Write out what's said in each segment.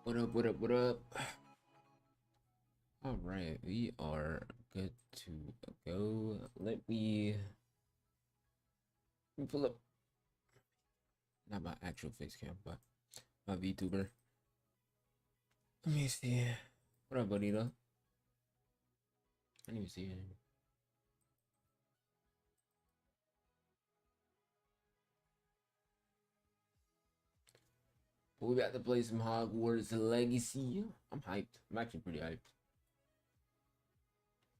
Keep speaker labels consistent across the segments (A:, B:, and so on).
A: What up, what up, what up? All right, we are good to go. Let me pull up, not my actual face cam, but my VTuber. Let me see. What up, Bonita? I didn't even see it. But we got to play some Hogwarts Legacy. I'm hyped. I'm actually pretty hyped.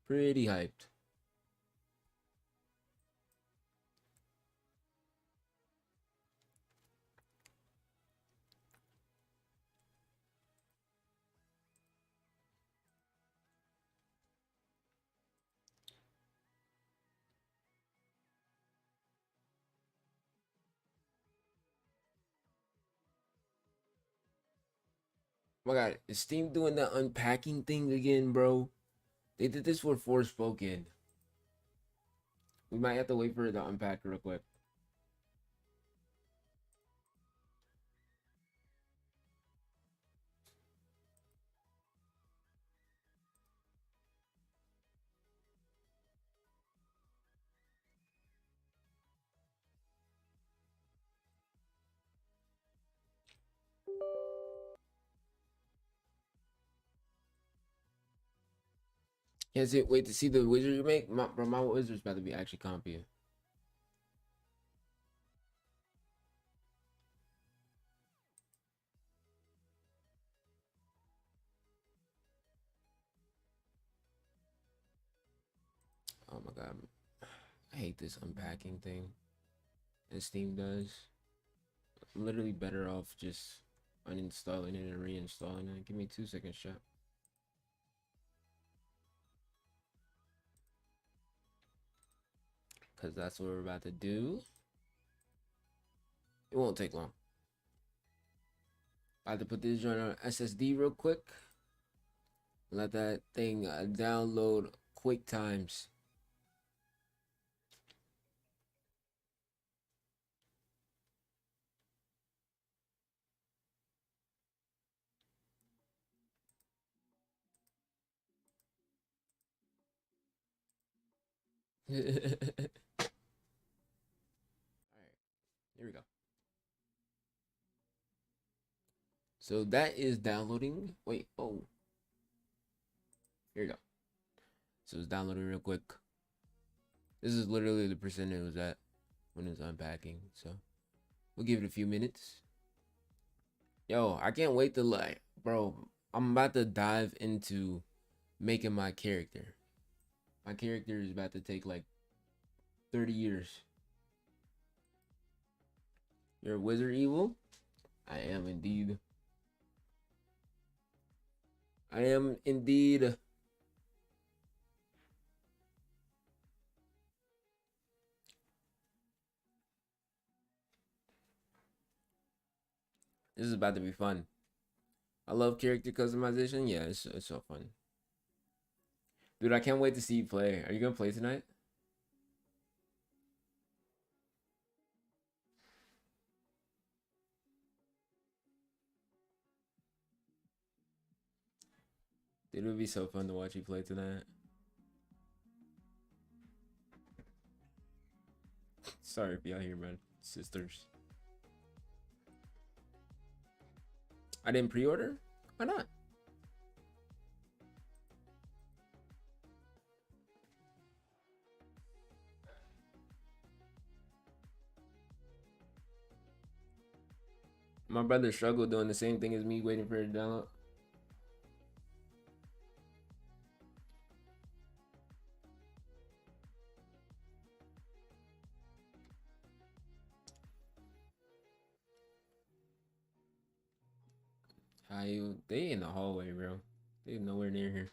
A: Pretty hyped. Oh my god, is Steam doing that unpacking thing again, bro? They did this for Forspoken. We might have to wait for it to unpack real quick. Can't wait to see the wizard you make. My wizard's about to be actually compy. Oh my god. I hate this unpacking thing that Steam does. I'm literally better off just uninstalling it and reinstalling it. Give me 2 seconds, chat. Because that's what we're about to do. It won't take long. I have to put this joint on SSD real quick. Let that thing download quick times. All right, here we go. So that is downloading. Wait, oh, here we go. So it's downloading real quick. This is literally the percent it was at when it was unpacking. So we'll give it a few minutes. Yo, I can't wait to bro, I'm about to dive into making my character. My character is about to take like 30 years. You're a wizard evil? I am indeed. I am indeed. This is about to be fun. I love character customization. Yeah, it's so fun. Dude, I can't wait to see you play. Are you gonna play tonight? Dude, it would be so fun to watch you play tonight. Sorry if y'all hear my sisters. I didn't pre-order? Why not? My brother struggled doing the same thing as me, waiting for it to download. How you? They in the hallway, bro. They nowhere near here.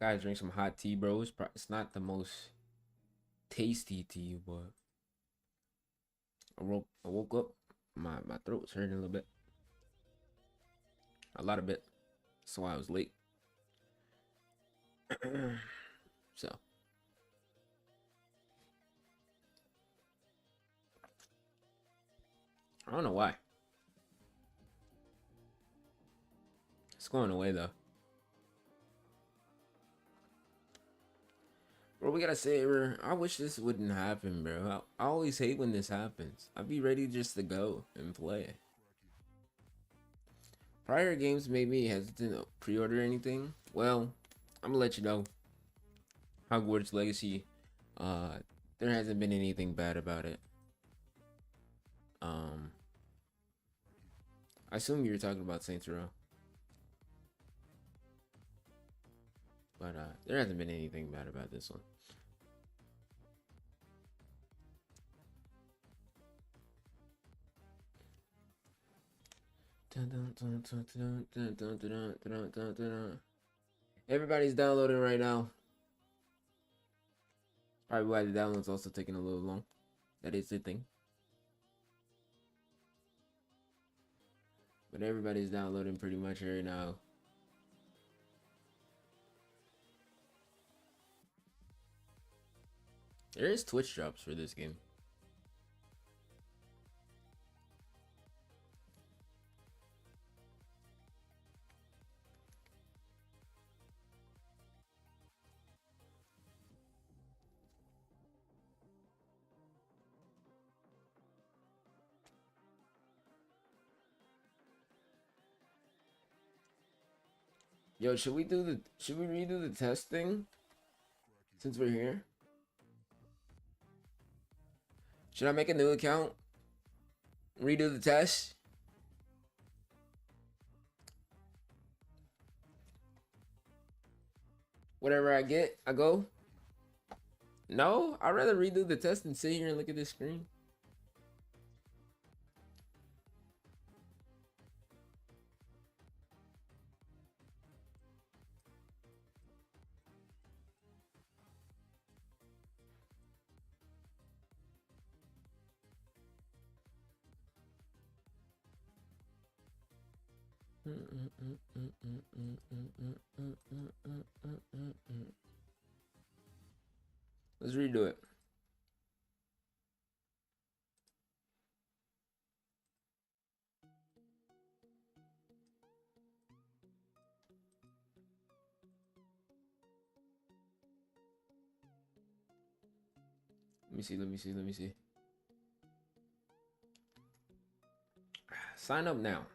A: Guys, drink some hot tea, bro. It's not the most tasty tea, but I woke up. My throat was hurting a little bit. A lot of bit. That's why I was late. So I don't know why. It's going away though. Bro, we gotta say, bro, I wish this wouldn't happen, bro. I always hate when this happens. I'd be ready just to go and play. Prior games made me hesitant to pre-order anything. Well, I'm gonna let you know. Hogwarts Legacy, there hasn't been anything bad about it. I assume you were talking about Saints Row, but there hasn't been anything bad about this one. Everybody's downloading right now. Probably why the download's also taking a little long. That is the thing. But everybody's downloading pretty much right now. There is Twitch drops for this game. Yo, should we redo the test thing? Since we're here? Should I make a new account? Redo the test? Whatever I get, I go? No? I'd rather redo the test than sit here and look at this screen. Let's redo it. Let me see. Sign up now.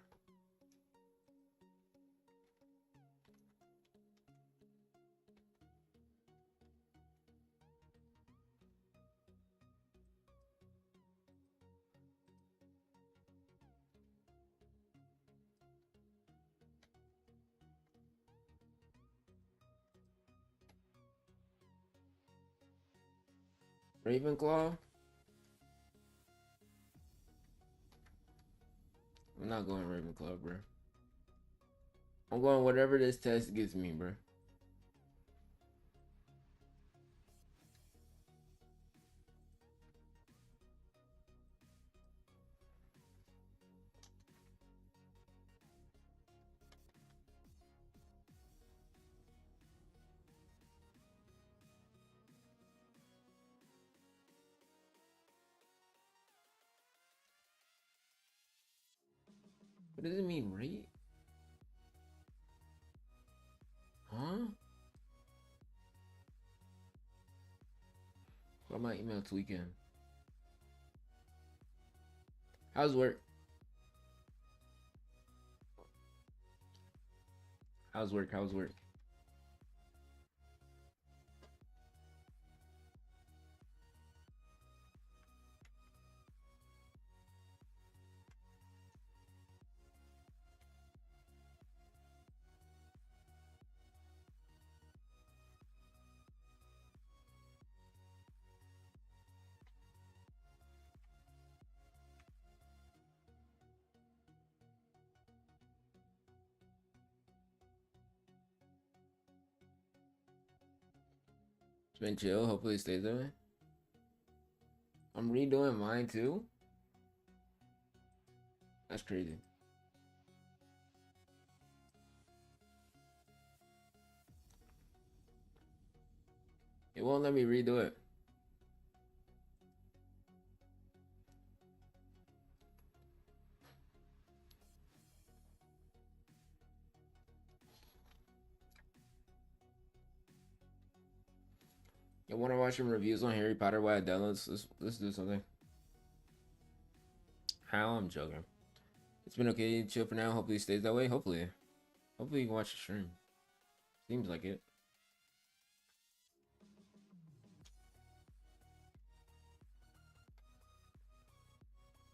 A: Ravenclaw? I'm not going Ravenclaw, bro. I'm going whatever this test gives me, bro. What does it mean, rate? Huh? Why my email tweaking? How's work? How's work? It's been chill. Hopefully it stays that way. I'm redoing mine too. That's crazy. It won't let me redo it. You want to watch some reviews on Harry Potter while I download? Let's do something. How? I'm joking. It's been okay, chill for now. Hopefully it stays that way. Hopefully you can watch the stream. Seems like it.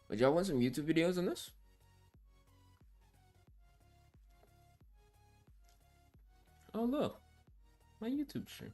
A: But y'all want some YouTube videos on this? Oh look, my YouTube stream.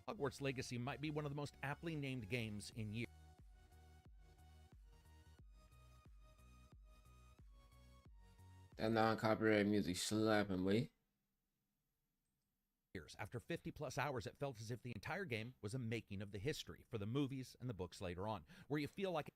B: Hogwarts Legacy might be one of the most aptly named games in years.
A: That non-copyright music slapping, boy.
B: After 50 plus hours, it felt as if the entire game was a making of the history for the movies and the books later on, where you feel like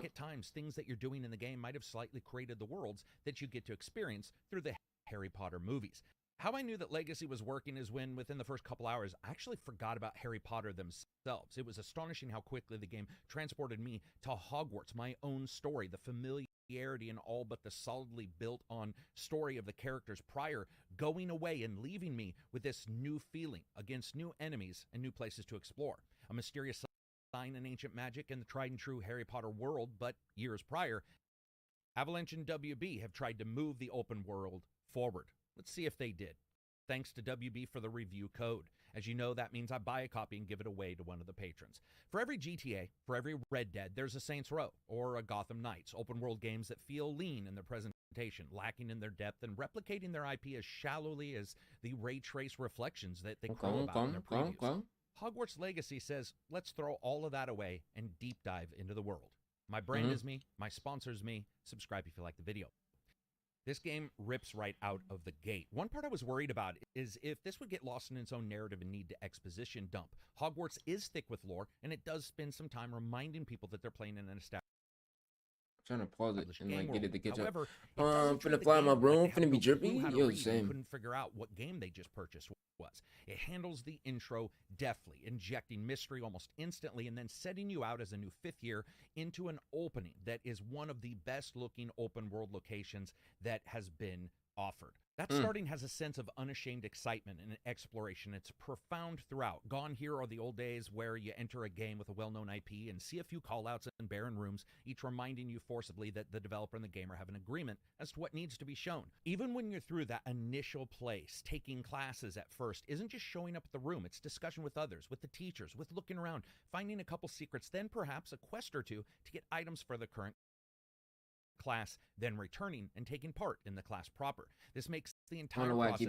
B: at times things that you're doing in the game might have slightly created the worlds that you get to experience through the Harry Potter movies. How I knew that Legacy was working is when, within the first couple hours, I actually forgot about Harry Potter themselves. It was astonishing how quickly the game transported me to Hogwarts, my own story, the familiarity and all but the solidly built on story of the characters prior, going away and leaving me with this new feeling against new enemies and new places to explore. A mysterious sign in ancient magic in the tried and true Harry Potter world, but years prior, Avalanche and WB have tried to move the open world forward. Let's see if they did. Thanks to WB for the review code. As you know, that means I buy a copy and give it away to one of the patrons. For every GTA, for every Red Dead, there's a Saints Row or a Gotham Knights, open world games that feel lean in their presentation, lacking in their depth, and replicating their IP as shallowly as the ray trace reflections that they crow about in their previews. Hogwarts Legacy says, let's throw all of that away and deep dive into the world. My brand is me, my sponsor's me. Subscribe if you like the video. This game rips right out of the gate. One part I was worried about is if this would get lost in its own narrative and need to exposition dump. Hogwarts is thick with lore, and it does spend some time reminding people that they're playing in an established
A: trying to pause it and like get it to catch
B: However,
A: up. Finna fly my broom, finna be drippy. Yo, same.
B: Couldn't figure out what game they just purchased was. It handles the intro deftly, injecting mystery almost instantly and then setting you out as a new fifth year into an opening that is one of the best looking open world locations that has been offered. That starting has a sense of unashamed excitement and exploration. It's profound throughout. Gone here are the old days where you enter a game with a well-known IP and see a few callouts in barren rooms, each reminding you forcibly that the developer and the gamer have an agreement as to what needs to be shown. Even when you're through that initial place, taking classes at first isn't just showing up at the room. It's discussion with others, with the teachers, with looking around, finding a couple secrets, then perhaps a quest or two to get items for the current class, then returning and taking part in the class proper. This makes the entire process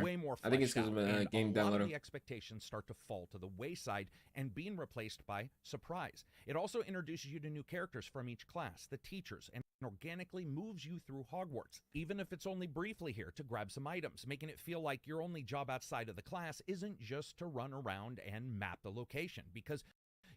B: way more fleshed out.
A: I think it's because of a game downloader.
B: A lot of the expectations start to fall to the wayside and being replaced by surprise. It also introduces you to new characters from each class, the teachers, and organically moves you through Hogwarts, even if it's only briefly here to grab some items, making it feel like your only job outside of the class isn't just to run around and map the location, because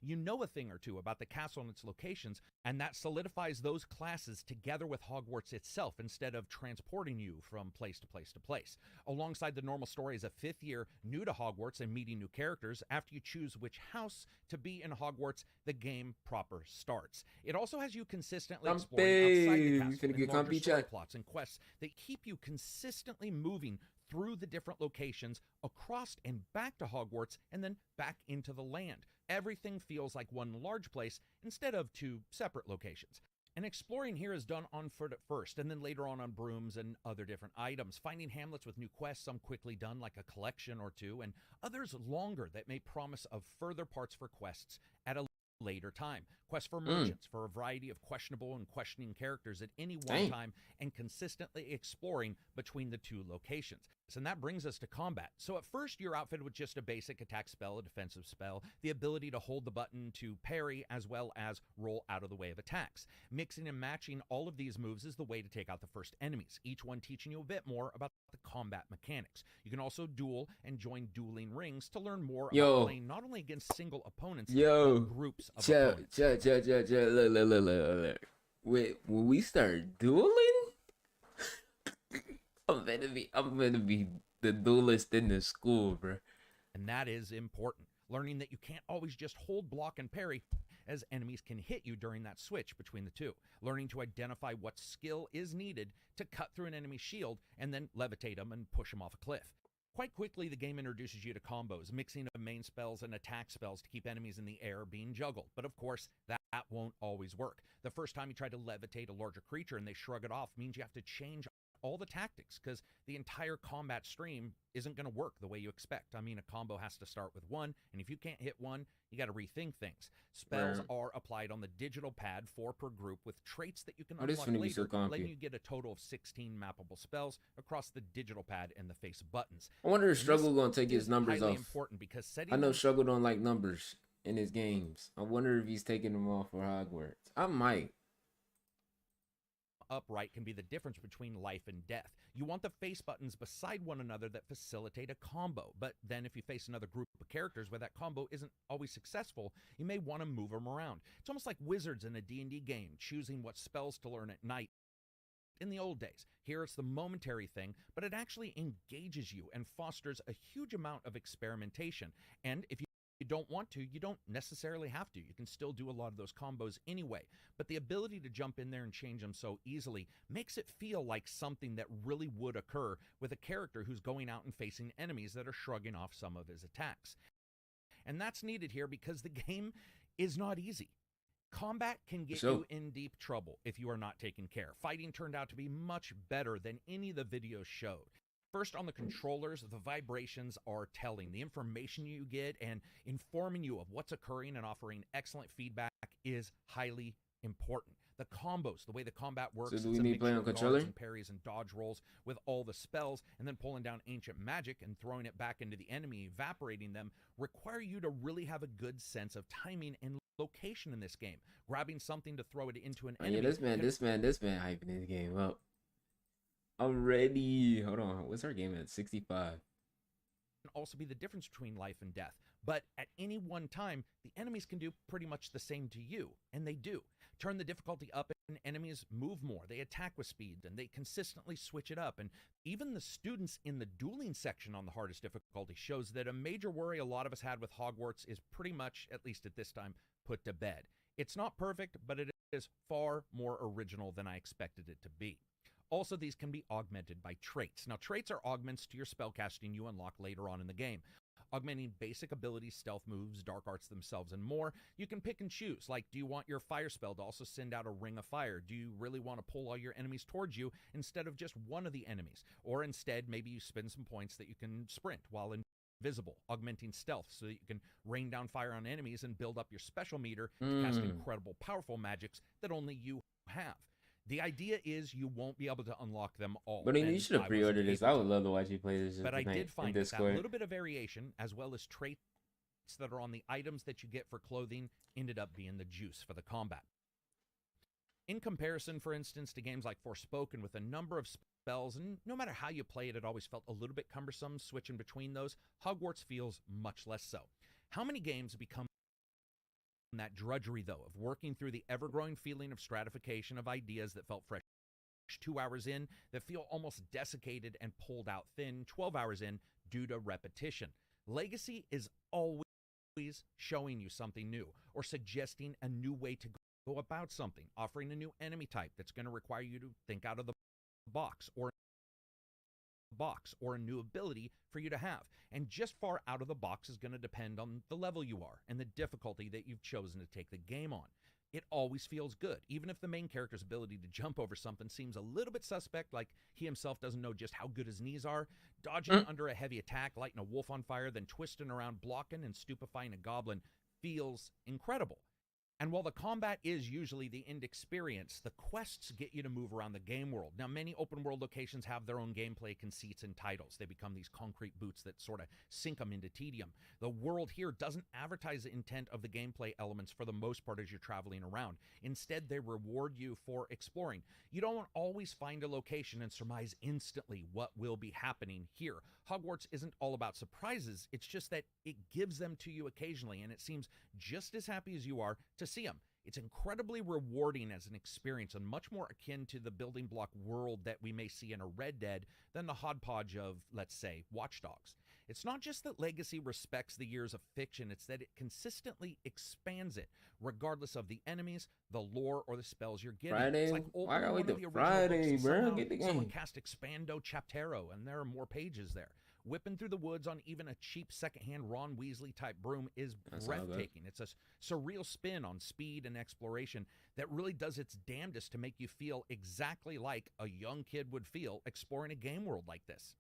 B: you know a thing or two about the castle and its locations, and that solidifies those classes together with Hogwarts itself instead of transporting you from place to place to place. Alongside the normal story as a fifth year new to Hogwarts and meeting new characters, after you choose which house to be in Hogwarts, the game proper starts. It also has you consistently exploring outside the castle in larger story plots and quests that keep you consistently moving through the different locations, across and back to Hogwarts, and then back into the land. Everything feels like one large place instead of two separate locations. And exploring here is done on foot at first, and then later on brooms and other different items. Finding hamlets with new quests, some quickly done like a collection or two, and others longer that may promise of further parts for quests at a later time. Quest for merchants for a variety of questionable and questioning characters at any one
A: Dang.
B: time, and consistently exploring between the two locations. And that brings us to combat. So at first, you're outfitted with just a basic attack spell, a defensive spell, the ability to hold the button to parry, as well as roll out of the way of attacks. Mixing and matching all of these moves is the way to take out the first enemies, each one teaching you a bit more about the combat mechanics. You can also duel and join dueling rings to learn more about playing not only against single opponents, but groups of opponents.
A: Look. Wait, when we start dueling, I'm gonna be the duelist in the school, bro.
B: And that is important. Learning that you can't always just hold, block, and parry, as enemies can hit you during that switch between the two. Learning to identify what skill is needed to cut through an enemy's shield and then levitate them and push them off a cliff. Quite quickly, the game introduces you to combos, mixing of main spells and attack spells to keep enemies in the air being juggled. But of course, that won't always work. The first time you try to levitate a larger creature and they shrug it off means you have to change all the tactics, because the entire combat stream isn't going to work the way you expect. I mean, a combo has to start with one, and if you can't hit one, you got to rethink things. Spells are applied on the digital pad, 4 per group, with traits that you can unlock later, letting you get a total of 16 mappable spells across the digital pad and the face buttons.
A: I wonder if Struggle gonna take his numbers off.
B: Important because setting
A: I know Struggle don't like numbers in his games. I wonder if he's taking them off for Hogwarts. I might.
B: Upright can be the difference between life and death. You want the face buttons beside one another that facilitate a combo, but then if you face another group of characters where that combo isn't always successful, you may want to move them around. It's almost like wizards in a D&D game, choosing what spells to learn at night. In the old days, here it's the momentary thing, but it actually engages you and fosters a huge amount of experimentation. And if you don't want to, you don't necessarily have to. You can still do a lot of those combos anyway. But the ability to jump in there and change them so easily makes it feel like something that really would occur with a character who's going out and facing enemies that are shrugging off some of his attacks. And that's needed here because the game is not easy. Combat can get you in deep trouble if you are not taking care. Fighting turned out to be much better than any of the videos showed. First, on the controllers, the vibrations are telling. The information you get and informing you of what's occurring and offering excellent feedback is highly important. The combos, the way the combat works,
A: so do we need to play on controller?
B: And parries and dodge rolls with all the spells, and then pulling down ancient magic and throwing it back into the enemy, evaporating them, require you to really have a good sense of timing and location in this game. Grabbing something to throw it into an enemy.
A: Yeah, this man hyping his game up. I'm ready. Hold on. What's our game at? 65.
B: Can also be the difference between life and death. But at any one time, the enemies can do pretty much the same to you, and they do. Turn the difficulty up and enemies move more. They attack with speed, and they consistently switch it up. And even the students in the dueling section on the hardest difficulty shows that a major worry a lot of us had with Hogwarts is pretty much, at least at this time, put to bed. It's not perfect, but it is far more original than I expected it to be. Also, these can be augmented by traits. Now, traits are augments to your spellcasting you unlock later on in the game. Augmenting basic abilities, stealth moves, dark arts themselves, and more. You can pick and choose. Like, do you want your fire spell to also send out a ring of fire? Do you really want to pull all your enemies towards you instead of just one of the enemies? Or instead, maybe you spend some points that you can sprint while invisible, augmenting stealth so that you can rain down fire on enemies and build up your special meter to cast incredible, powerful magics that only you have. The idea is you won't be able to unlock them all.
A: But you should have pre-ordered this. I would love to watch you play this.
B: But I did find that a little bit of variation, as well as traits that are on the items that you get for clothing, ended up being the juice for the combat. In comparison, for instance, to games like Forspoken with a number of spells, and no matter how you play it, it always felt a little bit cumbersome switching between those, Hogwarts feels much less so. How many games become that drudgery, though, of working through the ever-growing feeling of stratification of ideas that felt fresh 2 hours in, that feel almost desiccated and pulled out thin 12 hours in due to repetition? Legacy is always showing you something new or suggesting a new way to go about something, offering a new enemy type that's going to require you to think out of the box, or a new ability for you to have. And just far out of the box is going to depend on the level you are and the difficulty that you've chosen to take the game on. It always feels good, even if the main character's ability to jump over something seems a little bit suspect, like he himself doesn't know just how good his knees are. Dodging under a heavy attack, lighting a wolf on fire, then twisting around, blocking and stupefying a goblin feels incredible. And while the combat is usually the end experience, the quests get you to move around the game world. Now, many open world locations have their own gameplay conceits and titles. They become these concrete boots that sort of sink them into tedium. The world here doesn't advertise the intent of the gameplay elements for the most part as you're traveling around. Instead, they reward you for exploring. You don't always find a location and surmise instantly what will be happening here. Hogwarts isn't all about surprises. It's just that it gives them to you occasionally, and it seems just as happy as you are to see them. It's incredibly rewarding as an experience and much more akin to the building block world that we may see in a Red Dead than the hodgepodge of, let's say, Watch Dogs. It's not just that Legacy respects the years of fiction, it's that it consistently expands it, regardless of the enemies, the lore, or the spells you're getting.
A: Friday?
B: It's like
A: Why
B: opening
A: gotta
B: one
A: wait
B: of
A: till
B: the original
A: Friday,
B: books and
A: bro?
B: somehow
A: Get the
B: someone
A: game.
B: cast Expando Chaptero, and there are more pages there. Whipping through the woods on even a cheap secondhand Ron Weasley type broom is
A: That's all good.
B: breathtaking. It's a surreal spin on speed and exploration that really does its damnedest to make you feel exactly like a young kid would feel exploring a game world like this.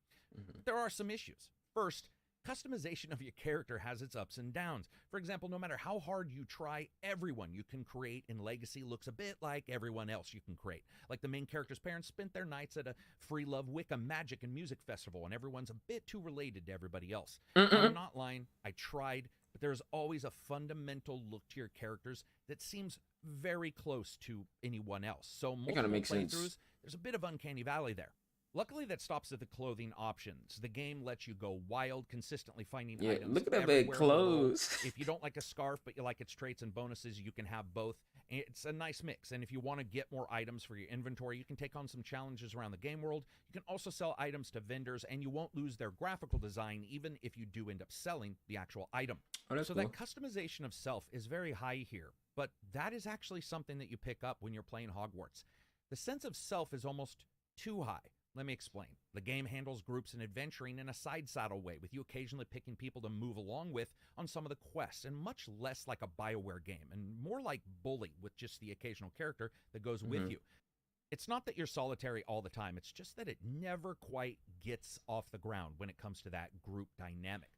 B: There are some issues. First, customization of your character has its ups and downs. For example, no matter how hard you try, everyone you can create in Legacy looks a bit like everyone else you can create. Like the main character's parents spent their nights at a free love Wicca magic and music festival, and everyone's a bit too related to everybody else. I'm not lying, I tried, but there's always a fundamental look to your characters that seems very close to anyone else. So multiple
A: makes sense.
B: playthroughs, there's a bit of uncanny valley there. Luckily, that stops at the clothing options. The game lets you go wild, consistently finding items
A: look at that
B: everywhere
A: big
B: in the world.
A: clothes.
B: If you don't like a scarf, but you like its traits and bonuses, you can have both. It's a nice mix. And if you want to get more items for your inventory, you can take on some challenges around the game world. You can also sell items to vendors, and you won't lose their graphical design, even if you do end up selling the actual item.
A: Oh, that's
B: So
A: cool.
B: that customization of self is very high here, but that is actually something that you pick up when you're playing Hogwarts. The sense of self is almost too high. Let me explain. The game handles groups and adventuring in a side saddle way, with you occasionally picking people to move along with on some of the quests, and much less like a BioWare game, and more like Bully, with just the occasional character that goes with you. It's not that you're solitary all the time, it's just that it never quite gets off the ground when it comes to that group dynamic.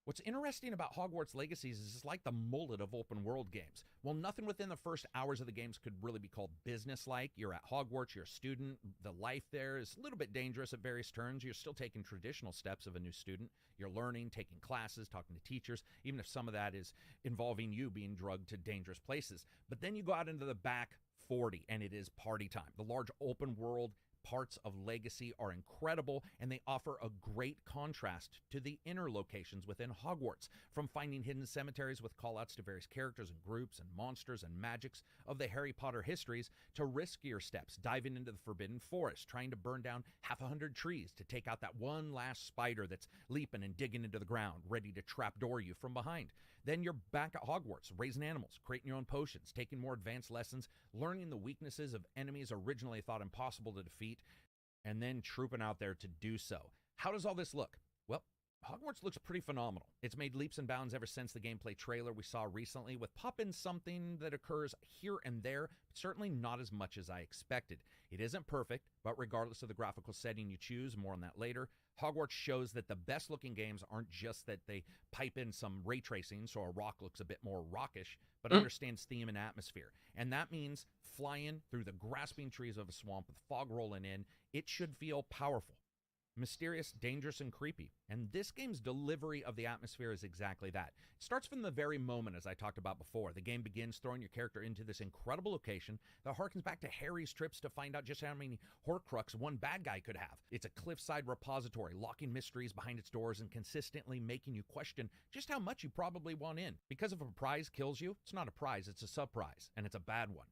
B: What's interesting about Hogwarts Legacies is it's like the mullet of open world games. While nothing within the first hours of the games could really be called business-like, you're at Hogwarts, you're a student, the life there is a little bit dangerous at various turns. You're still taking traditional steps of a new student. You're learning, taking classes, talking to teachers, even if some of that is involving you being drugged to dangerous places. But then you go out into the back 40, and it is party time. The large open world parts of Legacy are incredible, and they offer a great contrast to the inner locations within Hogwarts, from finding hidden cemeteries with callouts to various characters and groups and monsters and magics of the Harry Potter histories, to riskier steps, diving into the Forbidden Forest, trying to burn down 100 trees to take out that one last spider that's leaping and digging into the ground, ready to trapdoor you from behind. Then you're back at Hogwarts, raising animals, creating your own potions, taking more advanced lessons, learning the weaknesses of enemies originally thought impossible to defeat, and then trooping out there to do so. How does all this look? Well, Hogwarts looks pretty phenomenal. It's made leaps and bounds ever since the gameplay trailer we saw recently, with pop-in something that occurs here and there, but certainly not as much as I expected. It isn't perfect, but regardless of the graphical setting you choose, more on that later, Hogwarts shows that the best-looking games aren't just that they pipe in some ray tracing so a rock looks a bit more rockish, but understands theme and atmosphere. And that means flying through the grasping trees of a swamp with fog rolling in, it should feel powerful, mysterious, dangerous, and creepy. And this game's delivery of the atmosphere is exactly that. It starts from the very moment, as I talked about before. The game begins throwing your character into this incredible location that harkens back to Harry's trips to find out just how many Horcrux one bad guy could have. It's a cliffside repository, locking mysteries behind its doors and consistently making you question just how much you probably want in. Because if a prize kills you, it's not a prize, it's a surprise, and it's a bad one.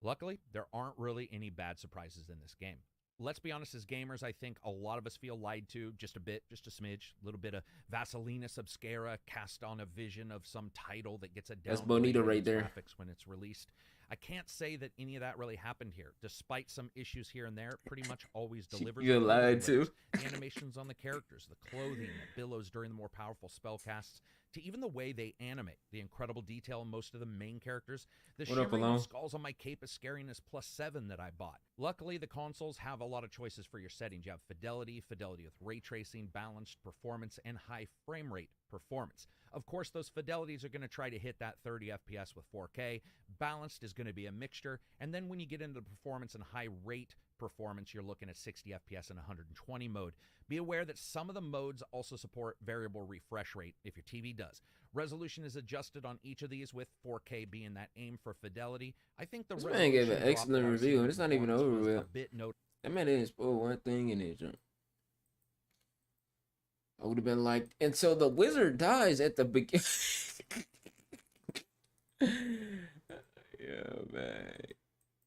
B: Luckily, there aren't really any bad surprises in this game. Let's be honest, as gamers, I think a lot of us feel lied to just a bit, just a smidge, a little bit of Vaselina Obscura cast on a vision of some title that gets a
A: That's
B: downgrade
A: bonito
B: in
A: right
B: its
A: there.
B: graphics when it's released. I can't say that any of that really happened here. Despite some issues here and there, it pretty much always delivers.
A: You lied to.
B: The animations on the characters, the clothing that billows during the more powerful spell casts, to even the way they animate, the incredible detail in most of the main characters. The
A: What up,
B: shimmering
A: Alone?
B: of skulls on my cape is scariness +7 that I bought. Luckily, the consoles have a lot of choices for your settings. You have fidelity, fidelity with ray tracing, balanced performance, and high frame rate performance. Of course, those fidelities are going to try to hit that 30 FPS with 4K. Balanced is going to be a mixture. And then when you get into the performance and high rate performance, you're looking at 60 FPS and 120 mode. Be aware that some of the modes also support variable refresh rate if your TV does. Resolution is adjusted on each of these, with 4K being that aim for fidelity. I think the
A: This man gave an
B: resolution drop
A: excellent
B: that I was
A: review,
B: seeing
A: and
B: in
A: it's not even
B: performance
A: over
B: was
A: with.
B: a bit noticeable.
A: That man didn't spoil one thing in it. I would have been like, and so the wizard dies at the beginning. Yeah, man.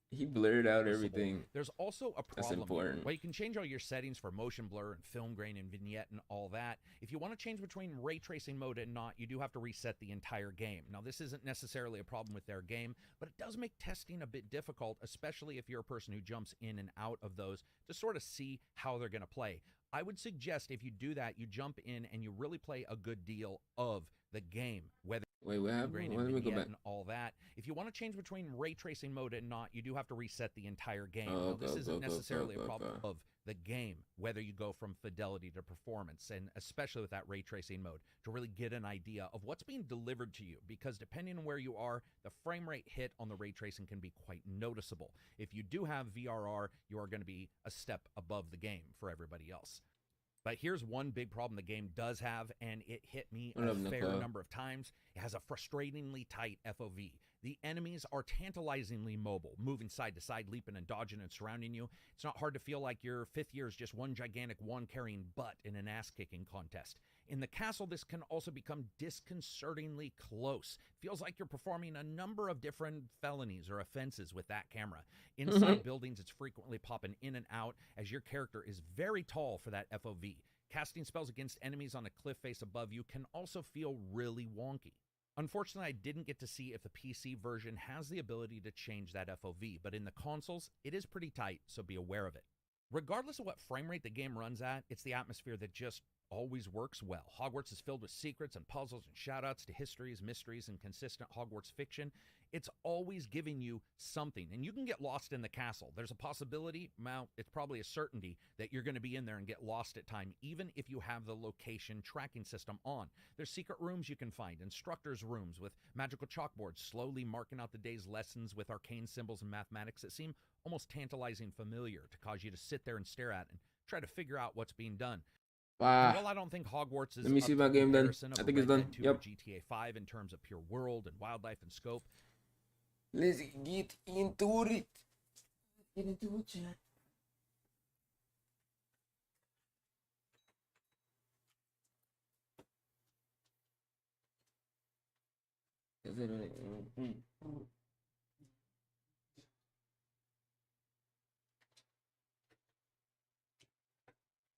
A: He blurred out everything.
B: There's also a
A: That's
B: problem here.
A: important.
B: Well, you can change all your settings for motion blur and film grain and vignette and all that. If you want to change between ray tracing mode and not, you do have to reset the entire game. Now, this isn't necessarily a problem with their game, but it does make testing a bit difficult, especially if you're a person who jumps in and out of those to sort of see how they're going to play. I would suggest if you do that, you jump in and you really play a good deal of the game, whether
A: Wait, what happened?
B: grain
A: Let
B: and
A: me go
B: vignette
A: back.
B: and all that. If you want to change between ray tracing mode and not, you do have to reset the entire game.
A: Oh,
B: Now, this
A: okay,
B: isn't
A: okay,
B: necessarily
A: okay,
B: a problem
A: okay.
B: of the game, whether you go from fidelity to performance, and especially with that ray tracing mode, to really get an idea of what's being delivered to you, because depending on where you are, the frame rate hit on the ray tracing can be quite noticeable. If you do have VRR, you are going to be a step above the game for everybody else. But here's one big problem the game does have, and it hit me
A: What
B: a
A: up,
B: fair
A: Nicole?
B: number of times. It has a frustratingly tight FOV. The enemies are tantalizingly mobile, moving side to side, leaping and dodging and surrounding you. It's not hard to feel like your fifth year is just one gigantic one-carrying butt in an ass-kicking contest. In the castle, this can also become disconcertingly close. Feels like you're performing a number of different felonies or offenses with that camera. Inside buildings, it's frequently popping in and out as your character is very tall for that FOV. Casting spells against enemies on a cliff face above you can also feel really wonky. Unfortunately, I didn't get to see if the PC version has the ability to change that FOV, but in the consoles, it is pretty tight, so be aware of it. Regardless of what frame rate the game runs at, it's the atmosphere that just always works well. Hogwarts is filled with secrets and puzzles and shoutouts to histories, mysteries, and consistent Hogwarts fiction. It's always giving you something, and you can get lost in the castle. There's a possibility, well, it's probably a certainty, that you're going to be in there and get lost at time, even if you have the location tracking system on. There's secret rooms you can find, instructors' rooms with magical chalkboards slowly marking out the day's lessons with arcane symbols and mathematics that seem almost tantalizing familiar to cause you to sit there and stare at and try to figure out what's being done. And while I don't think Hogwarts is
A: Let me
B: up
A: see
B: to
A: my game done.
B: comparison of
A: I
B: a
A: think it's
B: Red
A: done.
B: Dead 2
A: Yep.
B: or GTA 5 in terms of pure world and wildlife and scope,
A: Let's get into it. Get into it, chat.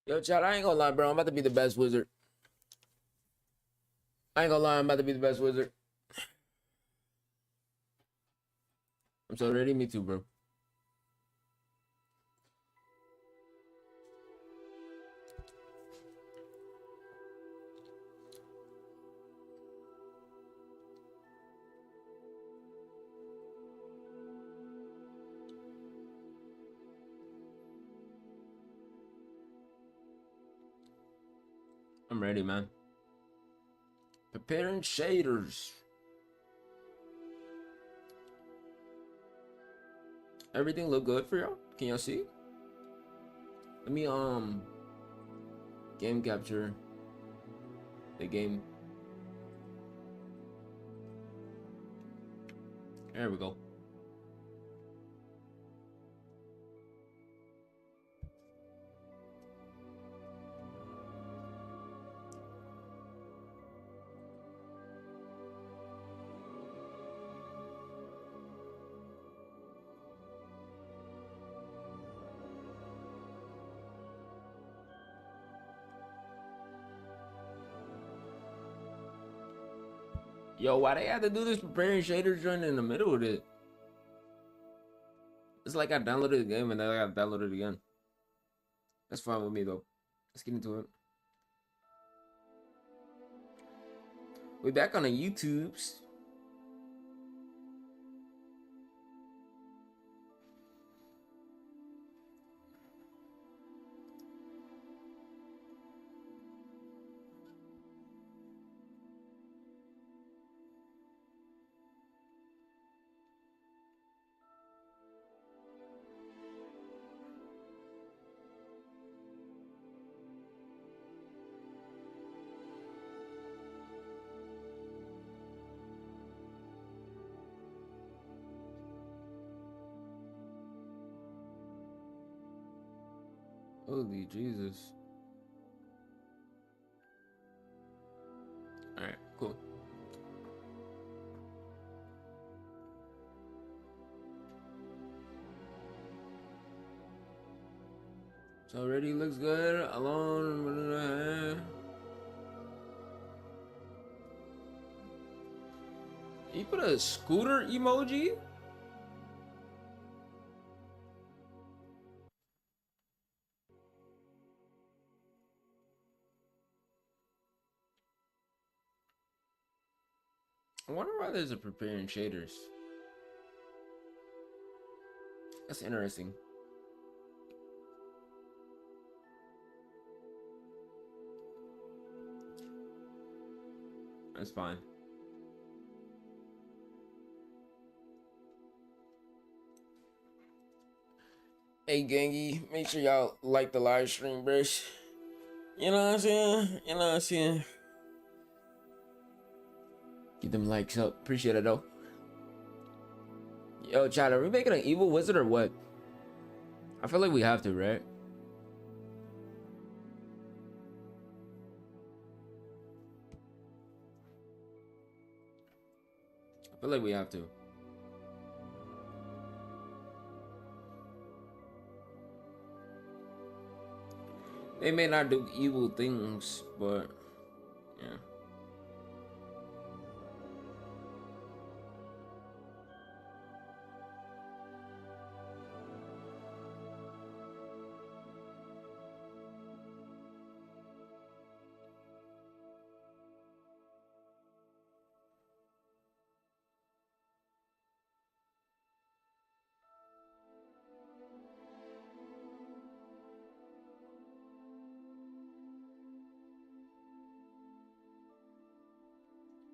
A: Yo, chat, I ain't gonna lie, bro. I'm about to be the best wizard. I ain't gonna lie, I'm about to be the best wizard. I'm so ready. Me too, bro. I'm ready, man. Preparing shaders. Everything look good for y'all? Can y'all see? Let me game capture the game. There we go. Yo, why they had to do this preparing shaders joint in the middle of it? It's like I downloaded the game and then I gotta download it again. That's fine with me though. Let's get into it. We back on the YouTubes. Holy Jesus. Alright, cool. So already looks good. Alone. He put a scooter emoji? I wonder why there's a preparing shaders. That's interesting. That's fine. Hey, Gangy, make sure y'all like the live stream, bruh. You know what I'm saying? You know what I'm saying? Get them likes up. Appreciate it, though. Yo, Chad, are we making an evil wizard or what? I feel like we have to, right? I feel like we have to. They may not do evil things, but yeah.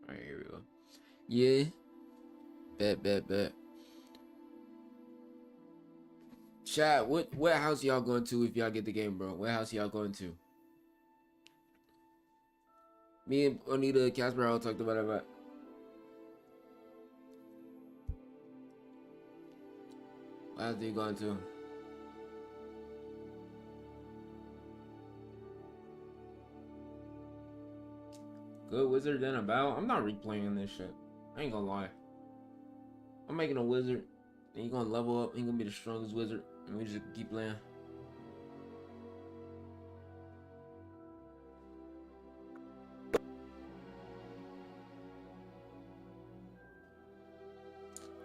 A: Alright, here we go. Yeah. Bet. Chat, what house y'all going to if y'all get the game, bro? What house y'all going to? Me and Anita Casper all talked about it, but what house are you going to? Good wizard then about? I'm not replaying this shit. I ain't gonna lie. I'm making a wizard, and he gonna level up. He gonna be the strongest wizard, and we just keep playing.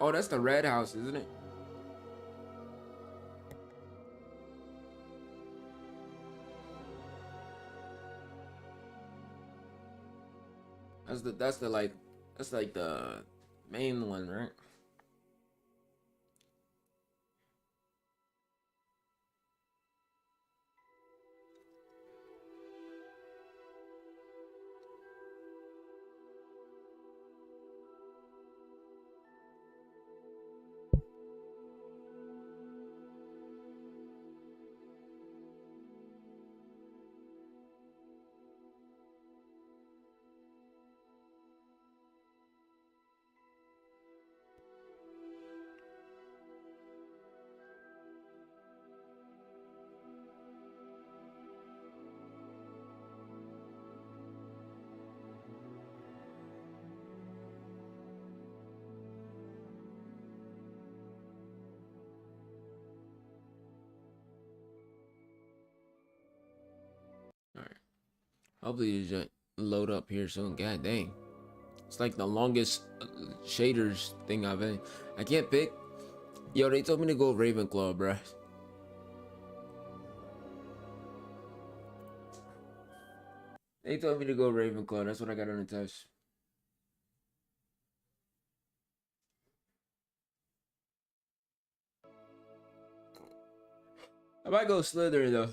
A: Oh, that's the red house, isn't it? That's like the main one, right? All right. Hopefully it just load up here soon. God dang. It's like the longest shaders thing I've had. I can't pick. Yo, they told me to go Ravenclaw, bruh. They told me to go Ravenclaw. That's what I got on the test. I might go Slytherin though.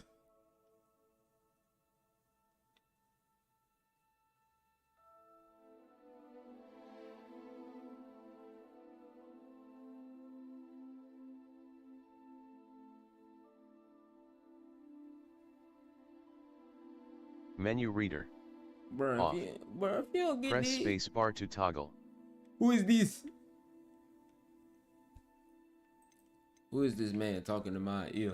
C: Menu reader.
A: Bro,
C: Off.
A: if you don't get
C: Press
A: this.
C: space bar to toggle.
A: Who is this? Who is this man talking to my ear?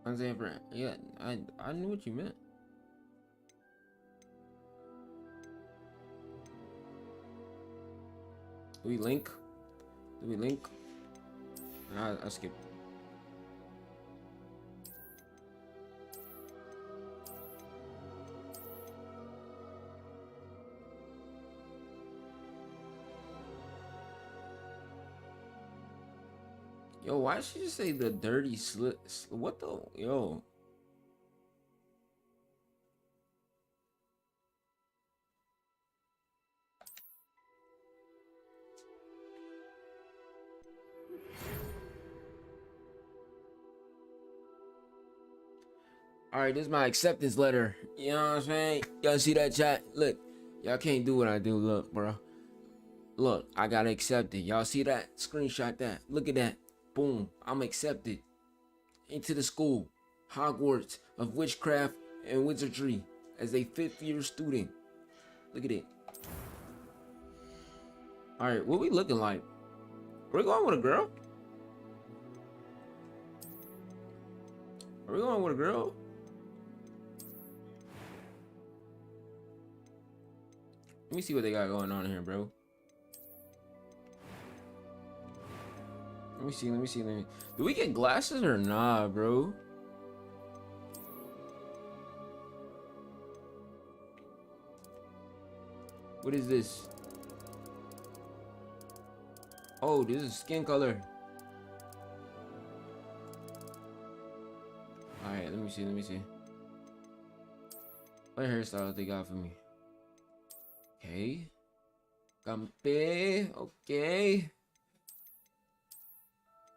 A: I'm saying, friend. Yeah, I knew what you meant. Do we link? Do we link? I skipped. Yo, why should you say the dirty slit? What the? Yo. All right, this is my acceptance letter. You know what I'm saying? Y'all see that, chat? Look, y'all can't do what I do. Look, bro. Look, I got accepted. Y'all see that? Screenshot that. Look at that. Boom. I'm accepted into the school, Hogwarts of Witchcraft and Wizardry, as a 5th-year student. Look at it. All right, what we looking like? Are we going with a girl? Are we going with a girl? Let me see what they got going on here, bro. Let me see. Do we get glasses or nah, bro? What is this? Oh, this is skin color. Alright, let me see. What hairstyle they got for me? Okay. Campe. Okay.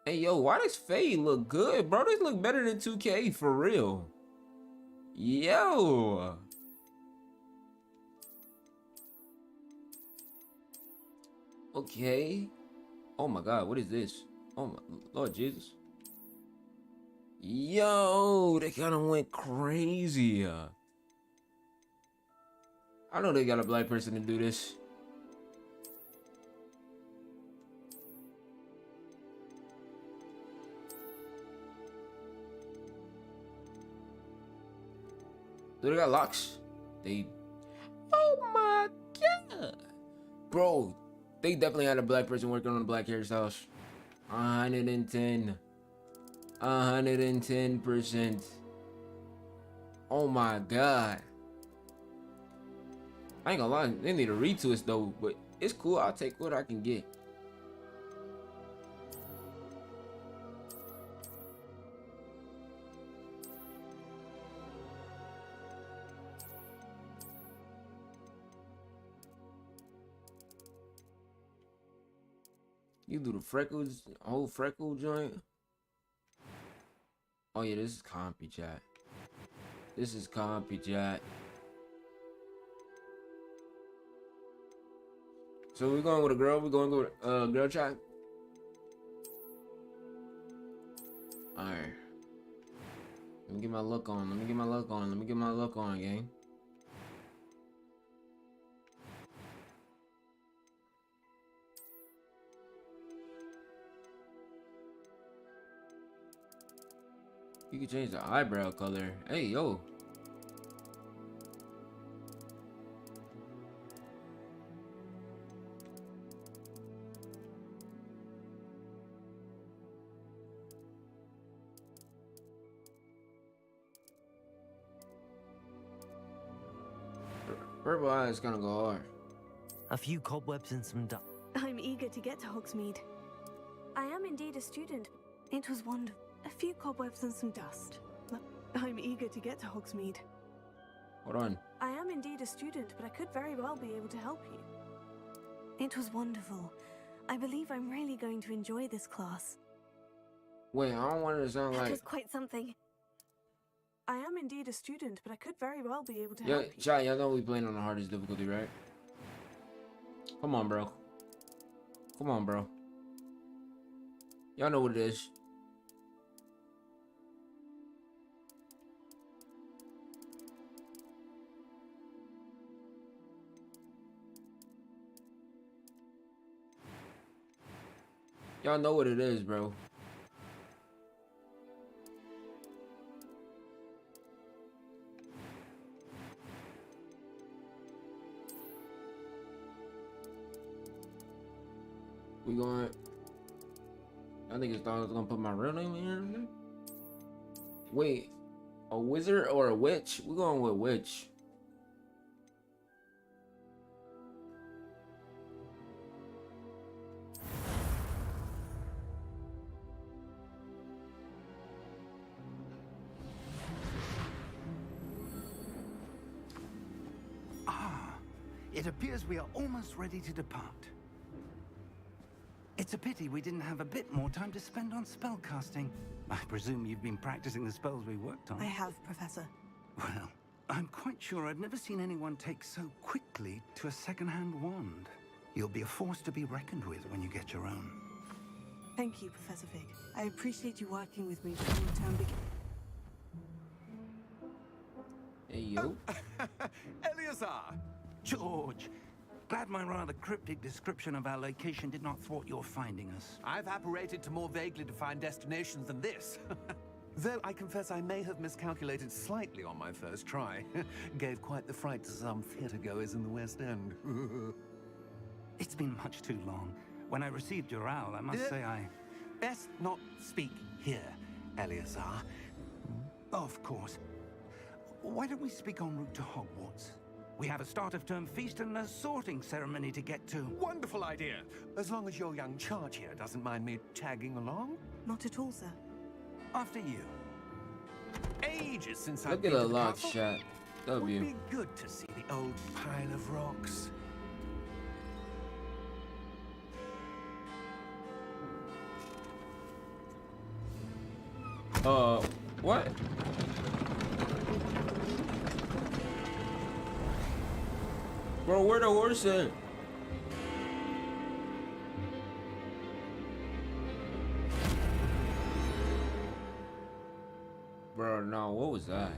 A: Hey, yo, why does Fade look good, bro? This look better than 2K, for real. Yo. Okay. Oh my God, what is this? Oh my Lord Jesus. Yo, they kind of went crazy. I know they got a black person to do this. Do they got locks? They. Oh my God, bro! They definitely had a black person working on the black hairstyles. 110. 110%. Oh my God. I ain't gonna lie, they need a retwist though, but it's cool. I'll take what I can get. You do the freckles, whole freckle joint. Oh yeah, this is compy, chat. This is compy, chat. So we're going with a girl. We're going with girl chat. All right. Let me get my look on. Let me get my look on, gang. You can change the eyebrow color. Hey, yo. Purple eyes gonna go hard.
D: A few cobwebs and some dust.
E: I'm eager to get to Hogsmeade. I am indeed a student,
D: It was wonderful. A few cobwebs and some dust. I'm eager to get to Hogsmeade.
A: Hold on.
D: I am indeed a student, but I could very well be able to help you. It was wonderful. I believe I'm really going to enjoy this class.
A: Wait, I don't want it to sound
D: That
A: like...
D: was quite something. I am indeed a student, but I could very well be able to
A: Yeah,
D: help you.
A: Shy, y'all know we playing on the hardest difficulty, right? Come on, bro. Come on, bro. Y'all know what it is. Y'all know what it is, bro. We going... I think it's thought I was gonna put my real name in here. Wait, a wizard or a witch? We're going with witch.
E: It appears we are almost ready to depart. It's a pity we didn't have a bit more time to spend on spellcasting. I presume you've been practicing the spells we worked on.
D: I have, Professor.
E: Well, I'm quite sure I've never seen anyone take so quickly to a second-hand wand. You'll be a force to be reckoned with when you get your own.
D: Thank you, Professor Fig. I appreciate you working with me before the term begins.
A: Hey, yo.
F: Eleazar!
E: George! Glad my rather cryptic description of our location did not thwart your finding us.
F: I've apparated to more vaguely defined destinations than this. Though I confess I may have miscalculated slightly on my first try. Gave quite the fright to some theatergoers in the West End.
E: It's been much too long. When I received your owl, I must say I...
F: Best not speak here, Eleazar.
E: Of course. Why don't we speak en route to Hogwarts? We have a start-of-term feast and a sorting ceremony to get to.
F: Wonderful idea. As long as your young charge here doesn't mind me tagging along.
D: Not at all, sir.
E: After you.
F: Ages since I've
A: Look
F: been
A: at
F: to
A: a
F: the
A: lock
F: castle.
A: shot.
F: Would
A: W.
F: be good to see the old pile of rocks.
A: What? Bro, where the horse at? Bro, no, what was that?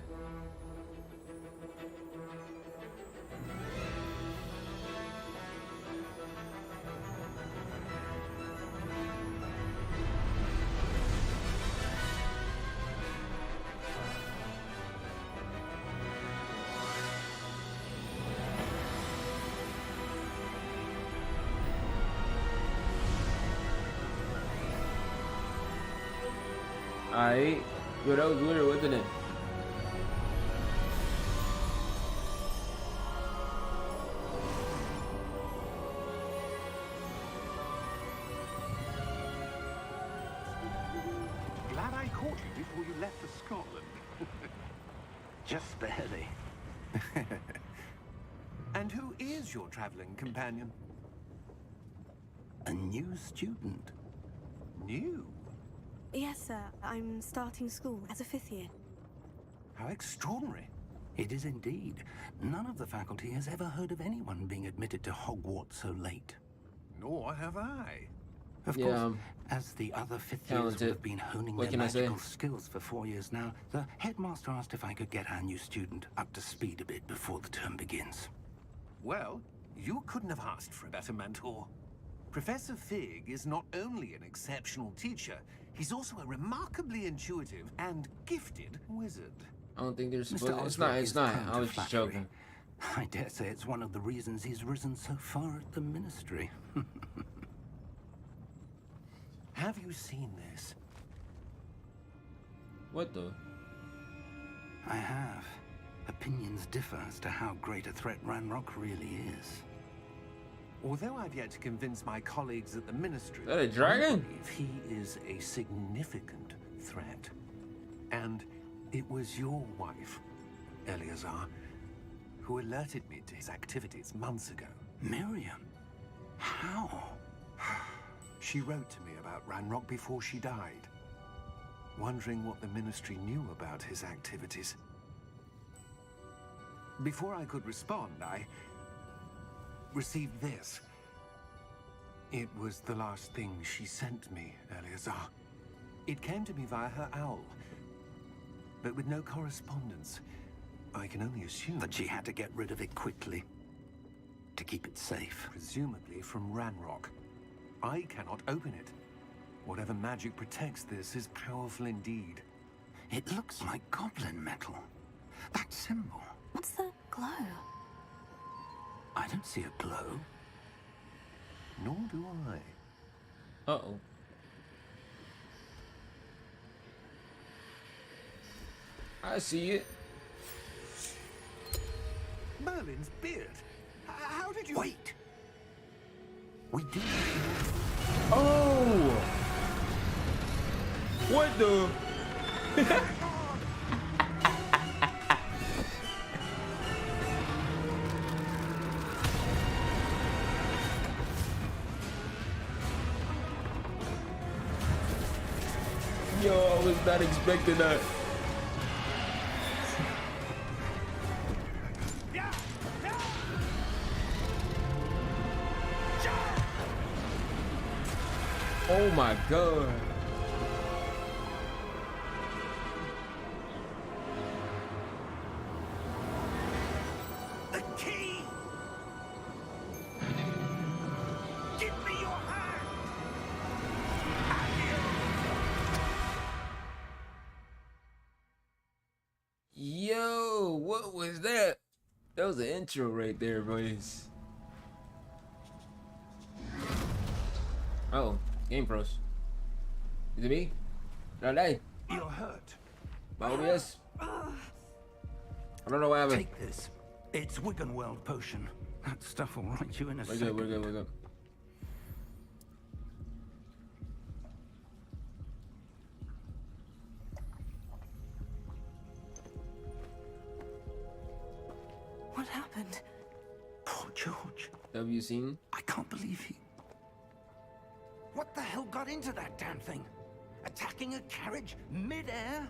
A: Aight. Yo, that was weird, wasn't it?
F: Glad I caught you before you left for Scotland.
E: Just barely.
F: And who is your traveling companion?
E: A new student.
F: New?
D: Yes, sir. I'm starting school as a 5th year.
F: How extraordinary.
E: It is indeed. None of the faculty has ever heard of anyone being admitted to Hogwarts so late.
F: Nor have I.
E: Of
A: Yeah,
E: course, as the other 5th years
A: talented.
E: would have been honing
A: What
E: their
A: can I say?
E: magical skills for 4 years now, the headmaster asked if I could get our new student up to speed a bit before the term begins.
F: Well, you couldn't have asked for a better mentor. Professor Fig is not only an exceptional teacher, he's also a remarkably intuitive and gifted wizard.
A: I don't think there's
E: Mr.
A: supposed. It's
E: Osric
A: not. It's
E: is
A: not.
E: prone
A: I
E: to
A: was just
E: flattery.
A: joking.
E: I dare say it's one of the reasons he's risen so far at the ministry.
F: Have you seen this?
A: What the?
E: I have. Opinions differ as to how great a threat Ranrock really is.
F: Although I've yet to convince my colleagues at the Ministry,
A: Is that a
F: I
A: dragon?
F: believe he is a significant threat. And it was your wife, Eleazar, who alerted me to his activities months ago.
E: Miriam? How?
F: She wrote to me about Ranrock before she died, wondering what the Ministry knew about his activities. Before I could respond, I received this. It was the last thing she sent me, Eleazar. It came to me via her owl, but with no correspondence. I can only assume
E: That she had to get rid of it quickly to keep it safe.
F: presumably from Ranrock. I cannot open it. Whatever magic protects this is powerful indeed.
E: It looks like goblin metal. That symbol.
D: What's the glow?
E: I don't see a glow.
F: Nor do I.
A: Uh-oh. I see it.
F: Merlin's beard. How did you...
E: Wait! We do.
A: Oh! What the? Yo, I was not expecting that. Oh my god.
E: The key! Give me your hand!
A: Yo, what was that? That was the intro right there, boys. Oh, Game Pros. Is it me? No, hey.
E: You're hurt.
A: My OBS. I don't know what happened.
E: Take this. It's Wiggenweld potion. That stuff will right you in a
A: We're
E: second.
A: good, we're good, we're good.
D: What happened?
E: Poor George.
A: Have you seen?
E: I can't believe he... What the hell got into that damn thing? Attacking a carriage mid-air?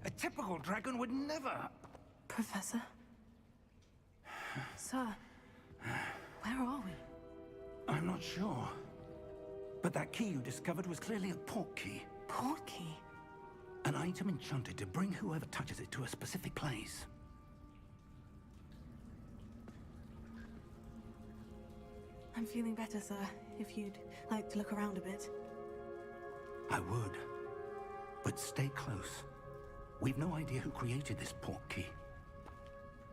E: A typical dragon would never...
D: Professor? Sir, where are we?
E: I'm not sure. But that key you discovered was clearly a port key.
D: Port key?
E: An item enchanted to bring whoever touches it to a specific place.
D: I'm feeling better, sir. If you'd like to look around a bit.
E: I would. But stay close. We've no idea who created this port key.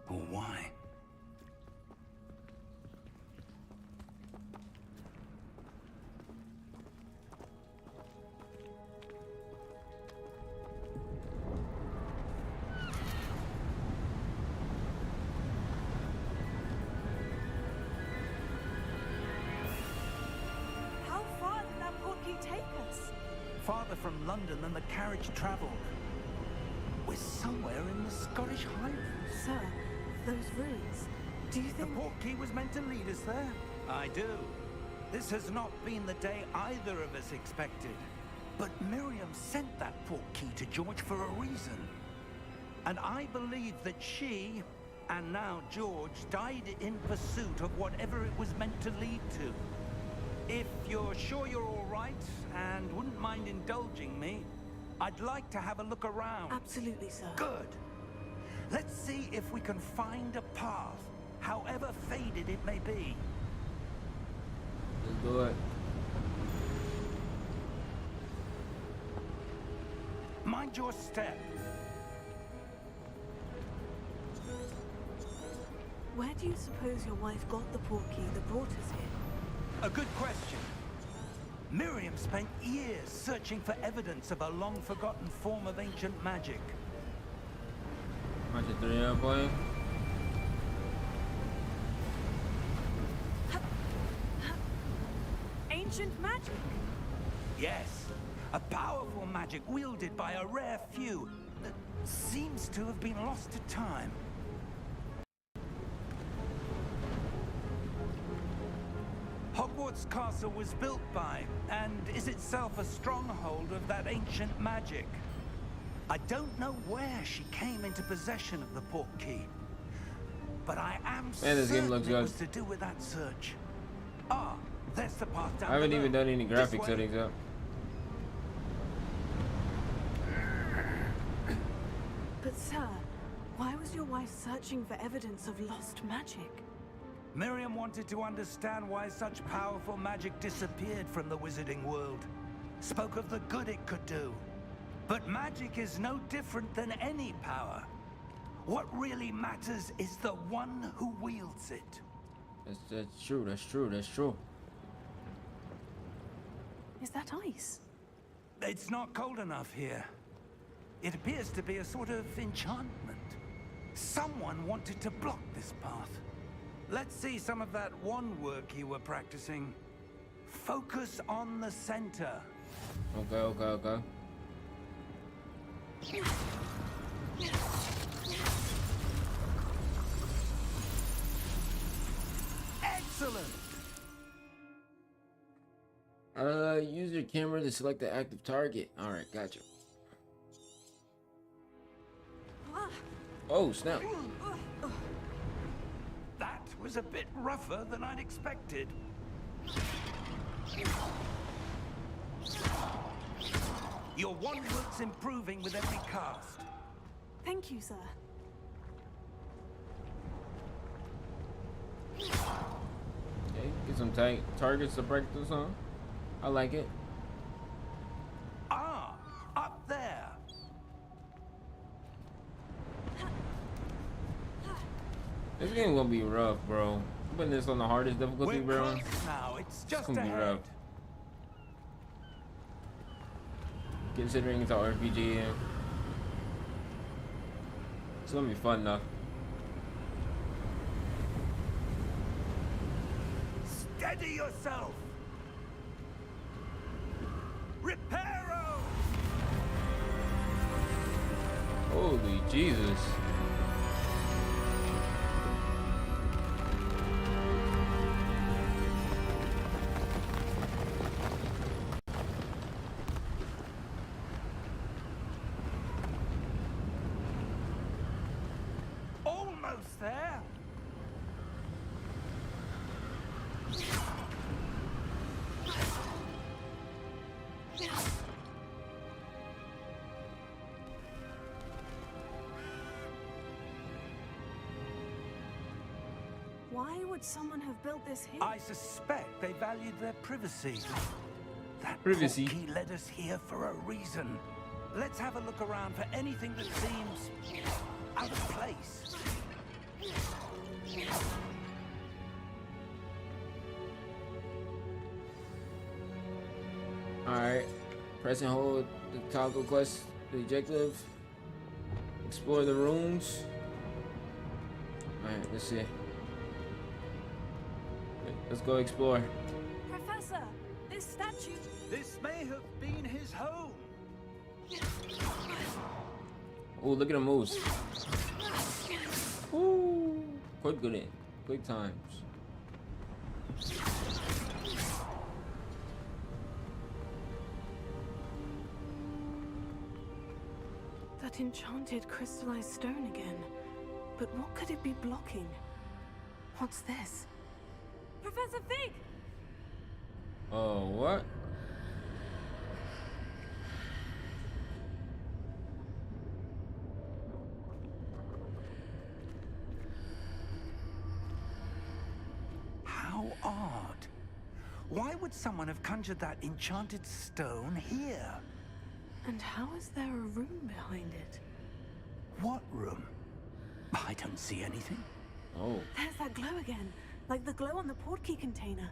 E: Or why.
D: How far did that port key take us?
E: Farther from London than the carriage traveled. We're somewhere in the Scottish Highlands.
D: Sir, those ruins. Do you
E: The
D: think...
E: port key was meant to lead us there? I do. This has not been the day either of us expected. But Miriam sent that port key to George for a reason. And I believe that she, and now George, died in pursuit of whatever it was meant to lead to. If you're sure you're all right, and wouldn't mind indulging me, I'd like to have a look around.
D: Absolutely, sir.
E: Good. Let's see if we can find a path, however faded it may be.
A: Let's do it.
E: Mind your step.
D: Where do you suppose your wife got the port key that brought us here?
E: A good question. Miriam spent years searching for evidence of a long-forgotten form of ancient magic.
A: Watch it through here, boy.
D: ancient magic.
E: Yes, a powerful magic wielded by a rare few that seems to have been lost to time. Hogwarts Castle was built by, and is itself a stronghold of that ancient magic. I don't know where she came into possession of the portkey, but I am
A: this game
E: certain
A: looks
E: it
A: good.
E: was to do with that search. Ah, there's the path down
A: I haven't
E: below.
A: even done any
E: This
A: graphic
E: way.
A: settings up.
D: But sir, why was your wife searching for evidence of lost magic?
E: Miriam wanted to understand why such powerful magic disappeared from the wizarding world. Spoke of the good it could do. But magic is no different than any power. What really matters is the one who wields it.
A: That's true. That's true. That's true.
D: Is that ice?
E: It's not cold enough here. It appears to be a sort of enchantment. Someone wanted to block this path. Let's see some of that wand work you were practicing. Focus on the center.
A: Okay.
E: Excellent!
A: Use your camera to select the active target. Alright, gotcha. Oh, snap.
E: That was a bit rougher than I'd expected. Your wand work's improving with every cast.
D: Thank you, sir.
A: Okay, get some targets to practice on. I like it.
E: Ah, up there.
A: This game gonna be rough, bro. I'm putting this on the hardest difficulty,
E: We're
A: bro.
E: close now. It's just
A: gonna be
E: ahead.
A: rough. Considering it's an RPG, it's gonna be fun though.
E: Steady yourself. Reparo!
A: Holy Jesus.
E: Almost there.
D: Why would someone have built this here?
E: I suspect they valued their privacy. That
A: Privacy.
E: portkey led us here for a reason. Let's have a look around for anything that seems out of place.
A: Alright. Press and hold the toggle quest, the objective. Explore the rooms. Alright, let's see. Let's go explore.
D: Professor, this statue...
E: This may have been his home.
A: Oh, look at the moves. Ooh. Quick good in. Quick times.
D: That enchanted crystallized stone again. But what could it be blocking? What's this? Professor Fig!
A: Oh, what?
E: How odd. Why would someone have conjured that enchanted stone here?
D: And how is there a room behind it?
E: What room? I don't see anything.
A: Oh.
D: There's that glow again, like the glow on the portkey container.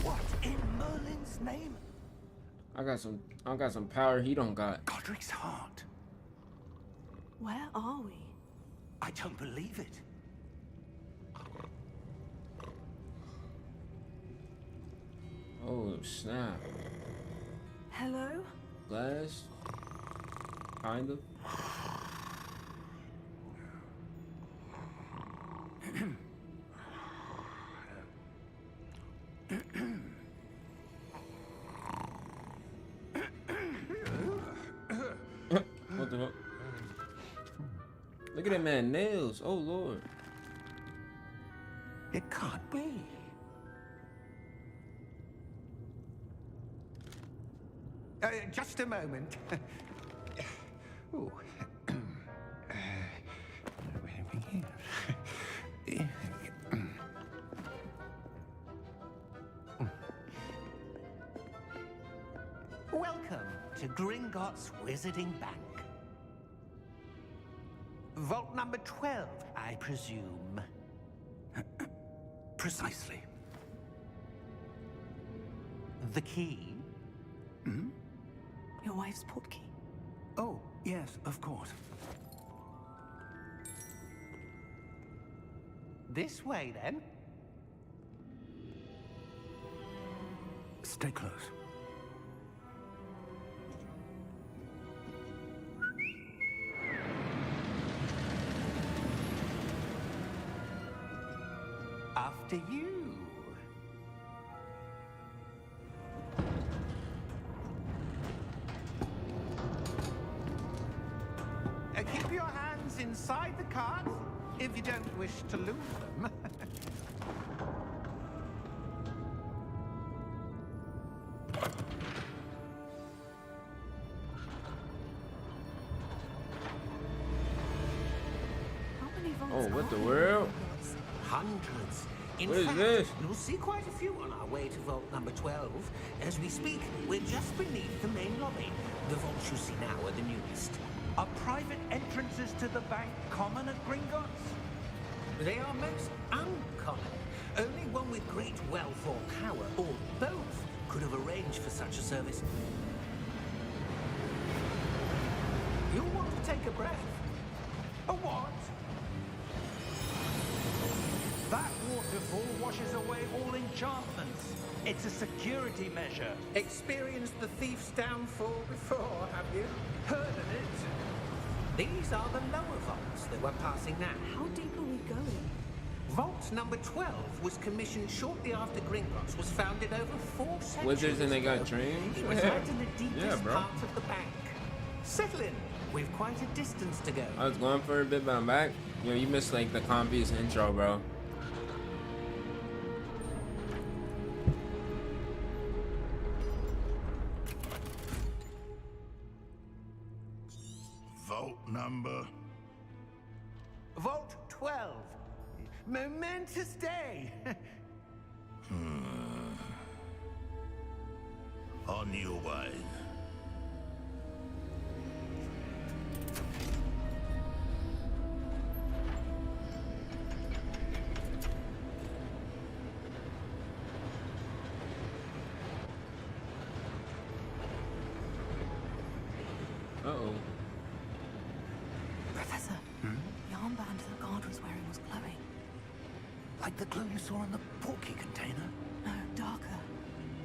E: What in Merlin's name?
A: I got some power he don't got.
E: Godric's heart.
D: Where are we?
E: I don't believe it.
A: Oh, snap.
D: Hello?
A: Glass? Kind of. What the fuck? Look at that man nails. Oh Lord.
E: It can't be. Just a moment. Ooh. Welcome to Gringotts Wizarding Bank. Vault number 12, I presume. Precisely. The key?
D: Your wife's portkey.
E: Oh, yes, of course. This way, then. Stay close. After you. Keep your hands inside the cart if you don't wish to lose them.
D: How many vaults
A: Oh, what
D: are
A: the
D: there?
A: world?
F: Hundreds. In
A: What is
F: fact,
A: this?
F: you'll see quite a few on our way to vault number 12. As we speak, we're just beneath the main lobby. The vaults you see now are the newest.
E: Are private entrances to the bank common at Gringotts?
F: They are most uncommon. Only one with great wealth or power, or both, could have arranged for such a service. You'll want to take a breath.
E: A what? That waterfall washes away all enchantments. It's a security measure.
F: Experienced the thief's downfall before, have you?
E: Heard of it?
F: These are the lower vaults that we're passing now.
D: How deep are we going?
F: Vault number 12 was commissioned shortly after Gringotts was founded over 4 centuries
A: Wizards and they got
F: ago.
A: trains?
F: It was right in the deepest
A: Yeah, bro.
F: part of the bank. Settle in. We've quite a distance to go.
A: I was going for a bit, but I'm back. Yo, you missed like the compiest intro, bro.
G: Vault number.
E: Vault 12. Momentous day.
G: On your way.
A: Uh-oh.
D: Professor, the armband the guard was wearing was glowing.
E: Like the glow you saw in the portkey container?
D: No, darker.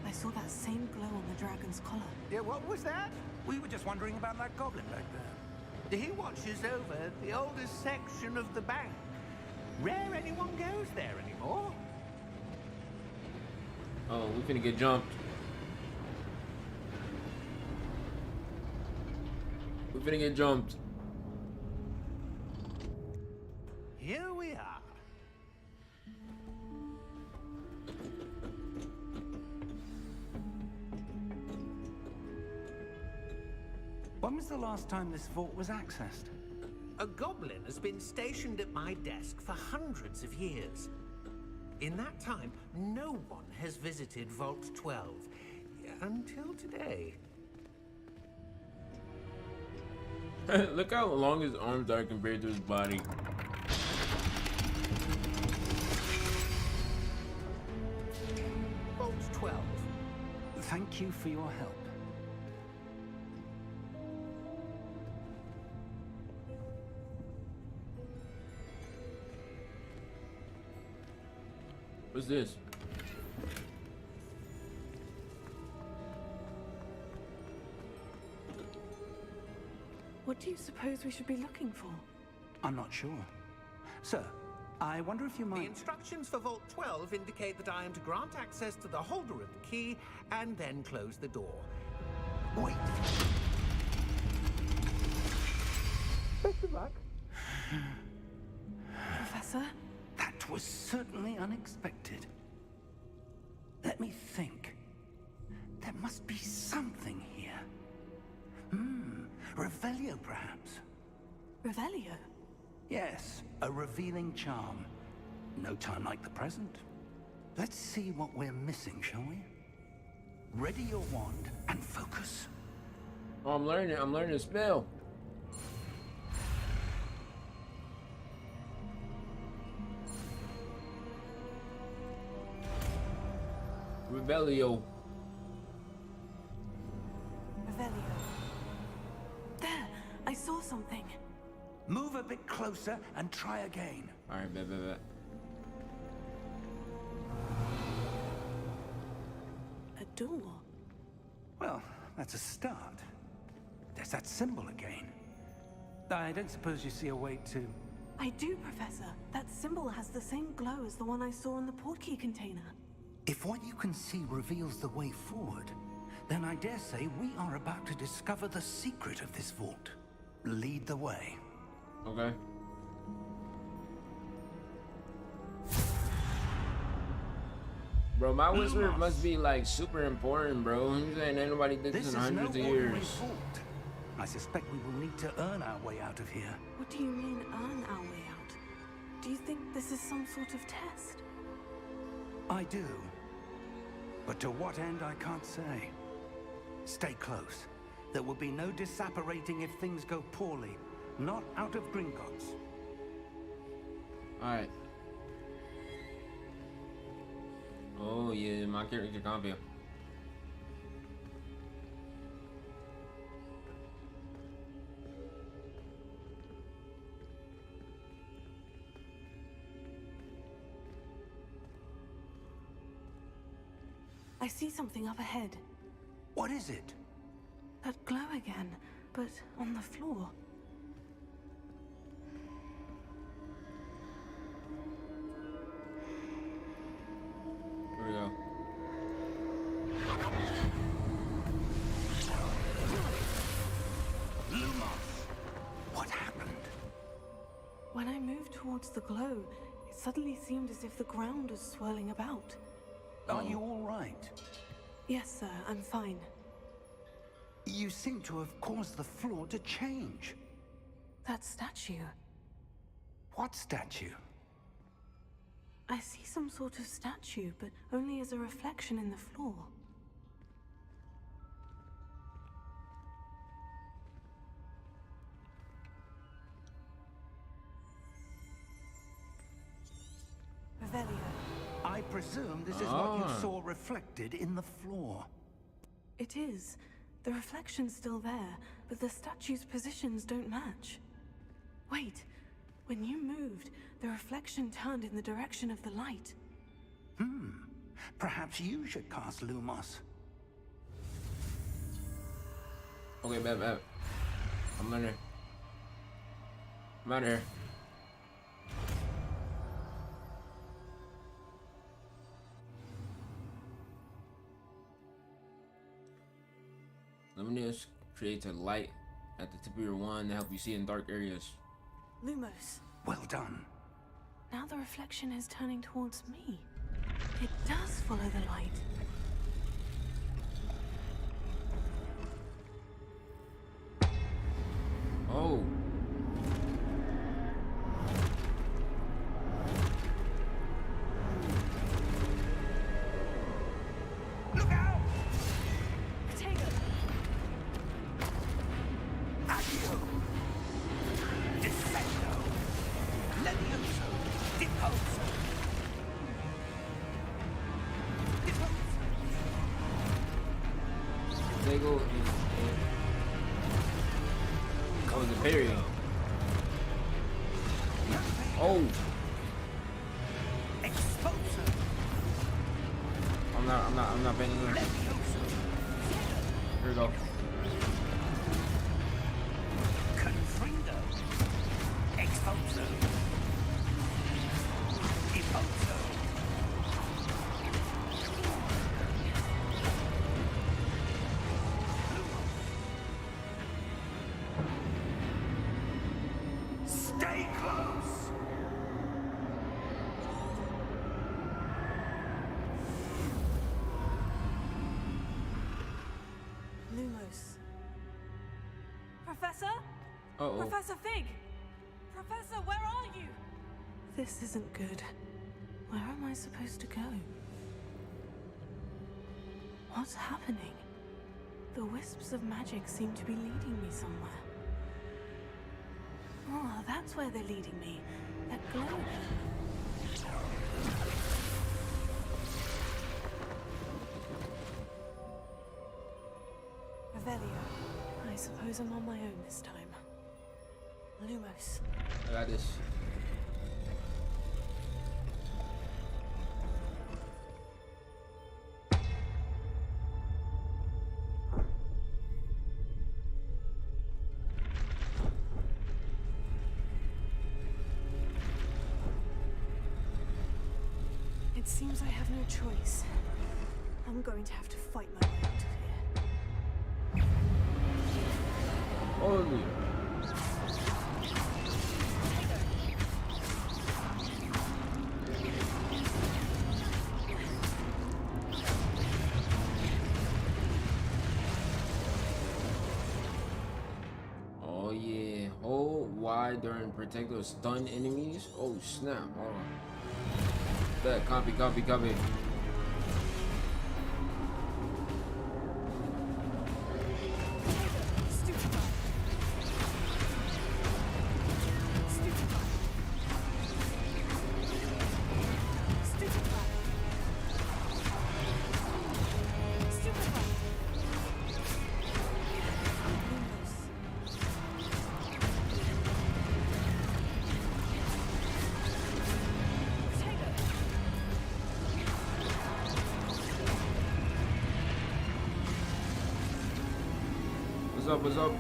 D: I saw that same glow on the dragon's collar.
E: Yeah, what was that? We were just wondering about that goblin back there.
F: He watches over the oldest section of the bank. Rare anyone goes there anymore.
A: Oh, we finna get jumped. We finna get jumped.
E: Here we are. When was the last time this vault was accessed?
F: A goblin has been stationed at my desk for hundreds of years. In that time, no one has visited Vault 12. Until today.
A: Look how long his arms are compared to his body.
F: Vault 12.
E: Thank you for your help.
A: What's this?
D: What do you suppose we should be looking for?
E: I'm not sure. Sir, I wonder if you
F: The
E: might...
F: instructions for Vault 12 indicate that I am to grant access to the holder of the key and then close the door. Wait. Best of luck.
D: Professor?
E: That was certainly unexpected. Let me think. There must be something here. Revelio, perhaps?
D: Revelio?
E: Yes, a revealing charm. No time like the present. Let's see what we're missing, shall we? Ready your wand and focus.
A: Oh, I'm learning a spell. Revelio.
D: Revelio. There! I saw something.
E: Move a bit closer and try again.
A: Alright, bet.
D: A door.
E: Well, that's a start. There's that symbol again. I don't suppose you see a way to...
D: I do, Professor. That symbol has the same glow as the one I saw in the portkey container.
E: If what you can see reveals the way forward, then I dare say we are about to discover the secret of this vault. Lead the way.
A: Okay. Bro, my whisper must be like super important, bro. You saying ain't nobody did this in hundreds of years.
E: Vault. I suspect we will need to earn our way out of here.
D: What do you mean, earn our way out? Do you think this is some sort of test?
E: I do. But to what end, I can't say. Stay close. There will be no disapparating if things go poorly. Not out of Gringotts.
A: Alright. Oh yeah, my character copy.
D: I see something up ahead.
E: What is it?
D: That glow again, but on the floor.
A: Here we go.
E: What happened?
D: When I moved towards the glow, it suddenly seemed as if the ground was swirling about.
E: Are you all right?
D: Yes, sir, I'm fine.
E: You seem to have caused the floor to change.
D: That statue.
E: What statue?
D: I see some sort of statue, but only as a reflection in the floor. Revelio.
E: I presume this is what you saw reflected in the floor.
D: It is. The reflection's still there, but the statue's positions don't match. Wait. When you moved, the reflection turned in the direction of the light.
E: Perhaps you should cast Lumos.
A: Okay, bet. I'm learning. I'm out of here. Luminous creates a light at the tip of your wand to help you see in dark areas.
D: Lumos.
E: Well done.
D: Now the reflection is turning towards me. It does follow the light.
A: Oh.
E: Look out!
D: Potato!
E: Accio! Defendo! Levioso! Deposo!
A: They go. Oh, the berry. Oh.
E: Exposer!
A: I'm not bending here. Here we go.
E: Confrindo. Expulso. Expulso. Stay close.
D: Lumos. Professor?
A: Uh-oh.
D: Professor Fig! Professor, where are you? This isn't good. Where am I supposed to go? What's happening? The wisps of magic seem to be leading me somewhere. Oh, that's where they're leading me. That glow. Revelio. I suppose I'm on my own this time. Lumos.
A: I got this.
D: It seems I have no choice. I'm going to have to fight my way out of here.
A: Holy. Oh yeah. Hold Y during protect those stun enemies. Oh snap. Hold on. That copy. What's up?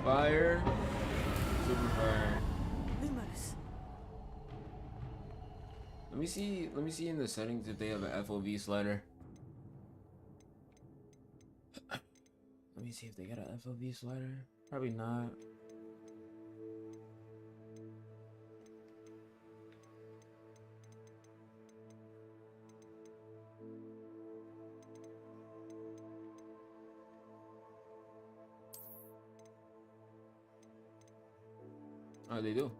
A: Fire. Super fire.
D: Lumos.
A: Let me see in the settings if they have an FOV slider. Let me see if they got an FOV slider. Probably not. Oh, they do.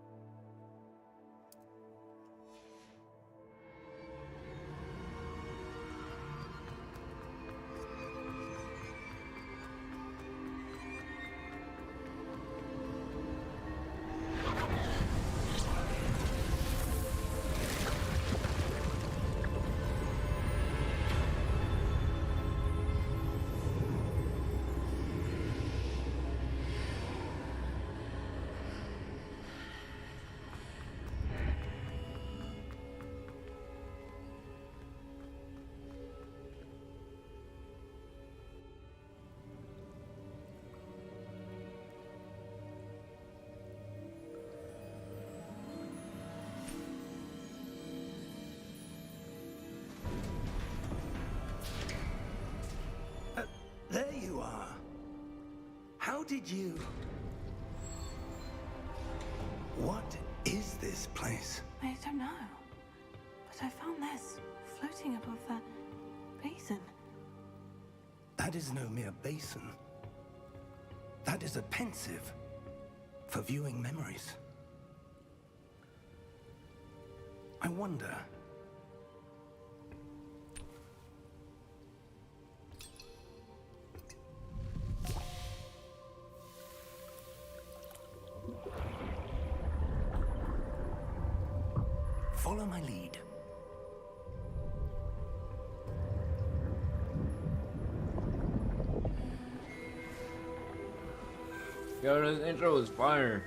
E: There you are. How did you... What is this place?
D: I don't know. But I found this floating above that basin.
E: That is no mere basin. That is a pensive for viewing memories. I wonder... Follow my lead.
A: Yo, this intro is fire.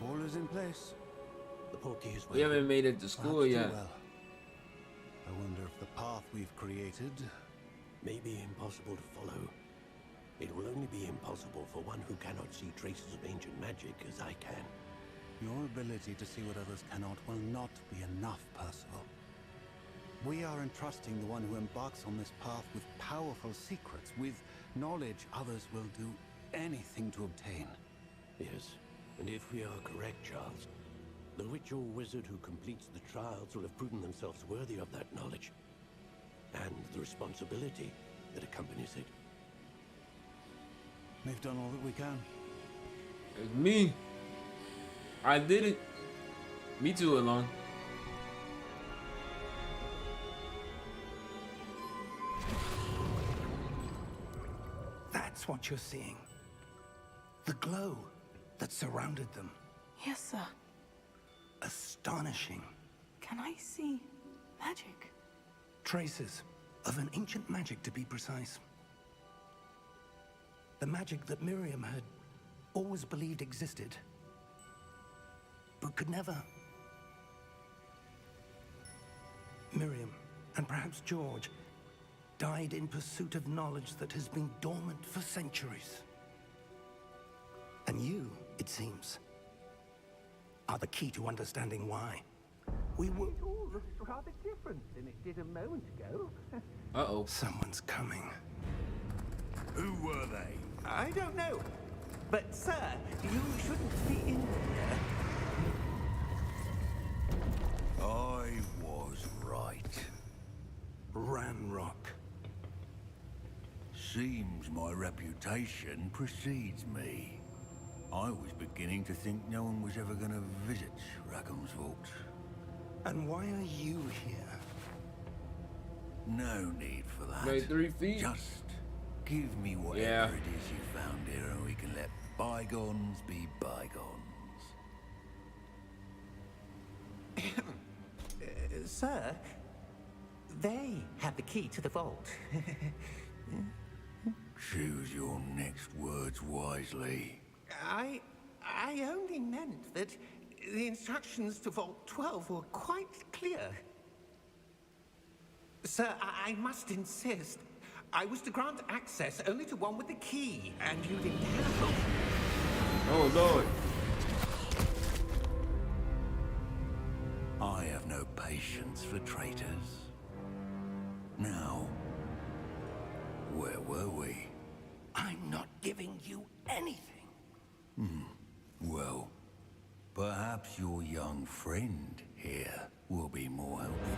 H: All is in place. The portkey is
A: We haven't made it to school
H: Perhaps too
A: yet.
H: well. I wonder if the path we've created
I: may be impossible to follow. It will only be impossible for one who cannot see traces of ancient magic as I can.
H: Your ability to see what others cannot will not be enough, Percival. We are entrusting the one who embarks on this path with powerful secrets, with knowledge others will do anything to obtain.
I: Yes, and if we are correct, Charles, the witch or wizard who completes the trials will have proven themselves worthy of that knowledge, and the responsibility that accompanies it.
H: We've done all that we can.
A: It's me. I did it. Me too, Alon.
E: That's what you're seeing. The glow that surrounded them.
D: Yes, sir.
E: Astonishing.
D: Can I see magic?
E: Traces of an ancient magic, to be precise. The magic that Miriam had always believed existed, but could never. Miriam, and perhaps George, died in pursuit of knowledge that has been dormant for centuries. And you, it seems, are the key to understanding why. We were...
F: It all looks rather different than it did a moment ago.
A: Uh-oh.
E: Someone's coming.
G: Who were they?
F: I don't know. But, sir, you shouldn't be in here.
G: I was right.
E: Ramrock.
G: Seems my reputation precedes me. I was beginning to think no one was ever going to visit Rackham's vault.
E: And why are you here?
G: No need for that.
A: Made 3 feet.
G: Just give me whatever
A: Yeah.
G: it is you found here and we can let bygones be bygones.
F: Sir, they have the key to the vault.
G: Choose your next words wisely.
F: I only meant that the instructions to Vault 12 were quite clear. Sir, I must insist. I was to grant access only to one with the key, and you didn't have it.
A: Oh, Lord.
G: I have no patience for traitors. Now, where were we?
E: I'm not giving you anything.
G: Well, perhaps your young friend here will be more helpful.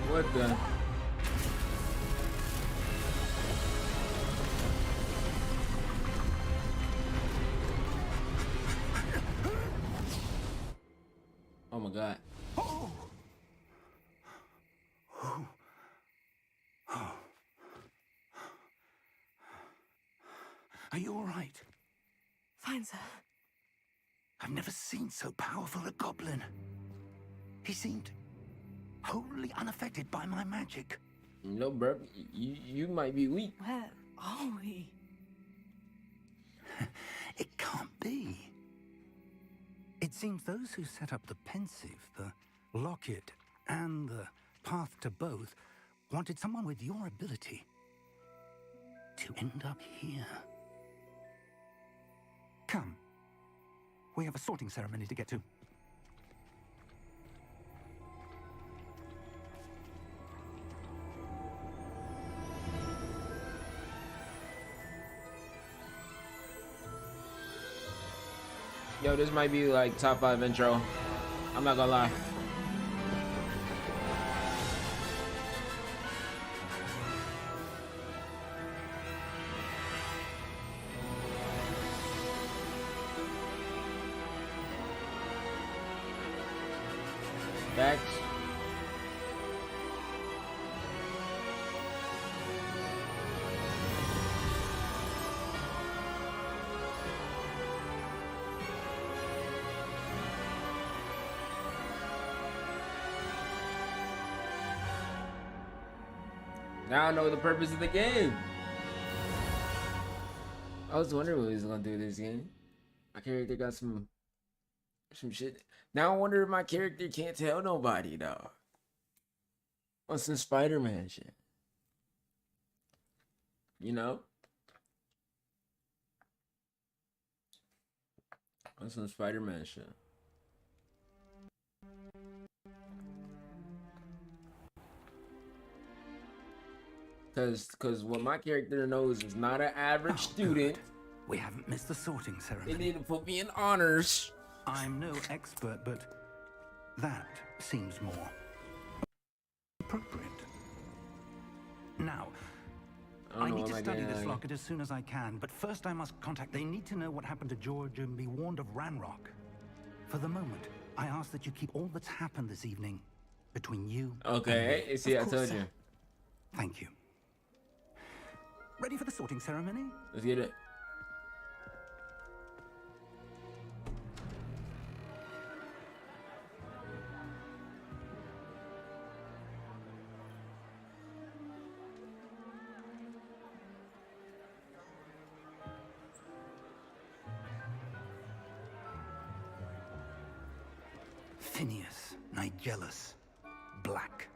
A: What the? Oh my God.
E: Are you all right?
D: Fine, sir.
E: I've never seen so powerful a goblin. He seemed wholly unaffected by my magic.
A: No, bro. You might be weak.
D: Where are we?
E: It can't be. It seems those who set up the pensive, the locket, and the path to both wanted someone with your ability to to end up here? Come. We have a sorting ceremony to get to.
A: Yo, this might be like top 5 intro. I'm not gonna lie. Facts. Now I know the purpose of the game. I was wondering what he was gonna do this game. My character got some shit. Now I wonder if my character can't tell nobody, dog. On some Spider-Man shit. You know? On some Spider-Man shit. Cause what my character knows is not an average student.
E: Good. We haven't missed the sorting ceremony.
A: They need to put me in honors.
E: I'm no expert, but that seems more appropriate. Now, I need to study this locket as soon as I can, but first I must contact... They need to know what happened to George and be warned of Ranrock. For the moment, I ask that you keep all that's happened this evening between you
A: Okay,
E: and me.
A: see, I told you.
E: Thank you. Ready for the sorting ceremony?
A: Let's get it.
E: Phineas, Nigellus, Black.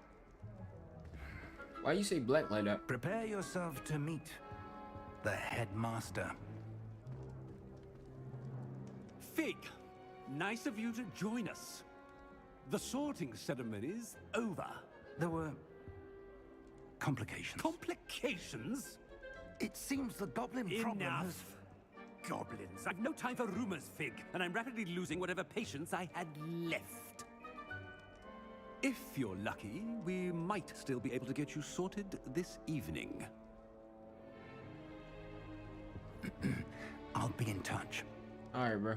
A: Why you say black like that?
E: Prepare yourself to meet the headmaster.
J: Fig, nice of you to join us. The sorting ceremony's over.
E: There were complications.
J: Complications?
E: It seems the goblin problem
J: Enough.
E: has...
J: Goblins. I've no time for rumors, Fig, and I'm rapidly losing whatever patience I had left. If you're lucky, we might still be able to get you sorted this evening.
E: I'll be in touch.
A: Alright, bro.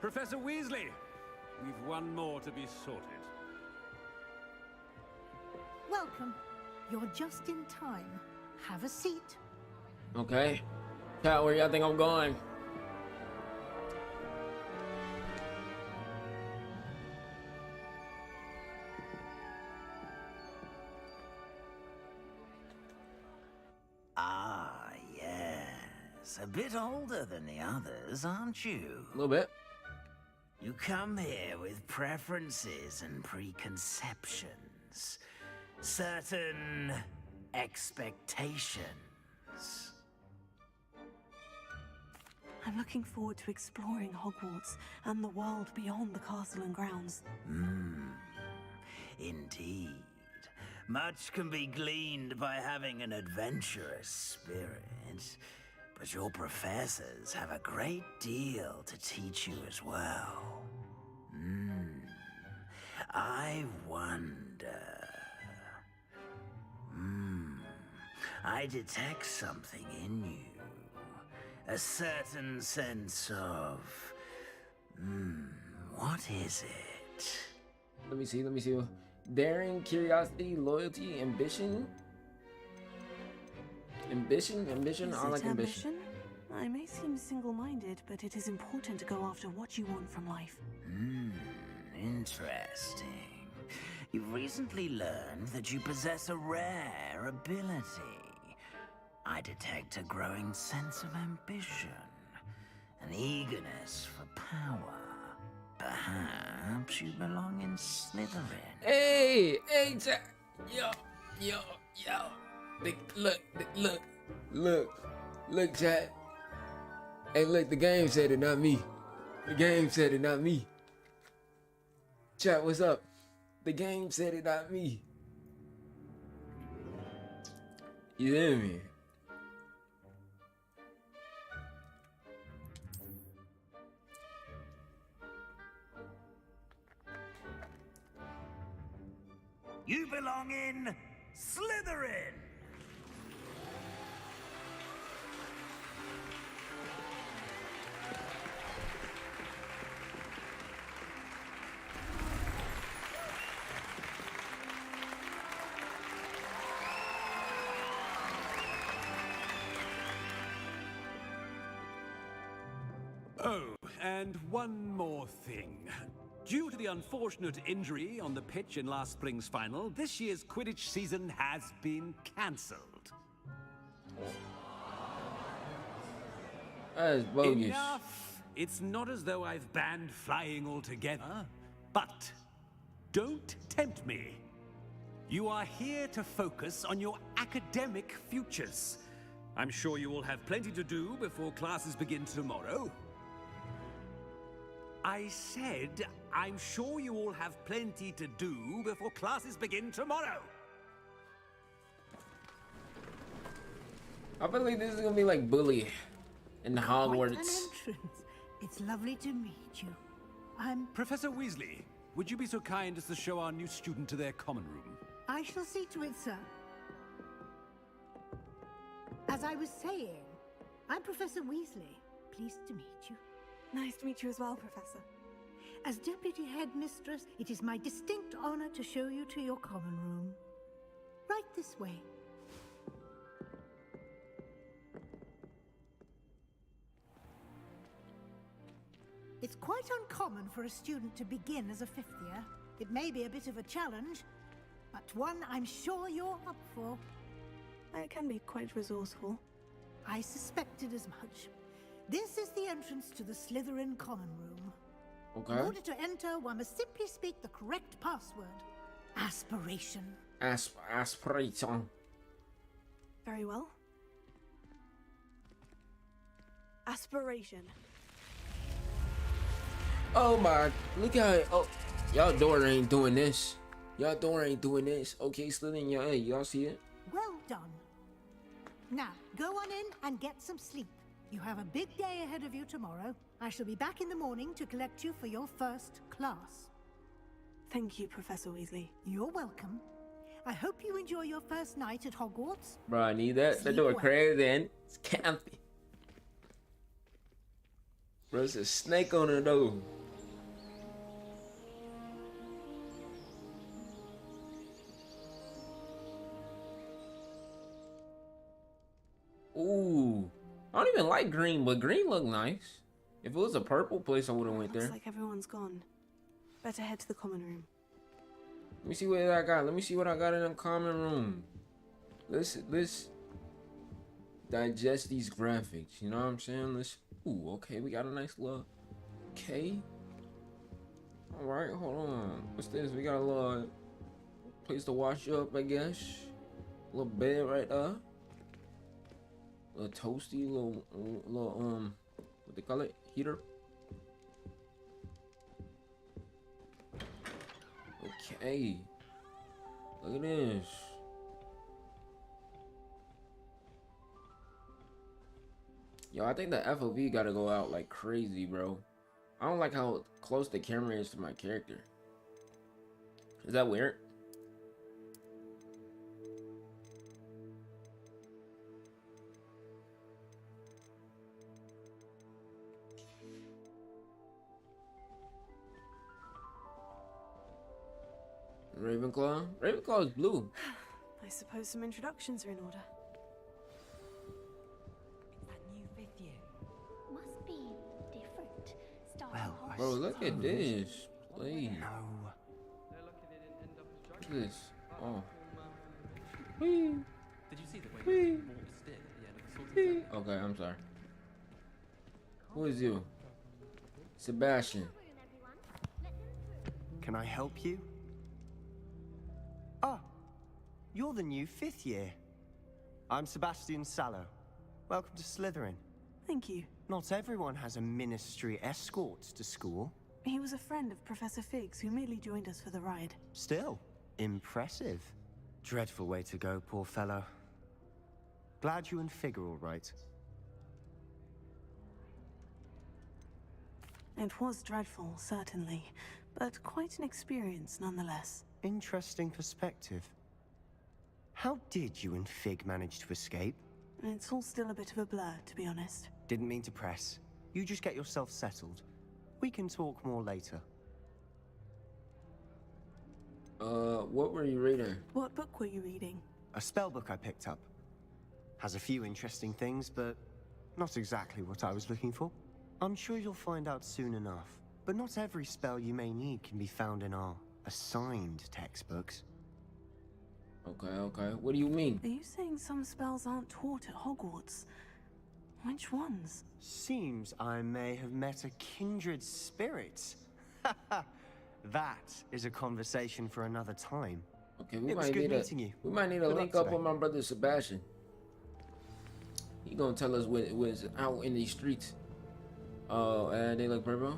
J: Professor Weasley, we've one more to be sorted.
K: Welcome. You're just in time. Have a seat.
A: Okay. Cat, where y'all think I'm going?
L: Ah, yes. A bit older than the others, aren't you?
A: A little bit.
L: You come here with preferences and preconceptions. Certain expectations.
D: I'm looking forward to exploring Hogwarts and the world beyond the castle and grounds.
L: Indeed. Much can be gleaned by having an adventurous spirit, but your professors have a great deal to teach you as well. I wonder... I detect something in you. A certain sense of... what is it?
A: Let me see. Daring, curiosity, loyalty, ambition. Ambition? I like ambition.
D: I may seem single-minded, but it is important to go after what you want from life.
L: Interesting. You've recently learned that you possess a rare ability. I detect a growing sense of ambition, an eagerness for power. Perhaps you belong in Slytherin.
A: Hey, Jack. Yo. Look, Jack. Hey, look, the game said it, not me. The game said it, not me. Chat, what's up? The game said it, not me. You hear me?
L: You belong in Slytherin!
J: Oh, and one more thing. Due to the unfortunate injury on the pitch in last spring's final, this year's Quidditch season has been cancelled.
A: That is bogus.
J: Enough! It's not as though I've banned flying altogether, but don't tempt me. You are here to focus on your academic futures. I'm sure you will have plenty to do before classes begin tomorrow. I said, I'm sure you all have plenty to do before classes begin tomorrow.
A: I believe this is gonna be like Bully in Hogwarts.
K: Quite an entrance. It's lovely to meet you. I'm
J: Professor Weasley, would you be so kind as to show our new student to their common room?
K: I shall see to it, sir. As I was saying, I'm Professor Weasley. Pleased to meet you.
D: Nice to meet you as well, Professor.
K: As Deputy Headmistress, it is my distinct honor to show you to your common room. Right this way. It's quite uncommon for a student to begin as a fifth year. It may be a bit of a challenge, but one I'm sure you're up for.
D: I can be quite resourceful.
K: I suspected as much. This is the entrance to the Slytherin common room.
A: Okay.
K: In order to enter, one must simply speak the correct password. Aspiration.
A: Aspiration.
D: Very well. Aspiration.
A: Oh my, look how it, oh, y'all door ain't doing this. Y'all door ain't doing this. Okay, Slytherin, y'all, hey, y'all see it?
K: Well done. Now, go on in and get some sleep. You have a big day ahead of you tomorrow. I shall be back in the morning to collect you for your first class.
D: Thank you, Professor Weasley.
K: You're welcome. I hope you enjoy your first night at Hogwarts.
A: Bro, I need that. That door crazy and it's campy. Bro, there's a snake on it though. Ooh. I don't even like green, but green look nice. If it was a purple place, I would have went there.
D: Looks like everyone's gone. Better head to the common room.
A: Let me see what I got. Let me see what I got in the common room. Let's digest these graphics. You know what I'm saying? Let's. Ooh, okay. We got a nice little. Okay. All right. Hold on. What's this? We got a little place to wash up, I guess. A little bed right there. A toasty little what they call it, heater. Okay, look at this. Yo, I think the FOV gotta go out like crazy, bro. I don't like how close the camera is to my character. Is that weird? Ravenclaw? Ravenclaw is blue.
D: I suppose some introductions are in order.
M: That new fifth year.
N: Must be different.
F: Well,
A: Bro, look at this. Please.
F: No.
A: Look at this. Oh. Whee.
O: Did you see the way
A: Whee.
O: he walked still? Yeah.
A: Okay, I'm sorry. Who is you? Sebastian.
O: Can I help you? Ah, you're the new 5th year. I'm Sebastian Sallow. Welcome to Slytherin.
D: Thank you.
O: Not everyone has a ministry escort to school.
D: He was a friend of Professor Fig's who merely joined us for the ride.
O: Still, impressive. Dreadful way to go, poor fellow. Glad you and Fig are all right.
D: It was dreadful, certainly, but quite an experience nonetheless.
O: Interesting perspective. How did you and Fig manage to escape?
D: It's all still a bit of a blur, to be honest.
O: Didn't mean to press. You just get yourself settled. We can talk more later.
A: What were you reading?
D: What book were you reading?
O: A spell book I picked up. Has a few interesting things, but not exactly what I was looking for. I'm sure you'll find out soon enough. But not every spell you may need can be found in our assigned textbooks.
A: Okay. What do you mean?
D: Are you saying some spells aren't taught at Hogwarts? Which ones?
O: Seems I may have met a kindred spirit. That is a conversation for another time.
A: Okay, we
O: It was
A: might
O: good
A: need
O: meeting you.
A: We might need to
O: Good
A: link
O: luck
A: up
O: today.
A: with my brother Sebastian. He gonna tell us what was out in these streets. Oh, and they look purple.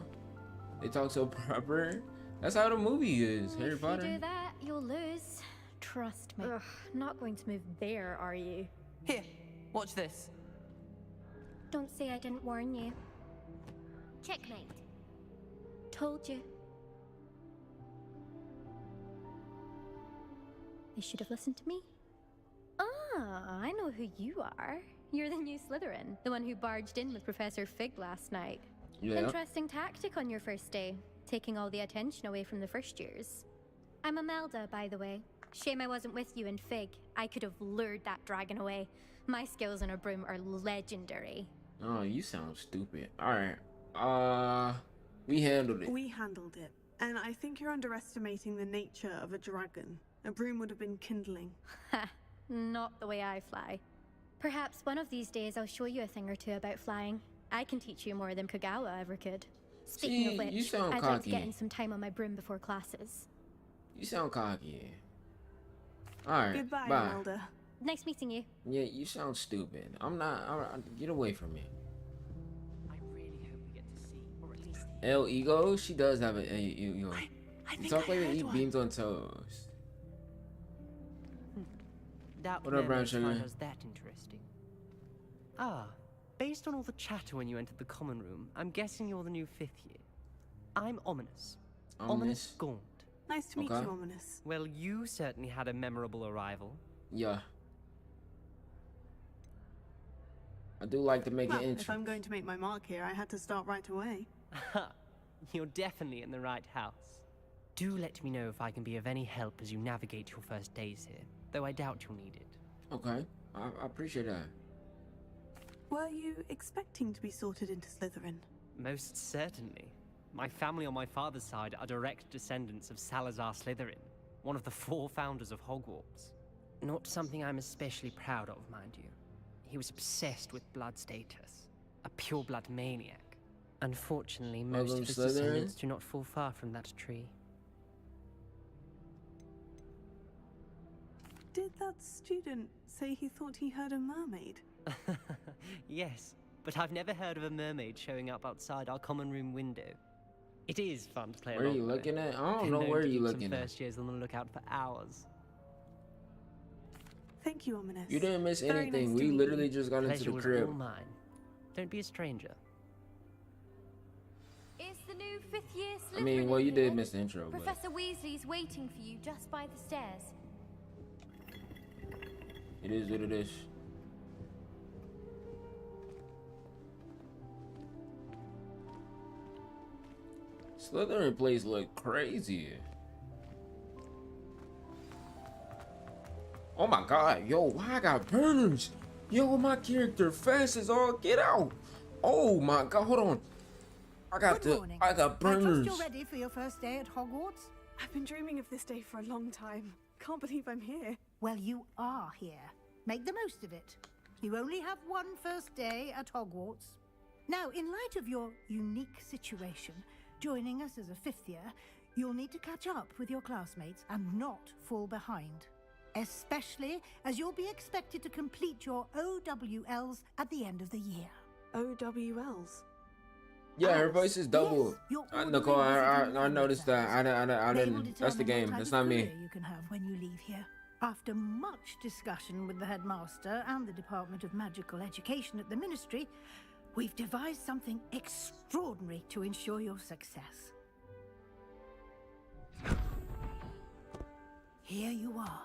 A: They talk so proper. That's how the movie is. Harry Potter.
N: If you do that, you'll lose. Trust me. Ugh, not going to move there, are you?
P: Here, watch this.
N: Don't say I didn't warn you. Checkmate. Told you. They should have listened to me. Ah, I know who you are. You're the new Slytherin, the one who barged in with Professor Fig last night.
A: Yeah.
N: Interesting tactic on your first day, taking all the attention away from the first years. I'm Imelda, by the way. Shame I wasn't with you in Fig. I could have lured that dragon away. My skills on a broom are legendary.
A: Oh, you sound stupid. Alright. We handled it.
D: We handled it. And I think you're underestimating the nature of a dragon. A broom would have been kindling.
N: Ha! Not the way I fly. Perhaps one of these days I'll show you a thing or two about flying. I can teach you more than Kogawa ever could. Speaking of which,
A: you sound
N: I'd like to
A: cocky.
N: get in some time on my broom before classes.
A: You sound cocky. Alright.
D: Goodbye,
A: bye.
D: Imelda.
N: Nice meeting you.
A: Yeah, you sound stupid. I'm not. Get away from me.
P: I really hope we get to see, or at least
A: El Ego, she does have an ego.
D: I
A: You
D: think
A: talk
D: I
A: like you
D: heard
A: eat
D: one.
A: beans on toast.
P: doubt
A: What up, Brown
P: mermaids find
A: Sugar?
P: us that interesting. Ah, based on all the chatter when you entered the common room, I'm guessing you're the new 5th year. I'm Ominous.
A: Ominous?
P: Gaunt.
D: Nice to meet
A: Okay.
D: you, Ominous.
P: Well, you certainly had a memorable arrival.
A: Yeah. I do like to make
D: Well,
A: an
D: if
A: intro.
D: I'm going to make my mark here, I had to start right away.
P: You're definitely in the right house. Do let me know if I can be of any help as you navigate your first days here, though I doubt you'll need it.
A: Okay, I appreciate that.
D: Were you expecting to be sorted into Slytherin?
P: Most certainly. My family on my father's side are direct descendants of Salazar Slytherin, one of the 4 founders of Hogwarts. Not something I'm especially proud of, mind you. He was obsessed with blood status, a pure-blood maniac. Unfortunately, most
A: Welcome,
P: of his
A: Slytherin.
P: descendants do not fall far from that tree.
D: Did that student say he thought he heard a mermaid?
P: Yes, but I've never heard of a mermaid showing up outside our common room window. It is fun to play
A: Where are
P: along
A: you
P: with.
A: looking at? I don't
P: Been
A: know
P: known
A: where
P: to
A: you
P: keep some
A: looking at.
P: First years on the lookout for hours.
D: Thank you, Ominous.
A: You didn't miss
D: Very
A: anything.
D: nice to
A: We
D: meet
A: literally
D: you.
A: just got into
P: Pleasure
A: the
P: was
A: crib.
P: all mine. Don't be a stranger.
M: It's the new 5th year Slytherin.
A: I mean, well, you
M: in
A: did
M: here.
A: miss the intro, but
M: Professor Weasley's waiting for you just by the stairs.
A: it is what it is. Slytherin place look crazy. Oh my god, yo, why I got burners? Yo, my character fast as all get out. Oh my god, hold on. I got
K: Good morning.
A: I got
K: I trust
A: burners.
K: you're ready for your first day at Hogwarts?
D: I've been dreaming of this day for a long time. Can't believe I'm here.
K: Well, you are here. Make the most of it. You only have one first day at Hogwarts. Now, in light of your unique situation, joining us as a 5th year, you'll need to catch up with your classmates and not fall behind. Especially as you'll be expected to complete your OWLs at the end of the year.
D: OWLs?
A: Yeah, her voice is double.
K: Your
A: Nicole, I
K: ordinary
A: noticed that. I
K: They will
A: didn't. That's the
K: determine
A: game.
K: what
A: That's
K: type
A: not
K: of
A: me.
K: career you can have when you leave here. After much discussion with the headmaster and the Department of Magical Education at the Ministry, we've devised something extraordinary to ensure your success. Here you are.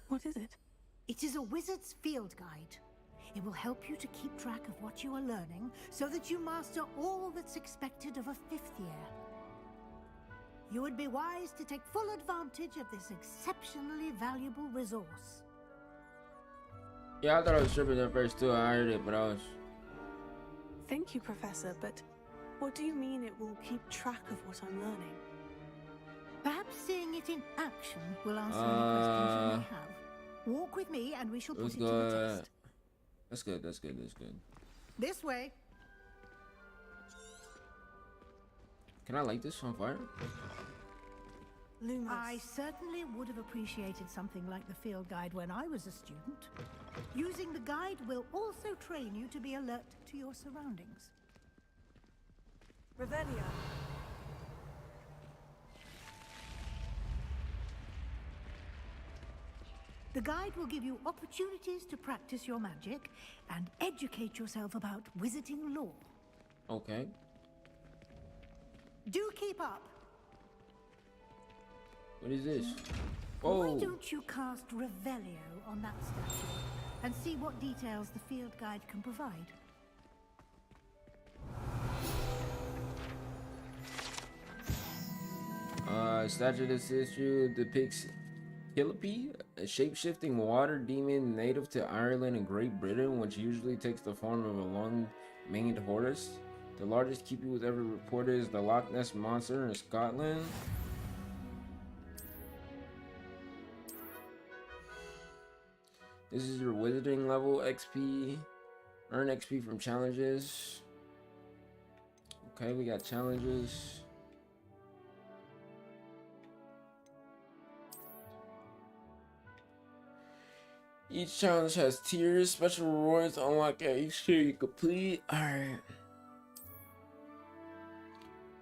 D: What is it?
K: It is a wizard's field guide. It will help you to keep track of what you are learning so that you master all that's expected of a 5th year. You would be wise to take full advantage of this exceptionally valuable resource.
A: Yeah, I thought I was tripping at first too. I heard it, but I was.
D: Thank you, Professor, but what do you mean it will keep track of what I'm learning?
K: Perhaps seeing it in action will answer any questions you may have. Walk with me and we shall put it to the test.
A: That's good, that's good, that's good.
K: This way.
A: Can I light this on fire?
D: Lumos.
K: I certainly would have appreciated something like the field guide when I was a student. Using the guide will also train you to be alert to your surroundings.
D: Revelia.
K: The guide will give you opportunities to practice your magic and educate yourself about wizarding lore.
A: Okay.
K: Do keep up.
A: What is this?
K: Why
A: Oh.
K: don't you cast Revelio on that statue and see what details the field guide can provide?
A: Statue of the statue depicts Killipe, a shape-shifting water demon native to Ireland and Great Britain, which usually takes the form of a long-maned horse. The largest Killipe was ever reported is the Loch Ness Monster in Scotland. This is your wizarding level XP. Earn XP from challenges. Okay, we got challenges. Each challenge has tiers, special rewards unlock at each tier you complete. Alright.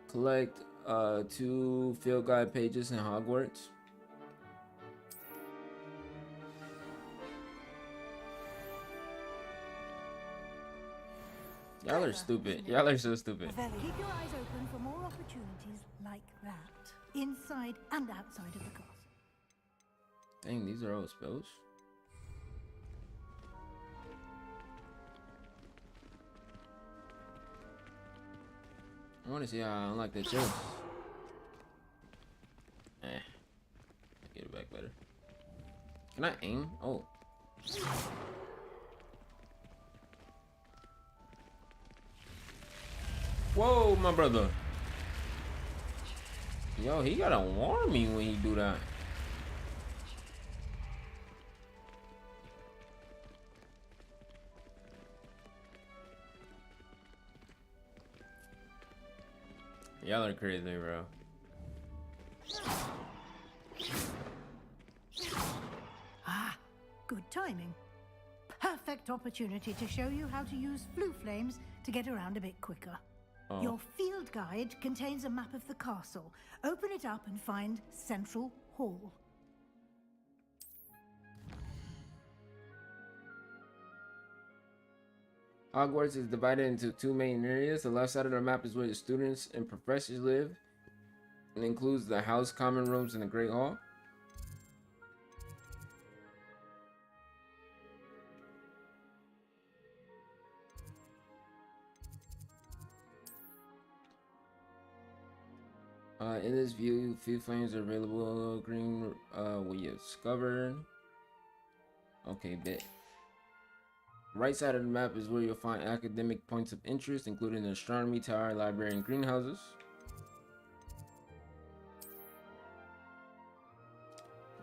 A: Collect 2 field guide pages in Hogwarts. Y'all are stupid. Y'all are so stupid.
K: Keep your eyes open for more opportunities like that, inside and outside of the castle.
A: Dang, these are all spells. I want to see how I unlock the chest. Get it back better. Can I aim? Oh. Whoa, my brother. Yo, he gotta warn me when he do that. Y'all are crazy, bro.
K: Ah, good timing. Perfect opportunity to show you how to use flue flames to get around a bit quicker.
A: Oh.
K: Your field guide contains a map of the castle. Open it up and find Central Hall.
A: Hogwarts is divided into 2 main areas. The left side of the map is where the students and professors live, and includes the house, common rooms, and the Great Hall. In this view, field flames are available. Green, we discovered. Okay, bit. Right side of the map is where you'll find academic points of interest, including the astronomy tower, library, and greenhouses.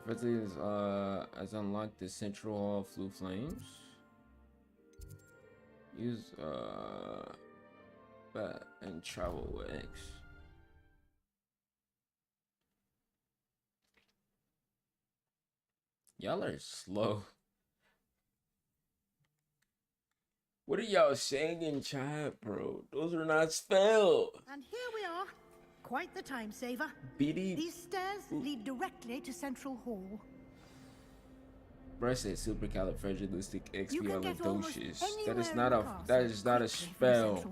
A: Professor has unlocked the central hall of Blue Flames. Use and travel with X. Y'all are slow. What are y'all saying in chat, bro? Those are not spelled.
K: And here we are. Quite the time saver.
A: BD.
K: These stairs lead directly to Central Hall.
A: Bro said supercalifragilisticexpialidocious. That is not a spell.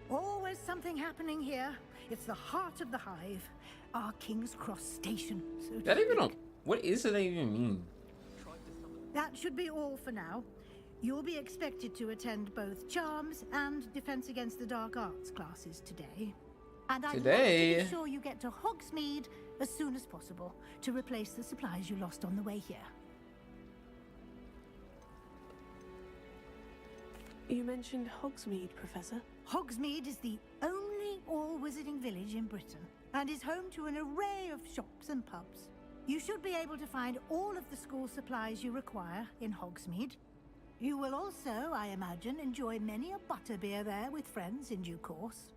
K: Always something happening here. It's the heart of the hive. Our King's Cross station. So
A: that even don't. What does that even mean?
K: That should be all for now. You'll be expected to attend both Charms and Defense Against the Dark Arts classes today. And I'd like to be sure you get to Hogsmeade as soon as possible to replace the supplies you lost on the way here.
D: You mentioned Hogsmeade, Professor.
K: Hogsmeade is the only all-wizarding village in Britain and is home to an array of shops and pubs. You should be able to find all of the school supplies you require in Hogsmeade. You will also, I imagine, enjoy many a butterbeer there with friends in due course.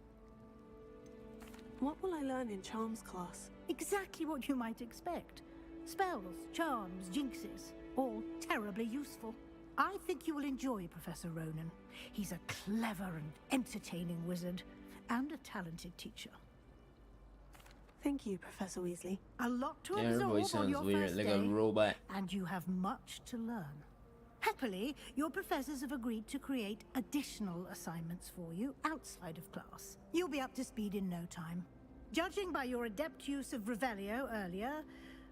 D: What will I learn in Charms class?
K: Exactly what you might expect. Spells, charms, jinxes, all terribly useful. I think you will enjoy Professor Ronan. He's a clever and entertaining wizard, and a talented teacher.
D: Thank you, Professor Weasley.
K: A lot to absorb on your first
A: like
K: day,
A: a robot.
K: and you have much to learn. Happily, your professors have agreed to create additional assignments for you outside of class. You'll be up to speed in no time. Judging by your adept use of Revelio earlier,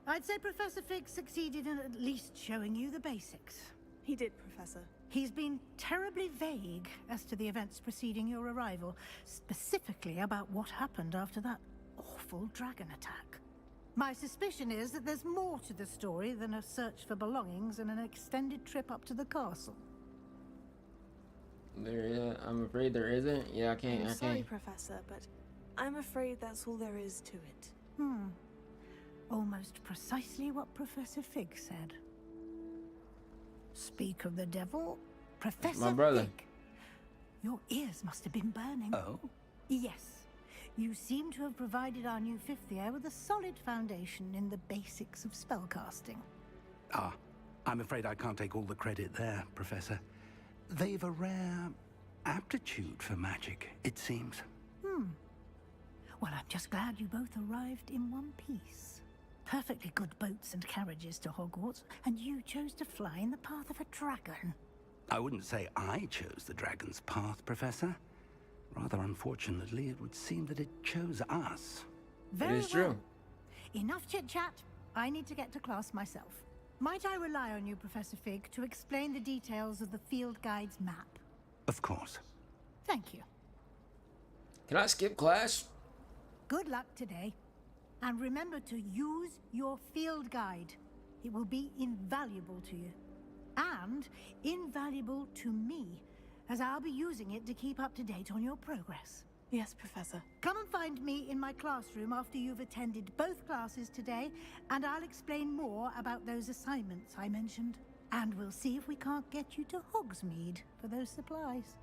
K: I'd say Professor Fig succeeded in at least showing you the basics.
D: He did, Professor.
K: He's been terribly vague as to the events preceding your arrival, specifically about what happened after that awful dragon attack. My suspicion is that there's more to the story than a search for belongings and an extended trip up to the castle.
A: I'm afraid there isn't. Yeah, I can't.
D: Sorry, Professor, but I'm afraid that's all there is to it.
K: Almost precisely what Professor Fig said. Speak of the devil, Professor
A: my brother.
K: Fig. Your ears must have been burning.
E: Oh?
K: Yes. You seem to have provided our new fifth year with a solid foundation in the basics of spellcasting.
E: I'm afraid I can't take all the credit there, Professor. They've a rare aptitude for magic, it seems.
K: Well, I'm just glad you both arrived in one piece. Perfectly good boats and carriages to Hogwarts, and you chose to fly in the path of a dragon.
E: I wouldn't say I chose the dragon's path, Professor. Rather unfortunately, it would seem that it chose us.
K: Very
A: it is true.
K: Enough chit-chat. I need to get to class myself. Might I rely on you, Professor Fig, to explain the details of the field guide's map?
E: Of course.
K: Thank you.
A: Can I skip class?
K: Good luck today. And remember to use your field guide. It will be invaluable to you. And invaluable to me, as I'll be using it to keep up to date on your progress.
D: Yes, Professor.
K: Come and find me in my classroom after you've attended both classes today, and I'll explain more about those assignments I mentioned. And we'll see if we can't get you to Hogsmeade for those supplies.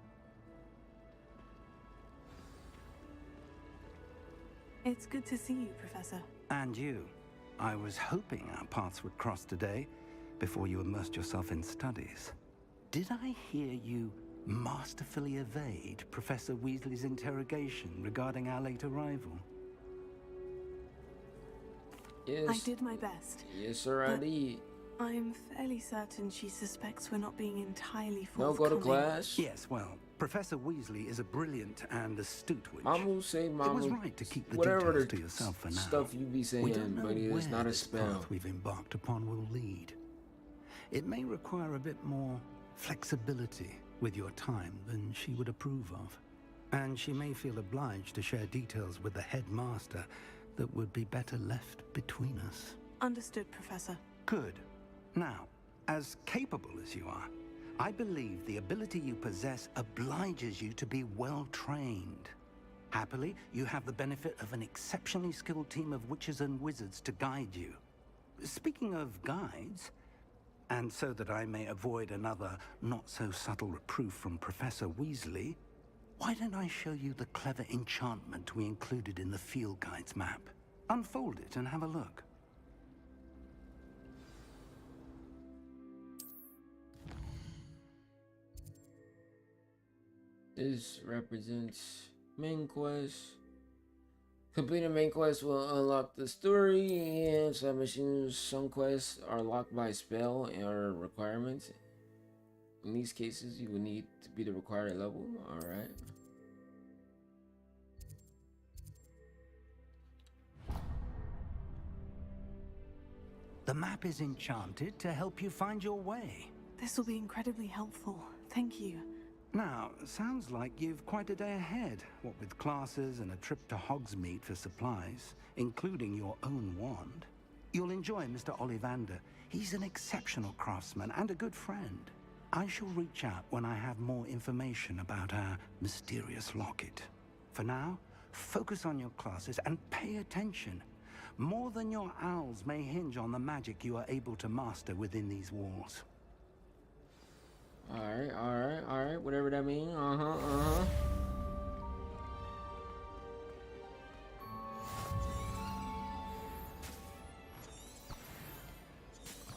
D: It's good to see you, Professor.
E: And you. I was hoping our paths would cross today, before you immersed yourself in studies. Did I hear you masterfully evade Professor Weasley's interrogation regarding our late arrival?
A: Yes.
D: I did my best.
A: Yes, sir, I did.
D: I'm fairly certain she suspects we're not being entirely
A: No,
D: forthcoming.
A: go to class.
E: Yes, well, Professor Weasley is a brilliant and astute witch.
A: Mama say, Mama.
E: It was right to keep the
A: whatever
E: details
A: the
E: to yourself for now.
A: stuff you be saying,
E: we don't know
A: but it's
E: where
A: not a
E: this
A: spell.
E: path we've embarked upon will lead. It may require a bit more flexibility with your time than she would approve of. And she may feel obliged to share details with the headmaster that would be better left between us.
D: Understood, Professor.
E: Good. Now, As capable as you are, I believe the ability you possess obliges you to be well trained. Happily, you have the benefit of an exceptionally skilled team of witches and wizards to guide you. Speaking of guides, and so that I may avoid another not-so-subtle reproof from Professor Weasley, why don't I show you the clever enchantment we included in the field guide's map? Unfold it and have a look.
A: This represents main quest. Completing main quest will unlock the story, and some missions, some quests are locked by spell or requirements. In these cases, you will need to be the required level. Alright.
E: The map is enchanted to help you find your way.
D: This will be incredibly helpful. Thank you.
E: Now, sounds like you've quite a day ahead, what with classes and a trip to Hogsmeade for supplies, including your own wand. You'll enjoy Mr. Ollivander. He's an exceptional craftsman and a good friend. I shall reach out when I have more information about our mysterious locket. For now, focus on your classes and pay attention. More than your owls may hinge on the magic you are able to master within these walls.
A: Alright, whatever that means.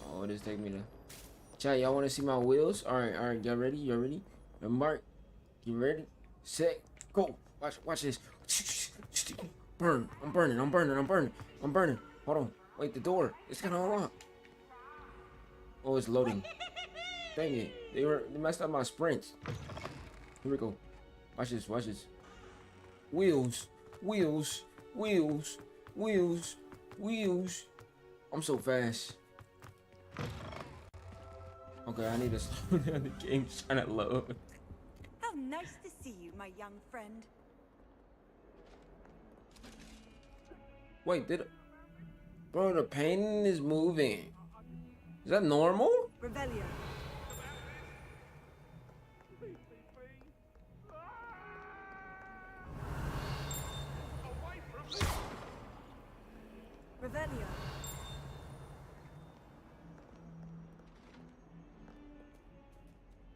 A: Oh, this take me to... Chat, y'all want to see my wheels? Alright, y'all ready? Y'all ready? Mark, you ready? Set, go. Watch this. Burn. I'm burning. Hold on. Wait, the door. It's gonna unlock. Oh, it's loading. Dang it. They messed up my sprints. Here we go. Watch this. Wheels. I'm so fast. Okay, I need to slow down. The game's trying to load.
Q: How nice to see you, my young friend.
A: Wait, Bro, the painting is moving. Is that normal?
Q: Revelio. Revelio.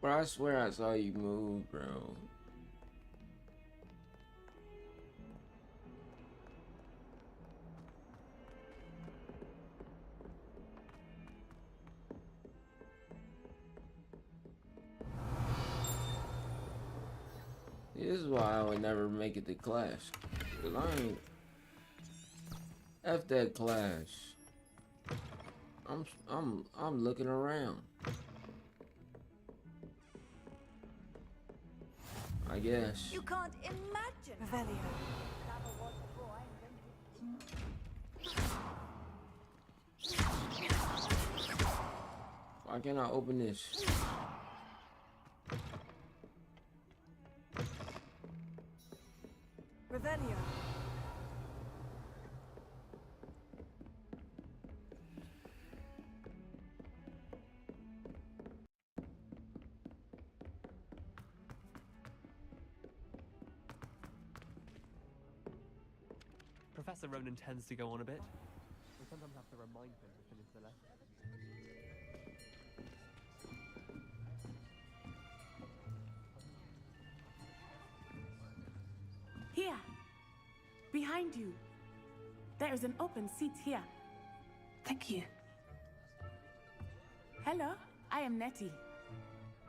A: Bro, I swear I saw you move, bro. This is why I would never make it to class. Cause I ain't F that class. I'm looking around. I guess.
Q: You can't imagine. Revelio.
A: Why can't I open this?
Q: Revelio.
R: Professor Ronan tends to go on a bit. We sometimes have to remind him to finish the lesson.
S: Here, behind you. There is an open seat here.
D: Thank you.
S: Hello, I am Nettie.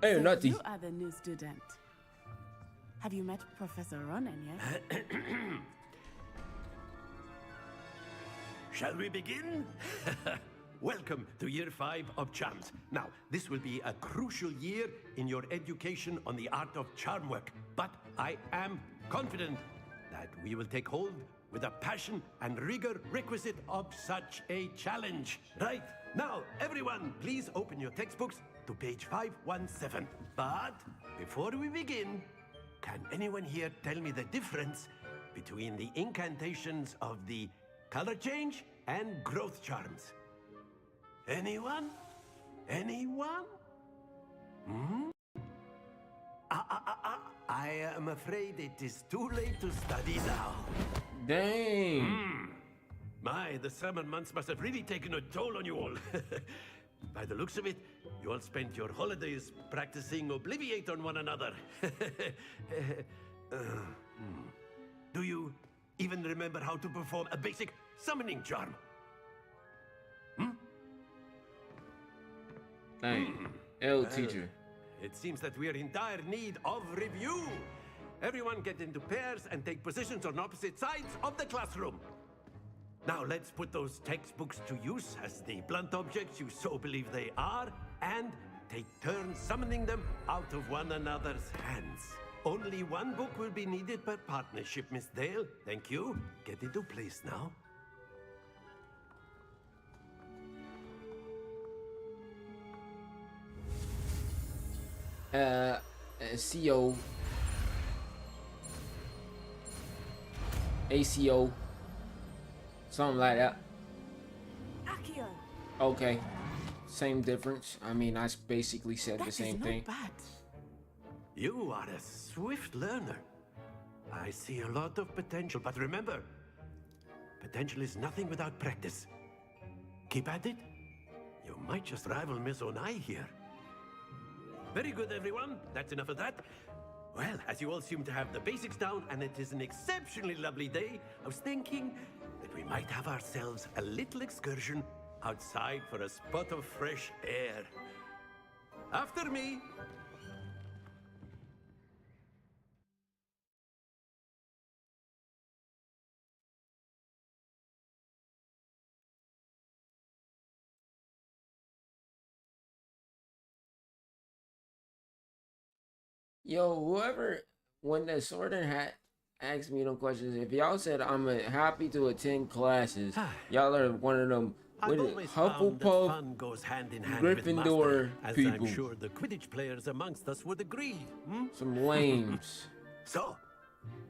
A: Hey,
S: So
A: Nettie.
S: you are the new student. Have you met Professor Ronan yet?
I: Shall we begin? Welcome to Year 5 of Charms. Now, this will be a crucial year in your education on the art of charm work, but I am confident that we will take hold with the passion and rigor requisite of such a challenge. Right, now, everyone, please open your textbooks to page 517. But before we begin, can anyone here tell me the difference between the incantations of the color change and growth charms? Anyone? Anyone? Hmm? I am afraid it is too late to study now.
A: Dang.
I: My, the summer months must have really taken a toll on you all. By the looks of it, you all spent your holidays practicing Obliviate on one another. Do you even remember how to perform a basic summoning charm?
A: Dang. L teacher.
I: It seems that we are in dire need of review. Everyone get into pairs and take positions on opposite sides of the classroom. Now let's put those textbooks to use as the blunt objects you so believe they are, and take turns summoning them out of one another's hands. Only one book will be needed per partnership, Miss Dale. Thank you. Get into place now.
A: CO, ACO, something like that.
Q: Accio.
A: Okay, same difference. I mean, I basically said the same thing.
Q: Bad.
I: You are a swift learner. I see a lot of potential, but remember, potential is nothing without practice. Keep at it. You might just rival Miss Onai here. Very good, everyone. That's enough of that. Well, as you all seem to have the basics down, and it is an exceptionally lovely day, I was thinking that we might have ourselves a little excursion outside for a spot of fresh air. After me.
A: Yo, whoever, when the sorting hat asked me them questions, if y'all said I'm happy to attend classes, y'all are one of them Hufflepuff,
I: Fun goes hand in hand
A: Gryffindor
I: with master,
A: people.
I: as I'm sure the Quidditch players amongst us would agree.
A: Some lames.
I: So,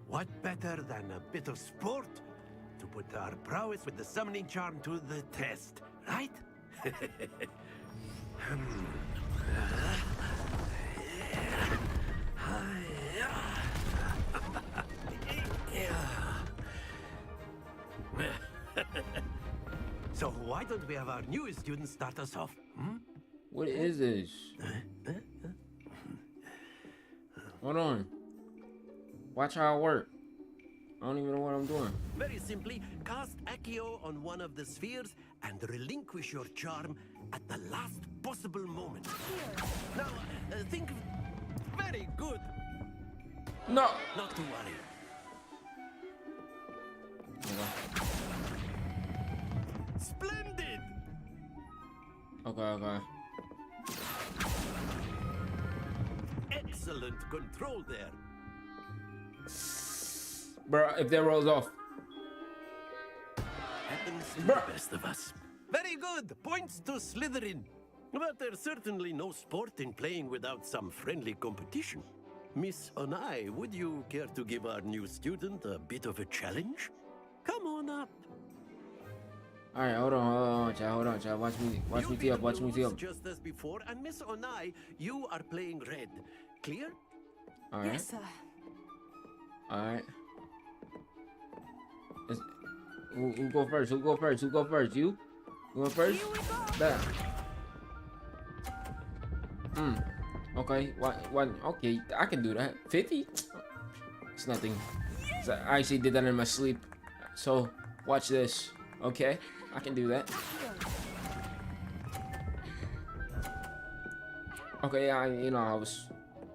I: what better than a bit of sport to put our prowess with the summoning charm to the test, right? So why don't we have our newest student start us off?
A: What is this? Hold on. Watch how I work. I don't even know what I'm doing.
I: Very simply, cast Accio on one of the spheres and relinquish your charm at the last possible moment. Now, think of... Very good.
A: No.
I: Not to worry. Splendid!
A: Okay.
I: Excellent control there.
A: Bro, if that rolls off.
I: Happens to the best of us. Very good. Points to Slytherin. But there's certainly no sport in playing without some friendly competition. Miss Onai, would you care to give our new student a bit of a challenge? Come on up.
A: All right, hold on, child. Watch me tee up.
I: Just as before, and Miss Onai, you are playing red. Clear?
A: All right.
Q: Yes, sir.
A: All right. Who go first? You? You going first? Bam. Okay. What? Okay, I can do that. 50? It's nothing. So I actually did that in my sleep. So watch this. Okay, I can do that. Okay, I was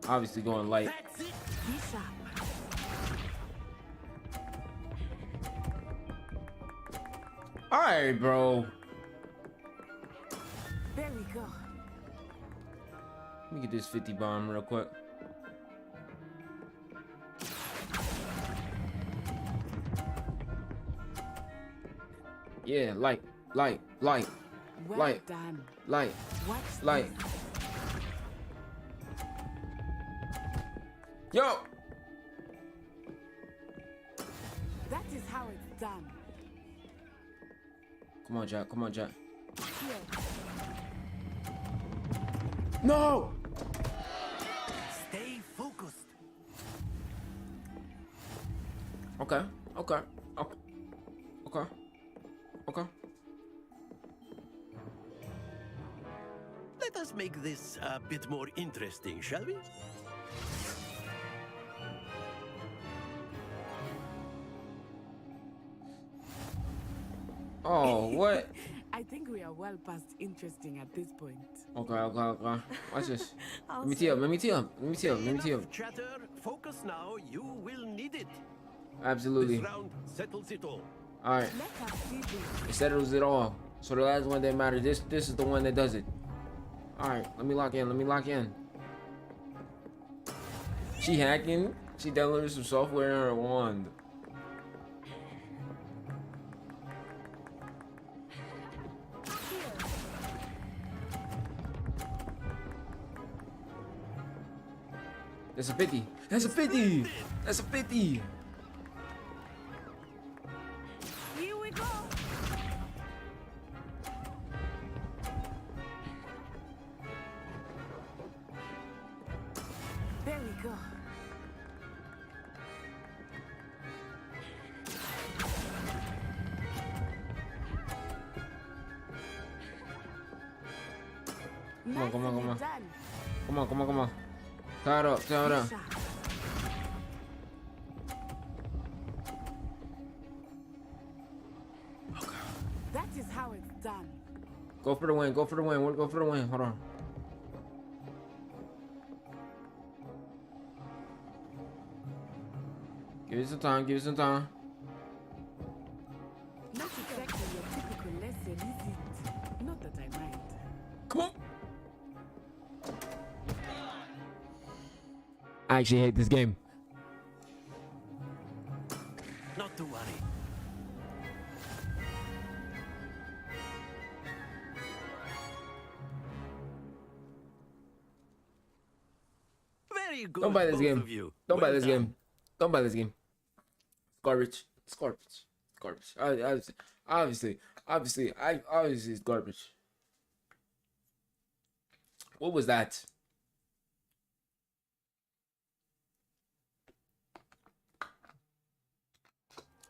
A: obviously going light. All right, bro.
Q: There we go.
A: Let me get this 50 bomb real quick. Yeah, light.
S: Well
A: Light.
S: done.
A: Light.
S: Watch
A: Light.
S: this.
A: Yo!
S: That is how it's done.
A: Come on, Jack.
S: Here.
A: No!
F: Stay focused.
A: Okay. Okay. Okay. Okay. Okay.
I: Let us make this a bit more interesting, shall we?
A: Oh, what?
S: I think we are well past interesting at this point.
A: Okay, okay, okay. Watch this.
S: I'll
A: Let me tee up. Let me tee up. Let me tee up. Let me tee up.
I: Enough chatter. Focus now. You will need it.
A: Absolutely.
I: This round settles it all.
A: All right.
S: Let us see this.
A: It settles it all. So the last one that matters. This is the one that does it. All right. Let me lock in. Let me lock in. She hacking. She downloaded some software in her wand. That's a 50. That's a 50. That's a 50.
S: Here we go. There we go.
A: Come on, come on, come on.
S: Done.
A: Come on, come on, come on. Tie it up, tie it up.
S: That is how it's done.
A: Go for the win, go for the win. We'll go for the win. Hold on. Give it some time, give it some time.
S: Not exactly your typical lesson, is it? Not that I mind.
A: Come on. I actually hate this game.
I: Not to worry. Very good.
A: Don't buy this
I: both
A: game.
I: of you.
A: Don't buy
I: Well
A: this
I: done.
A: game. Don't buy this game. Garbage. It's garbage. It's garbage. Obviously, it's garbage. What was that?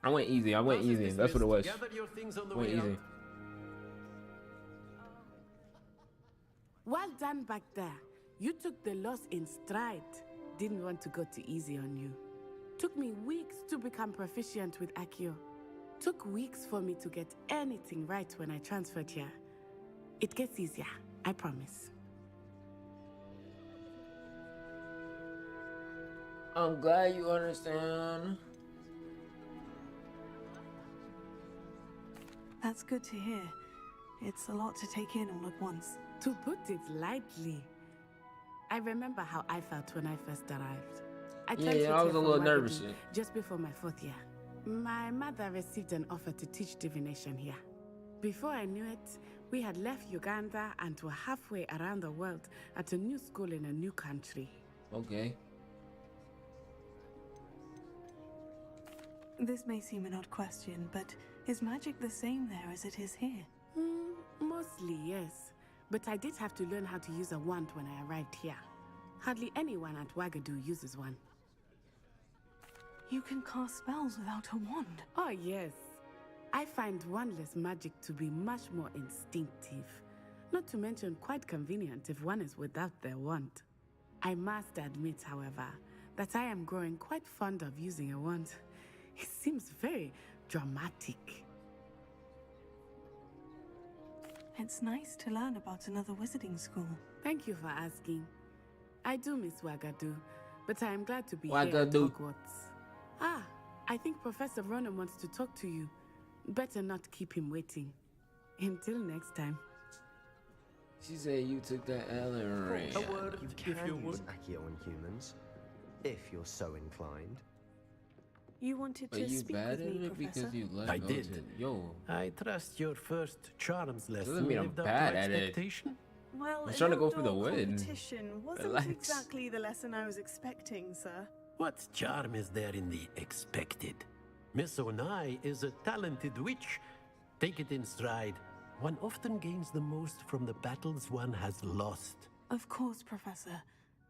A: I went easy. I went easy. That's what it was.
I: Gather your things on the
A: Went
I: way
A: easy.
I: out.
S: Well done back there. You took the loss in stride. Didn't want to go too easy on you. Took me weeks to become proficient with Accio. Took weeks for me to get anything right when I transferred here. It gets easier, I promise.
A: I'm glad you understand.
D: That's good to hear. It's a lot to take in all at once.
S: To put it lightly, I remember how I felt when I first arrived. I
A: Yeah,
S: transferred
A: I was
S: here
A: a
S: from
A: little nervous.
S: Wagadu just before my 4th year. My mother received an offer to teach divination here. Before I knew it, we had left Uganda and were halfway around the world at a new school in a new country.
A: Okay.
D: This may seem an odd question, but is magic the same there as it is here?
S: Mostly, yes. But I did have to learn how to use a wand when I arrived here. Hardly anyone at Wagadu uses one.
D: You can cast spells without a wand.
S: Oh, yes. I find wandless magic to be much more instinctive. Not to mention quite convenient if one is without their wand. I must admit, however, that I am growing quite fond of using a wand. It seems very dramatic.
D: It's nice to learn about another wizarding school.
S: Thank you for asking. I do miss Wagadu, but I am glad to be here
A: Wagadu.
S: at Hogwarts. Ah, I think Professor Ronan wants to talk to you. Better not keep him waiting. Until next time.
A: She said you took that L and ran.
O: You can use Accio on humans, if you're so inclined.
D: You wanted
A: But
D: to
A: you
D: speak
A: bad
D: with
A: at
D: me,
A: it
D: Professor?
A: because you let
I: I
A: go
I: did.
A: to yo.
I: I trust your first charms lesson
A: Doesn't mean I'm
I: lived up
A: bad
I: to
A: at it.
I: expectation.
D: Well,
A: I'm trying to go
D: an
A: for the
D: outdoor
A: win.
D: competition wasn't
A: Relax.
D: exactly the lesson I was expecting, sir.
I: What charm is there in the expected? Miss Onai is a talented witch. Take it in stride. One often gains the most from the battles one has lost.
D: Of course, Professor.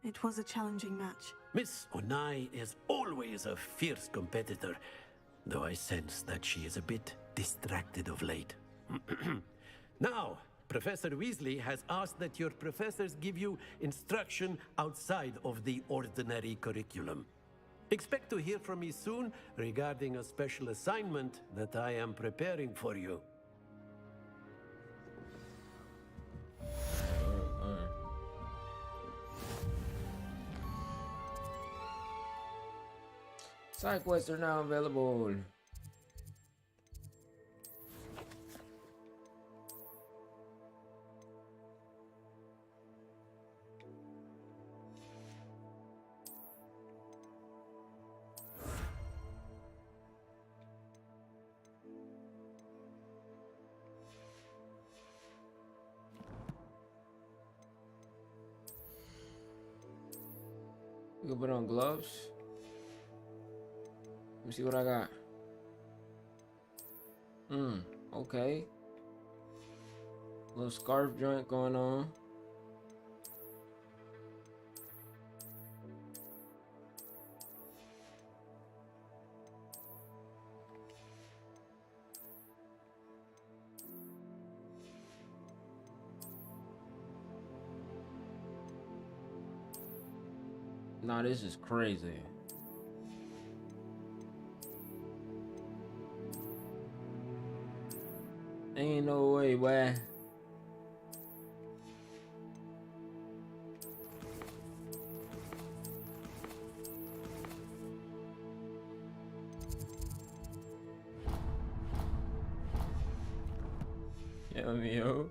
D: It was a challenging match.
I: Miss Onai is always a fierce competitor, though I sense that she is a bit distracted of late. Now, Professor Weasley has asked that your professors give you instruction outside of the ordinary curriculum. Expect to hear from me soon regarding a special assignment that I am preparing for you.
A: Side quests are now available. We can put on gloves. Let me see what I got. Okay. Little scarf joint going on. Nah, this is crazy. Ain't no way, boy. Yo.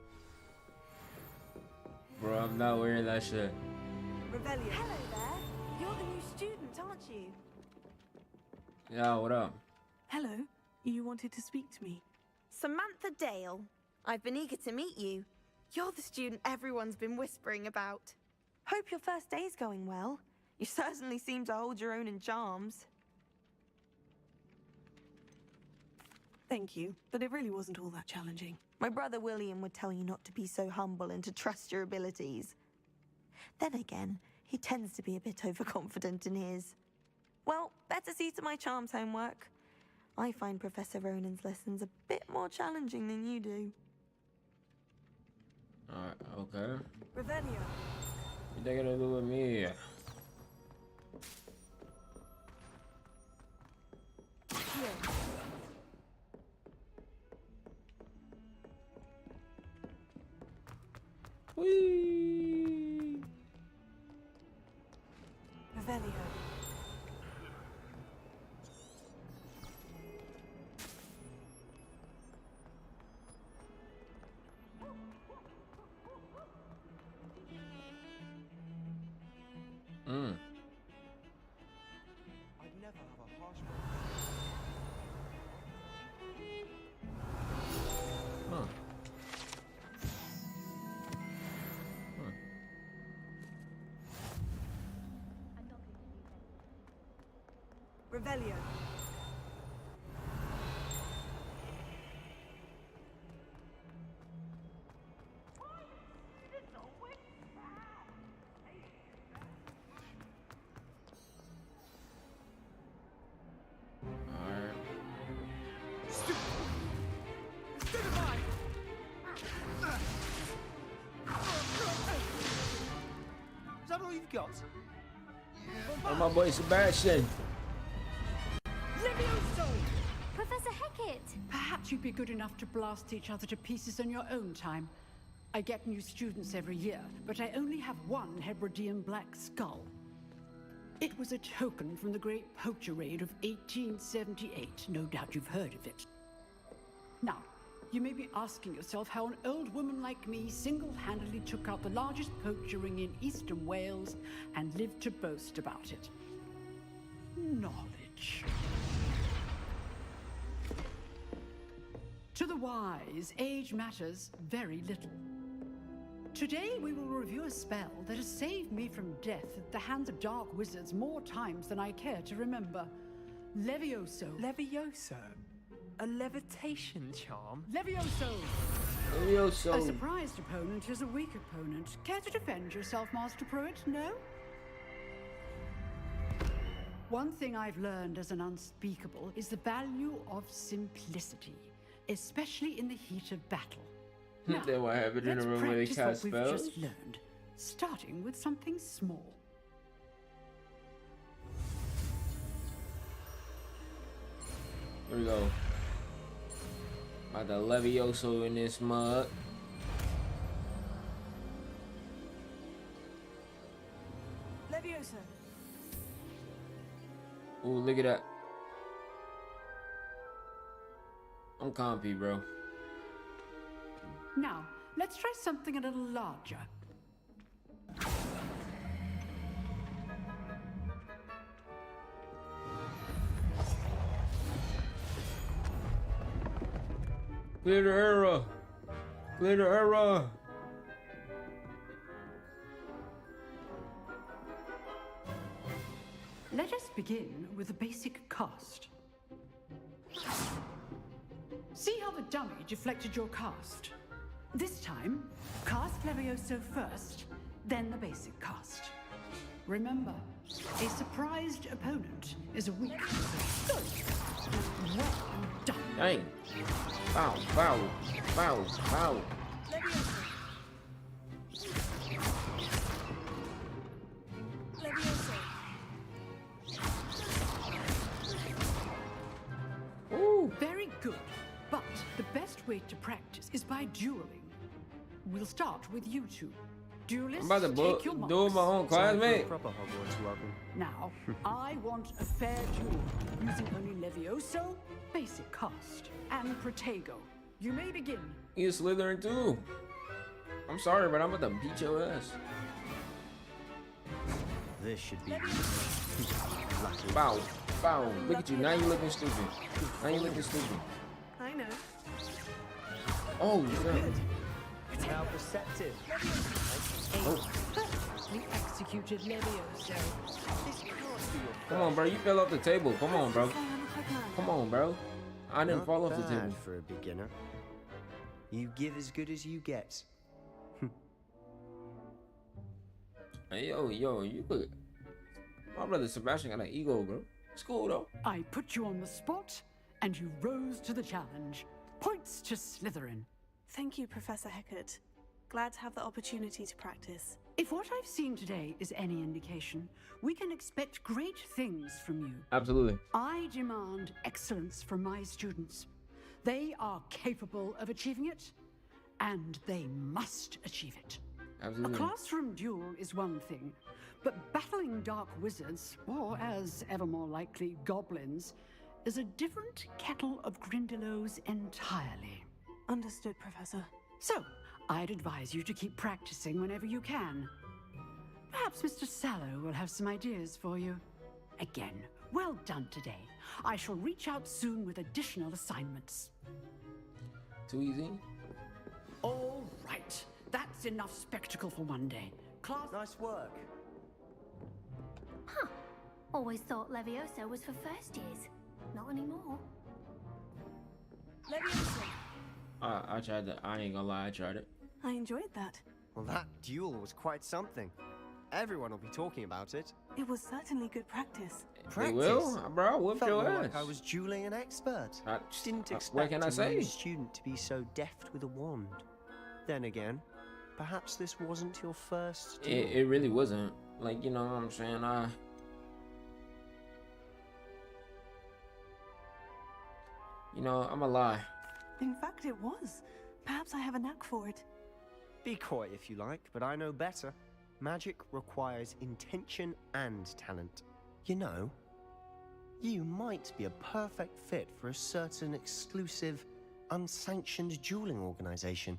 A: Bro, I'm not wearing that shit.
T: Rebellion. Hello there. You're the new student, aren't you?
A: Yeah, what up?
D: Hello. You wanted to speak to me?
T: Samantha Dale. I've been eager to meet you. You're the student everyone's been whispering about. Hope your first day's going well. You certainly seem to hold your own in charms.
D: Thank you, but it really wasn't all that challenging.
T: My brother William would tell you not to be so humble and to trust your abilities. Then again, he tends to be a bit overconfident in his. Well, better see to my charms homework. I find Professor Ronan's lessons a bit more challenging than you do.
A: Alright, okay.
T: Revelio.
A: What they gonna do with me? Whee!
T: Revelio.
R: I'd never have a harsh
A: Huh.
T: Revelio.
R: Is that all you've got?
A: Oh, my boy Sebastian.
N: Professor Hecat!
U: Perhaps you'd be good enough to blast each other to pieces in your own time. I get new students every year, but I only have one Hebridean black skull. It was a token from the Great Poacher Raid of 1878. No doubt you've heard of it. Now, you may be asking yourself how an old woman like me single-handedly took out the largest poacher ring in eastern Wales and lived to boast about it. Knowledge. To the wise, age matters very little. Today we will review a spell that has saved me from death at the hands of dark wizards more times than I care to remember. Levioso.
R: Levioso? A levitation charm?
U: Levioso!
A: A Levioso.
U: surprised opponent is a weak opponent. Care to defend yourself, Master Pruitt? No? One thing I've learned as an unspeakable is the value of simplicity, especially in the heat of battle. Now,
A: Then what happened in
U: let's
A: the room where they
U: practice
A: cast
U: what we've
A: spells?
U: just learned, starting with something small.
A: Here we go. About the Levioso in this mug.
D: Levioso.
A: Ooh, look at that. I'm compy, bro.
U: Now, let's try something a little larger.
A: Clear the error. Clear the error.
U: Let us begin with the basic cast. See how the dummy deflected your cast? This time, cast Levioso first, then the basic cast. Remember, a surprised opponent is a weak opponent. Good. Well done.
A: Dang. Bow, bow, bow, bow.
D: Levioso.
U: Ooh. Very good. But the best way to practice is by dueling. We'll start with you two. Duelists,
A: I'm about to
U: take your
A: do my own classmate.
O: Proper Hogwarts welcome.
U: Now, I want a fair duel using only Levioso, basic cast, and Protego. You may begin.
A: He's Slytherin too. I'm sorry, but I'm about to beat your ass.
O: This should be
A: Bow, bow. Look at you. Now you looking stupid. Now you looking stupid.
D: I know.
A: Oh, yeah.
O: How perceptive.
A: Oh.
U: Perfectly executed Levioso.
A: Come on, bro. You fell off the table. Come on, bro. Come on, bro. I didn't
O: Not
A: fall off the
O: bad
A: table.
O: for a beginner. You give as good as you get.
A: Hey, yo, you look. My brother Sebastian got an ego, bro. It's cool, though.
U: I put you on the spot, and you rose to the challenge. Points to Slytherin.
D: Thank you, Professor Hecat. Glad to have the opportunity to practice.
U: If what I've seen today is any indication, we can expect great things from you.
A: Absolutely.
U: I demand excellence from my students. They are capable of achieving it, and they must achieve it.
A: Absolutely.
U: A classroom duel is one thing, but battling dark wizards, or as ever more likely, goblins, is a different kettle of Grindylows entirely.
D: Understood, Professor.
U: So, I'd advise you to keep practicing whenever you can. Perhaps Mr. Sallow will have some ideas for you. Again, well done today. I shall reach out soon with additional assignments.
A: Too easy?
U: All right. That's enough spectacle for one day. Class...
O: Nice work.
M: Huh. Always thought Levioso was for first years. Not anymore.
D: Levioso.
A: I tried that. I ain't gonna lie. I tried it.
D: I enjoyed that.
O: Well, that duel was quite something. Everyone will be talking about it.
D: It was certainly good practice.
A: They will? Bro, I whooped
O: Felt
A: your
O: more
A: ass.
O: like I was dueling an expert. Didn't expect
A: what can I
O: a
A: say?
O: new student to be so deft with a wand. Then again, perhaps this wasn't your first duel.
A: It really wasn't. Like, you know what I'm saying? You know, I'm a lie.
D: In fact, it was. Perhaps I have a knack for it.
O: Be coy if you like, but I know better. Magic requires intention and talent. You know, you might be a perfect fit for a certain exclusive, unsanctioned dueling organization.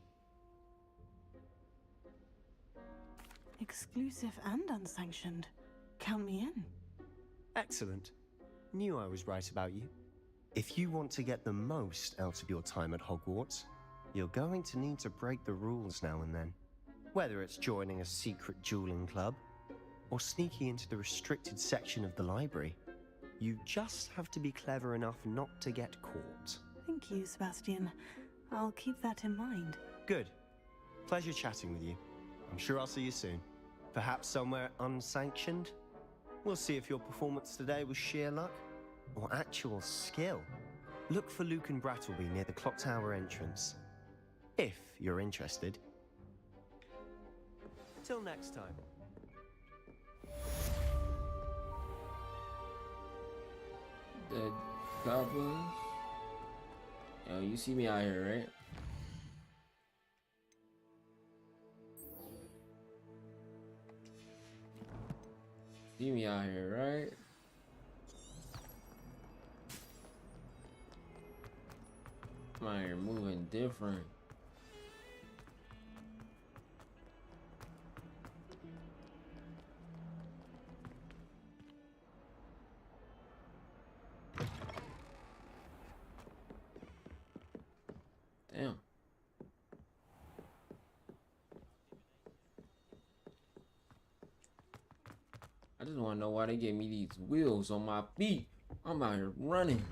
D: Exclusive and unsanctioned. Count me in.
O: Excellent. Knew I was right about you. If you want to get the most out of your time at Hogwarts, you're going to need to break the rules now and then. Whether it's joining a secret dueling club, or sneaking into the restricted section of the library, you just have to be clever enough not to get caught.
D: Thank you, Sebastian. I'll keep that in mind.
O: Good. Pleasure chatting with you. I'm sure I'll see you soon. Perhaps somewhere unsanctioned? We'll see if your performance today was sheer luck or actual skill. Look for Luke and Brattleby near the clock tower entrance. If you're interested. Till next time.
A: The goblins. Yo, you see me out here, right? See me out here, right? I'm out here moving different. Damn. I just want to know why they gave me these wheels on my feet. I'm out here running.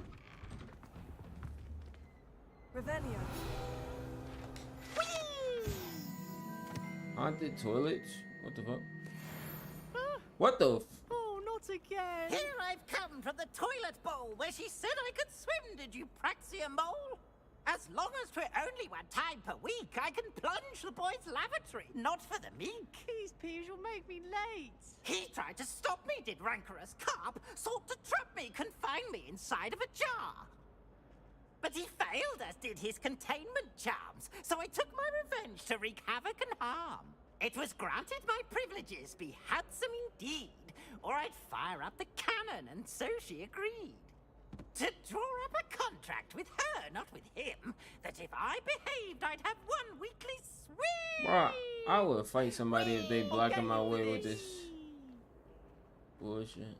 Q: Revelio.
A: Haunted toilets? What the fuck? What the f?
B: Oh, not again!
V: Here I've come from the toilet bowl where she said I could swim, did you praxia mole? As long as for only 1 time per week, I can plunge the boy's lavatory, not for the meek.
B: These peas will make me late.
V: He tried to stop me, did rancorous carp, sought to trap me, confine me inside of a jar. But he failed, as did his containment charms, so I took my revenge to wreak havoc and harm. It was granted my privileges be handsome indeed, or I'd fire up the cannon, and so she agreed. To draw up a contract with her, not with him, that if I behaved, I'd have 1 weekly swim.
A: Bruh, I would fight somebody if they blocking my way with this bullshit.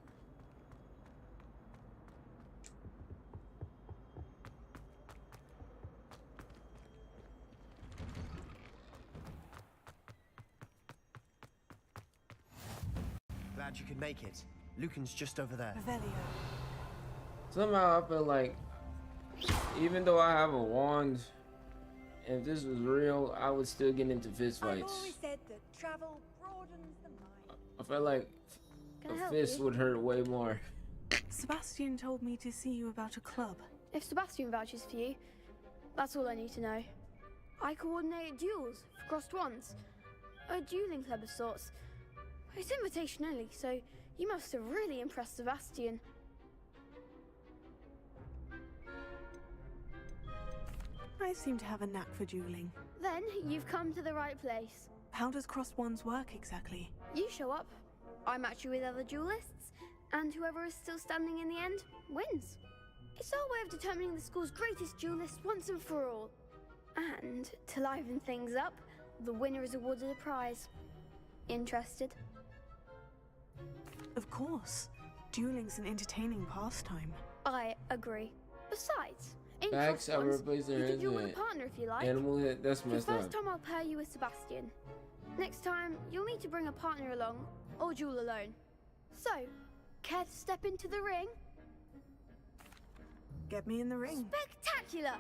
O: Glad you could make it. Lucan's just over there.
Q: Revelio.
A: Somehow I feel like, even though I have a wand, if this was real, I would still get into fist
Q: I've
A: fights.
Q: always said that travel broadens the mind.
A: I feel like
D: Can I
A: a
D: help
A: fist
D: you?
A: would hurt way more.
D: Sebastian told me to see you about a club.
W: If Sebastian vouches for you, that's all I need to know. I coordinate duels for crossed wands. A dueling club of sorts. It's invitation only, so you must have really impressed Sebastian.
D: I seem to have a knack for dueling.
W: Then you've come to the right place.
D: How does crossed wands work exactly?
W: You show up, I match you with other duelists, and whoever is still standing in the end wins. It's our way of determining the school's greatest duelist once and for all. And to liven things up, the winner is awarded a prize. Interested?
D: Of course. Dueling's an entertaining pastime.
W: I agree. Besides, in
A: Backs, I
W: crossed wands,
A: replace their
W: you can
A: heads
W: duel with a
A: with
W: partner if you like.
A: animal head. That's
W: The
A: messed
W: first
A: up.
W: time I'll pair you with Sebastian. Next time, you'll need to bring a partner along, or duel alone. So, care to step into the ring?
D: Get me in the ring.
W: Spectacular!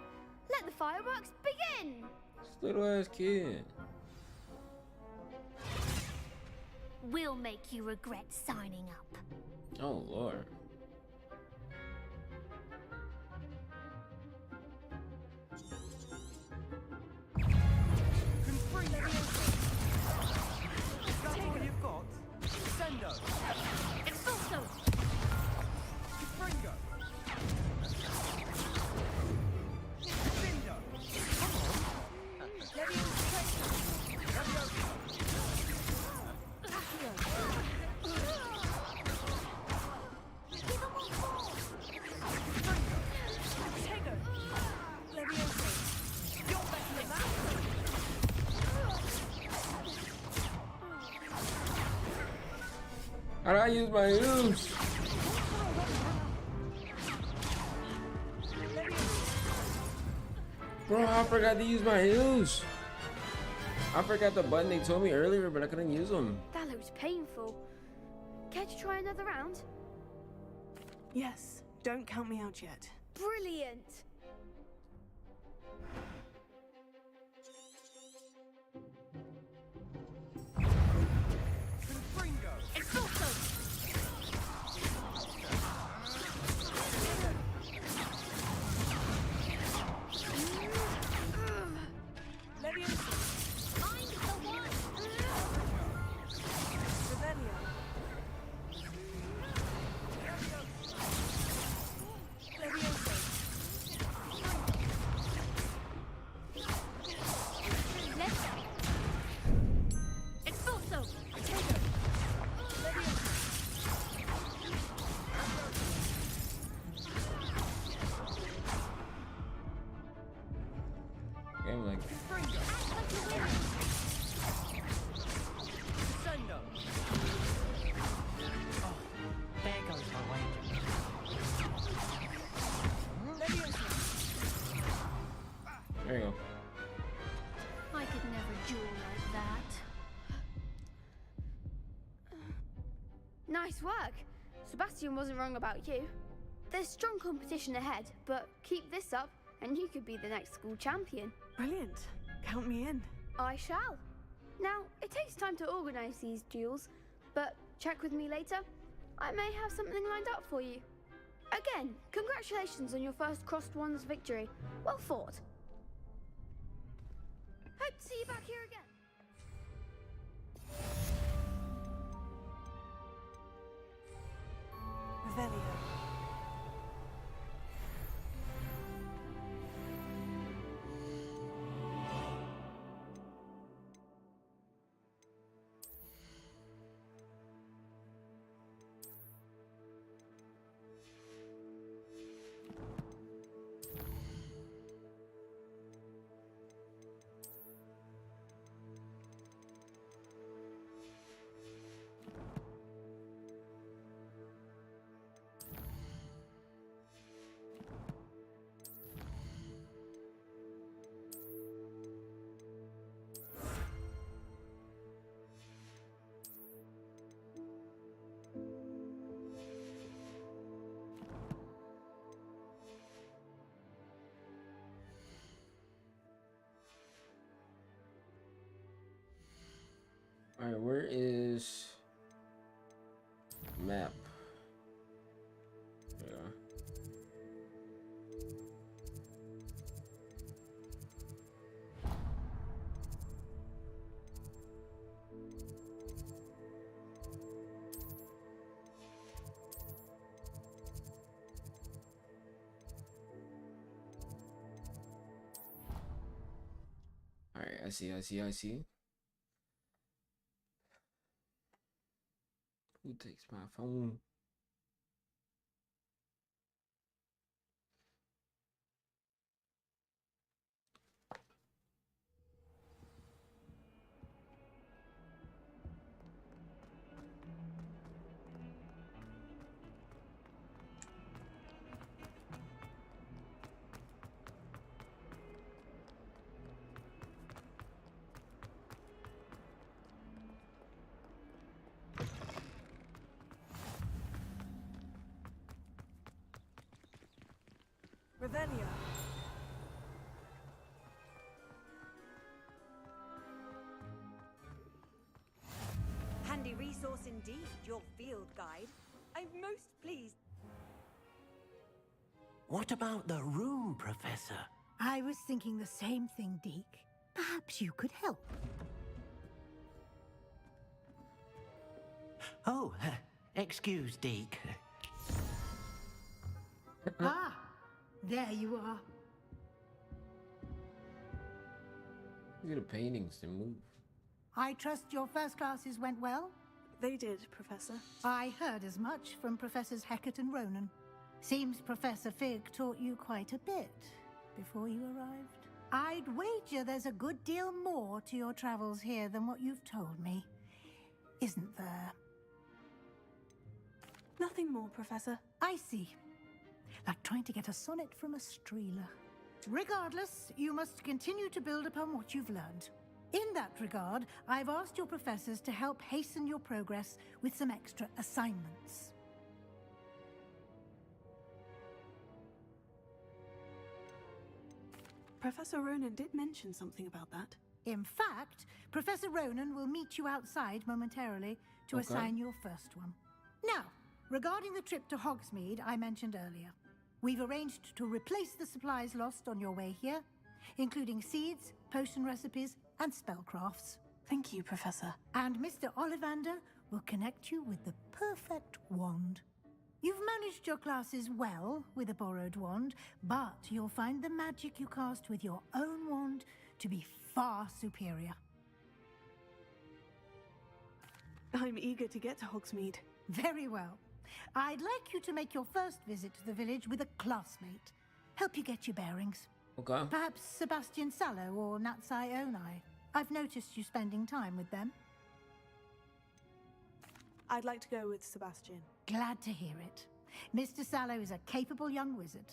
W: Let the fireworks begin!
A: This little ass kid.
M: We'll make you regret signing up.
A: Oh Lord.
B: Is that all you've got? Sendo!
M: Expulso!
B: Fringo! Cindo!
A: How do I use my use? Bro, I forgot to use my use. I forgot the button they told me earlier, but I couldn't use them.
W: That looks painful. Care to try another round?
D: Yes. Don't count me out yet.
W: Brilliant! Nice work. Sebastian wasn't wrong about you. There's strong competition ahead, but keep this up and you could be the next school champion.
D: Brilliant. Count me in.
W: I shall. Now, it takes time to organise these duels, but check with me later. I may have something lined up for you. Again, congratulations on your first Crossed Wands victory. Well fought. Hope to see you back here again.
D: Revelio.
A: Alright, where is map? Yeah. Alright, I see. Who takes my phone?
D: Revelio.
Q: Handy resource indeed, your field guide. I'm most pleased.
I: What about the room, Professor?
K: I was thinking the same thing, Deke. Perhaps you could help.
I: Oh, excuse, Deke.
K: Ah, there you are.
A: Look at the paintings, they move.
K: I trust your first classes went well?
D: They did, Professor.
K: I heard as much from Professors Hecat and Ronan. Seems Professor Fig taught you quite a bit before you arrived. I'd wager there's a good deal more to your travels here than what you've told me. Isn't there?
D: Nothing more, Professor.
K: I see. Like trying to get a sonnet from a streeler. Regardless, you must continue to build upon what you've learned. In that regard, I've asked your professors to help hasten your progress with some extra assignments.
D: Professor Ronan did mention something about that.
K: In fact, Professor Ronan will meet you outside momentarily to assign your first one. Now, regarding the trip to Hogsmeade I mentioned earlier, we've arranged to replace the supplies lost on your way here, including seeds, potion recipes, and spellcrafts.
D: Thank you, Professor.
K: And Mr. Ollivander will connect you with the perfect wand. You've managed your classes well with a borrowed wand, but you'll find the magic you cast with your own wand to be far superior.
D: I'm eager to get to Hogsmeade.
K: Very well. I'd like you to make your first visit to the village with a classmate. Help you get your bearings.
A: Okay.
K: Perhaps Sebastian Sallow or Natsai Onai. I've noticed you spending time with them.
D: I'd like to go with Sebastian.
K: Glad to hear it. Mr. Sallow is a capable young wizard,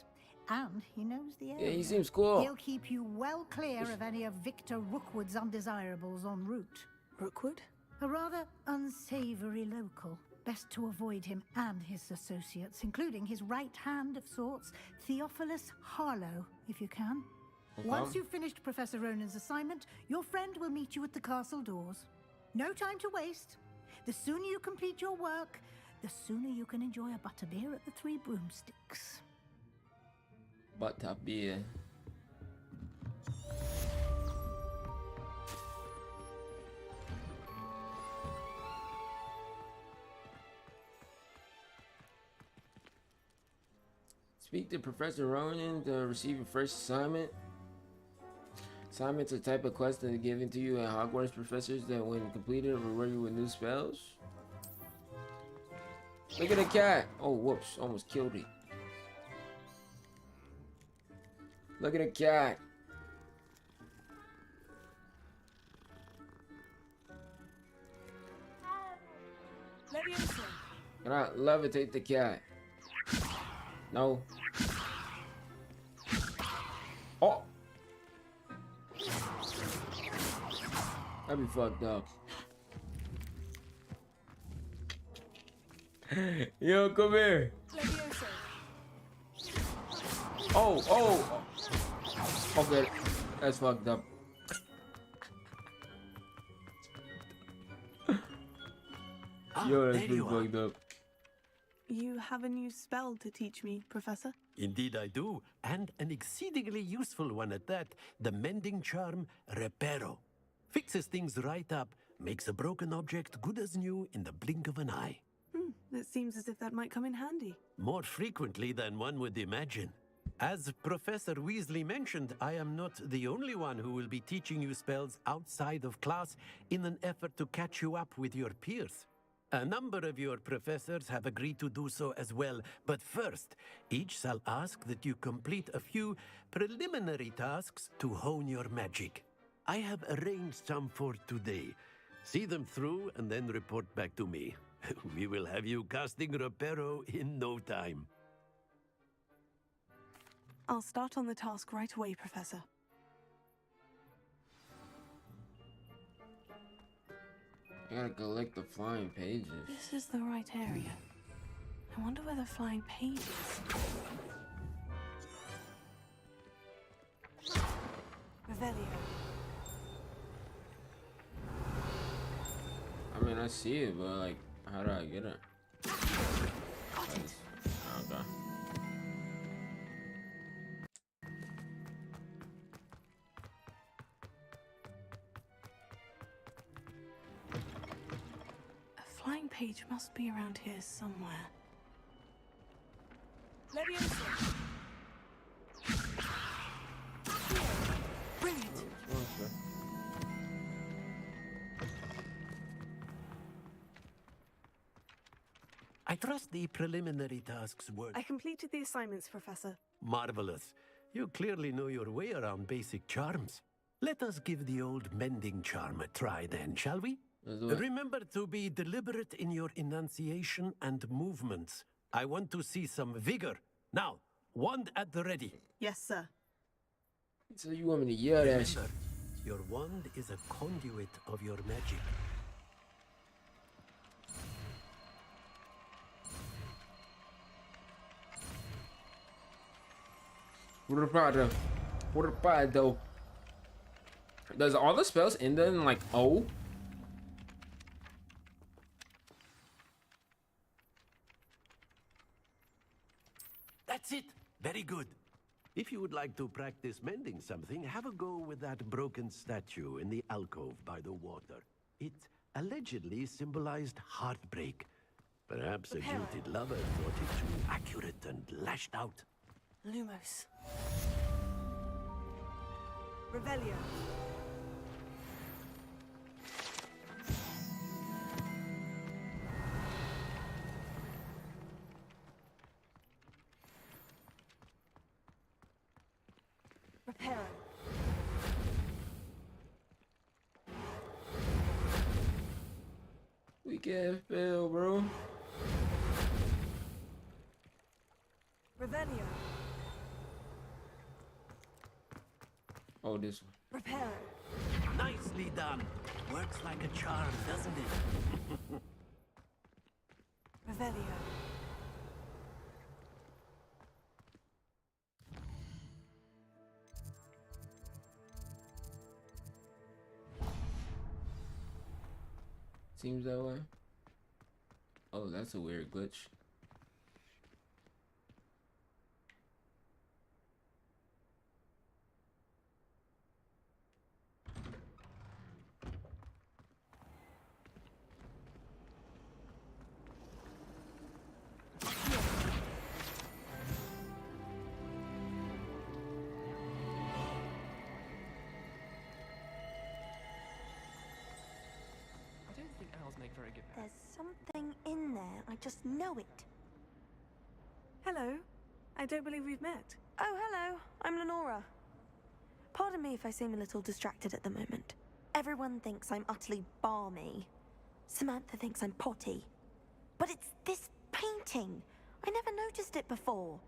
K: and he knows the area.
A: Yeah, he seems cool.
K: He'll keep you well clear of any of Victor Rookwood's undesirables en route.
D: Rookwood?
K: A rather unsavory local. Best to avoid him and his associates, including his right hand of sorts, Theophilus Harlow, if you can.
A: Okay.
K: Once you've finished Professor Ronan's assignment, your friend will meet you at the castle doors. No time to waste. The sooner you complete your work, the sooner you can enjoy a butterbeer at the Three Broomsticks.
A: Butterbeer. Speak to Professor Ronan to receive your first assignment. Assignments are a type of quest that are given to you at Hogwarts professors that, when completed, reward you with new spells. Look at the cat! Oh, whoops, almost killed it. Look at the cat!
B: Leviosa.
A: Can I levitate the cat? No. Oh! That'd be fucked up. Yo, come here.
B: Leviosa.
A: Oh. Okay, that's fucked up. Yo, that's pretty fucked up.
D: You have a new spell to teach me, Professor?
I: Indeed I do, and an exceedingly useful one at that. The mending charm, Reparo. Fixes things right up, makes a broken object good as new in the blink of an eye.
D: It seems as if that might come in handy.
I: More frequently than one would imagine. As Professor Weasley mentioned, I am not the only one who will be teaching you spells outside of class in an effort to catch you up with your peers. A number of your professors have agreed to do so as well, but first, each shall ask that you complete a few preliminary tasks to hone your magic. I have arranged some for today. See them through and then report back to me. We will have you casting Reparo in no time.
D: I'll start on the task right away, Professor.
A: I gotta collect the flying pages.
D: This is the right area. I wonder where the flying page is. Revelio.
A: I mean, I see it, but like, how do I get it? Okay.
D: A flying page must be around here somewhere.
B: Leviosa.
D: Brilliant.
I: I trust the preliminary tasks were
D: I completed the assignments, Professor.
I: marvelous. You clearly know your way around basic charms. Let us give the old mending charm a try then, shall we? Remember to be deliberate in your enunciation and movements. I want to see some vigor. Now, wand at the ready.
D: Yes, sir.
A: So you want me to yell that shit?
I: Remember, your wand is a conduit of your magic.
A: What about though? Does all the spells end in like O?
I: That's it. Very good. If you would like to practice mending something, have a go with that broken statue in the alcove by the water. It allegedly symbolized heartbreak. Perhaps a jilted lover thought it too accurate and lashed out.
D: Lumos.
B: Revelio. Reparo.
A: We can't fail, bro.
B: Revelio.
A: Oh, this one.
B: Reparo.
I: Nicely done. Works like a charm, doesn't it?
B: Revelio.
A: Seems that way. Oh, that's a weird glitch.
R: I don't think owls make very good
T: There's something in there. I just know it.
D: Hello. I don't believe we've met.
T: Oh, hello. I'm Lenora. Pardon me if I seem a little distracted at the moment. Everyone thinks I'm utterly balmy. Samantha thinks I'm potty. But it's this painting. I never noticed it before.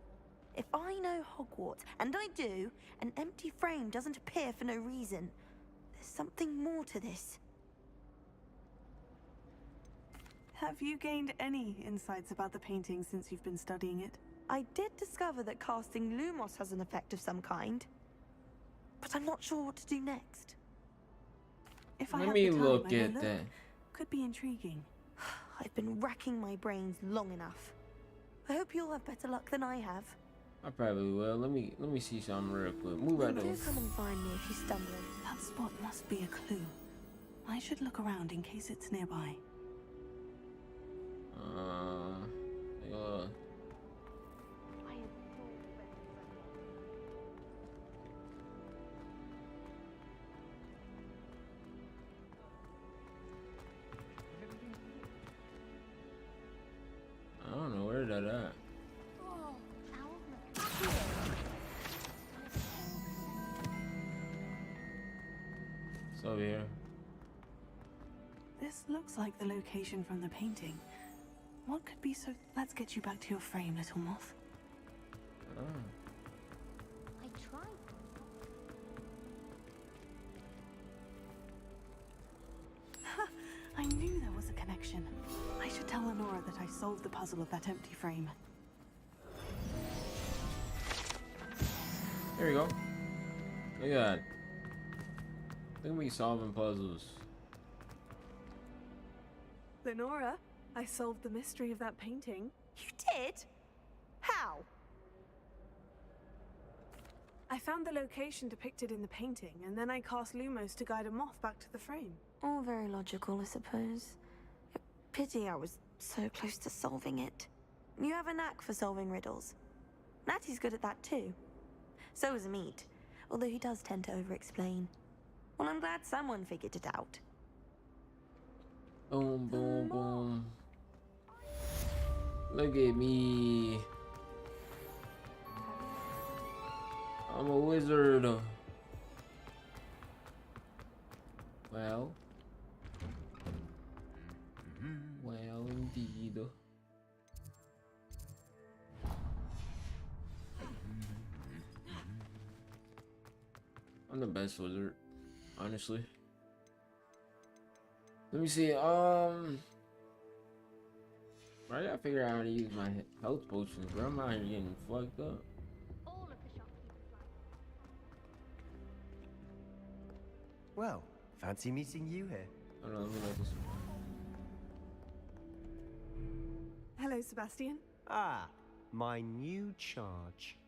T: If I know Hogwarts, and I do, an empty frame doesn't appear for no reason. There's something more to this.
D: Have you gained any insights about the painting since you've been studying it?
T: I did discover that casting Lumos has an effect of some kind. But I'm not sure what to do next.
D: If I
A: Let
D: have
A: me
D: the time,
A: look
D: I will
A: at
D: look.
A: that.
D: Could be intriguing.
T: I've been racking my brains long enough. I hope you'll have better luck than I have.
A: I probably will. Let me see something real quick. Move out
T: Do
A: of.
T: come and find me if you stumble.
D: That spot must be a clue. I should look around in case it's nearby.
A: Uh, I don't know where that at. It's over here.
D: This looks like the location from the painting. What could be so... Let's get you back to your frame, little moth.
A: Oh.
N: I tried.
D: I knew there was a connection. I should tell Lenora that I solved the puzzle of that empty frame.
A: There we go. Look at that. Look at me solving puzzles.
D: Lenora, I solved the mystery of that painting.
T: You did? How?
D: I found the location depicted in the painting, and then I cast Lumos to guide a moth back to the frame.
T: All very logical, I suppose. Pity I was so close to solving it. You have a knack for solving riddles. Natty's good at that too. So is Amit, although he does tend to over-explain. Well, I'm glad someone figured it out.
A: Boom, boom, boom. Look at me. I'm a wizard. Well. Well, indeed. I'm the best wizard, honestly. Let me see. I gotta figure out how to use my health potions, bro. I'm out here getting fucked up.
O: Well, fancy meeting you here.
A: Hold on, let me let this one.
D: Hello, Sebastian.
O: Ah, my new charge.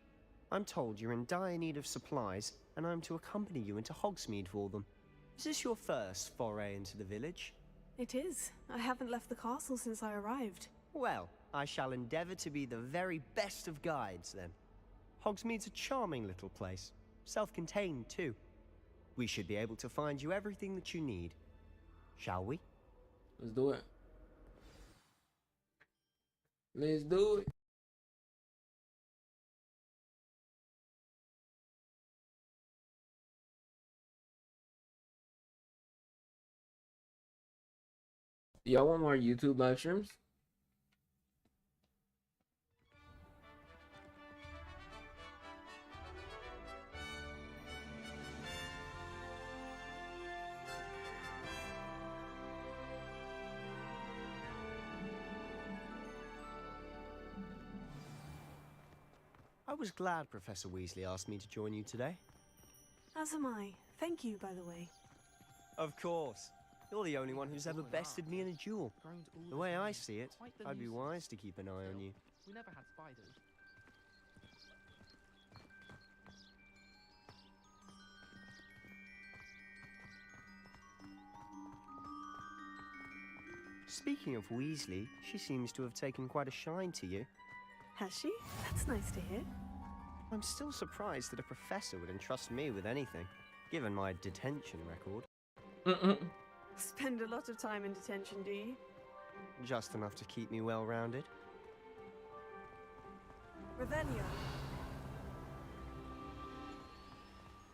O: I'm told you're in dire need of supplies, and I'm to accompany you into Hogsmeade for them. Is this your first foray into the village?
D: It is. I haven't left the castle since I arrived.
O: Well, I shall endeavour to be the very best of guides, then. Hogsmeade's a charming little place. Self-contained, too. We should be able to find you everything that you need. Shall we?
A: Let's do it. Let's do it. Y'all want more YouTube live streams?
O: was glad Professor Weasley asked me to join you today.
D: As am I. Thank you, by the way.
O: Of course. You're the only one who's ever bested me in a duel. The way I see it, I'd be wise to keep an eye on you.
R: We never had spiders.
O: Speaking of Weasley, she seems to have taken quite a shine to you.
D: Has she? That's nice to hear.
O: I'm still surprised that a professor would entrust me with anything, given my detention record.
D: Spend a lot of time in detention, do you?
O: Just enough to keep me well-rounded.
B: Revelio.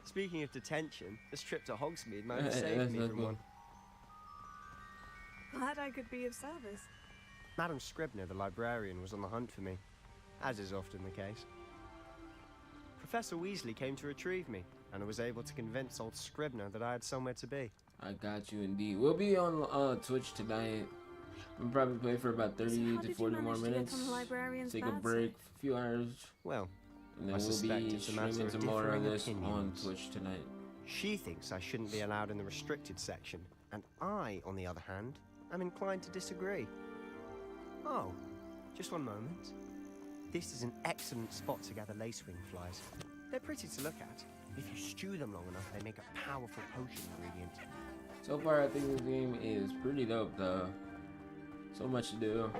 O: Speaking of detention, this trip to Hogsmeade might have saved me from one.
D: Glad I could be of service.
O: Madam Scribner, the librarian, was on the hunt for me, as is often the case. Professor Weasley came to retrieve me, and I was able to convince old Scribner that I had somewhere to be.
A: I got you indeed. We'll be on Twitch tonight. We'll probably play for about 30 to 40 more minutes. Take a break, a few hours.
O: Well,
A: and then we'll be streaming some more of this on Twitch tonight.
O: She thinks I shouldn't be allowed in the restricted section, and I, on the other hand, am inclined to disagree. Oh, just one moment. This is an excellent spot to gather lacewing flies. They're pretty to look at. If you stew them long enough, they make a powerful potion ingredient.
A: So far, I think this game is pretty dope, though. So much to do.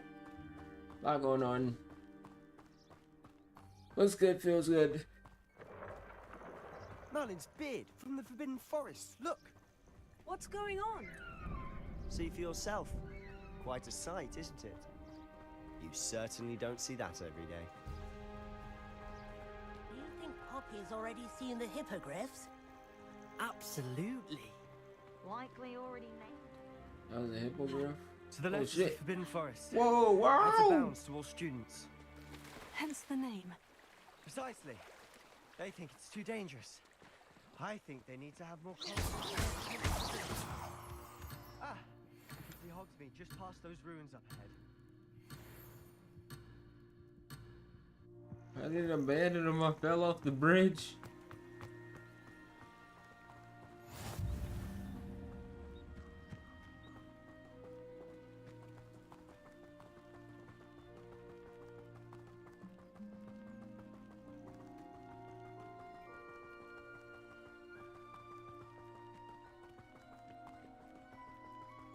A: A lot going on. Looks good, feels good.
O: Merlin's beard from the Forbidden Forest. Look!
B: What's going on?
O: See for yourself. Quite a sight, isn't it? You certainly don't see that every day.
C: Do you think Poppy's already seen the hippogriffs?
P: Absolutely.
M: Likely already named.
A: That was a hippogriff?
O: To the left is the Forbidden Forest.
A: Whoa, wow!
O: It's a bounds to all students.
D: Hence the name.
O: Precisely. They think it's too dangerous. I think they need to have more confidence. Ah! You can see Hogsmeade just past those ruins up ahead.
A: I didn't abandon him. I fell off the bridge.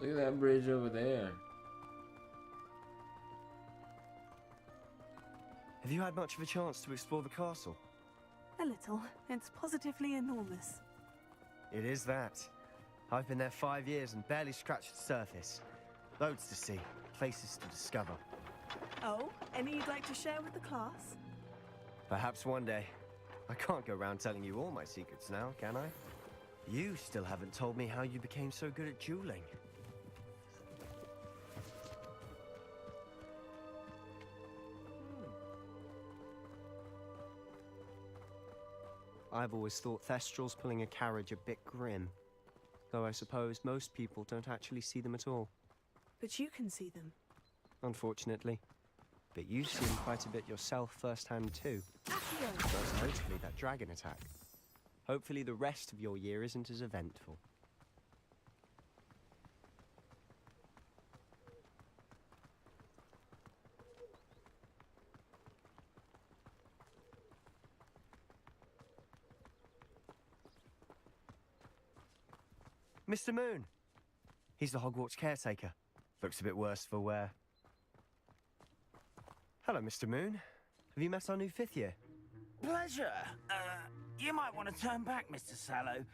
A: Look at that bridge over there.
O: Have you had much of a chance to explore the castle?
D: A little. It's positively enormous.
O: It is that. I've been there 5 years and barely scratched the surface. Loads to see, places to discover.
D: Oh, any you'd like to share with the class?
O: Perhaps one day. I can't go around telling you all my secrets now, can I? You still haven't told me how you became so good at dueling. I've always thought Thestrals pulling a carriage a bit grim. Though I suppose most people don't actually see them at all.
D: But you can see them.
O: Unfortunately. But you've seen quite a bit yourself firsthand too. Most notably that dragon attack. Hopefully the rest of your year isn't as eventful. Mr. Moon! He's the Hogwarts caretaker. Looks a bit worse for wear. Hello, Mr. Moon. Have you met our new 5th year?
L: Pleasure. You might want to turn back, Mr. Sallow.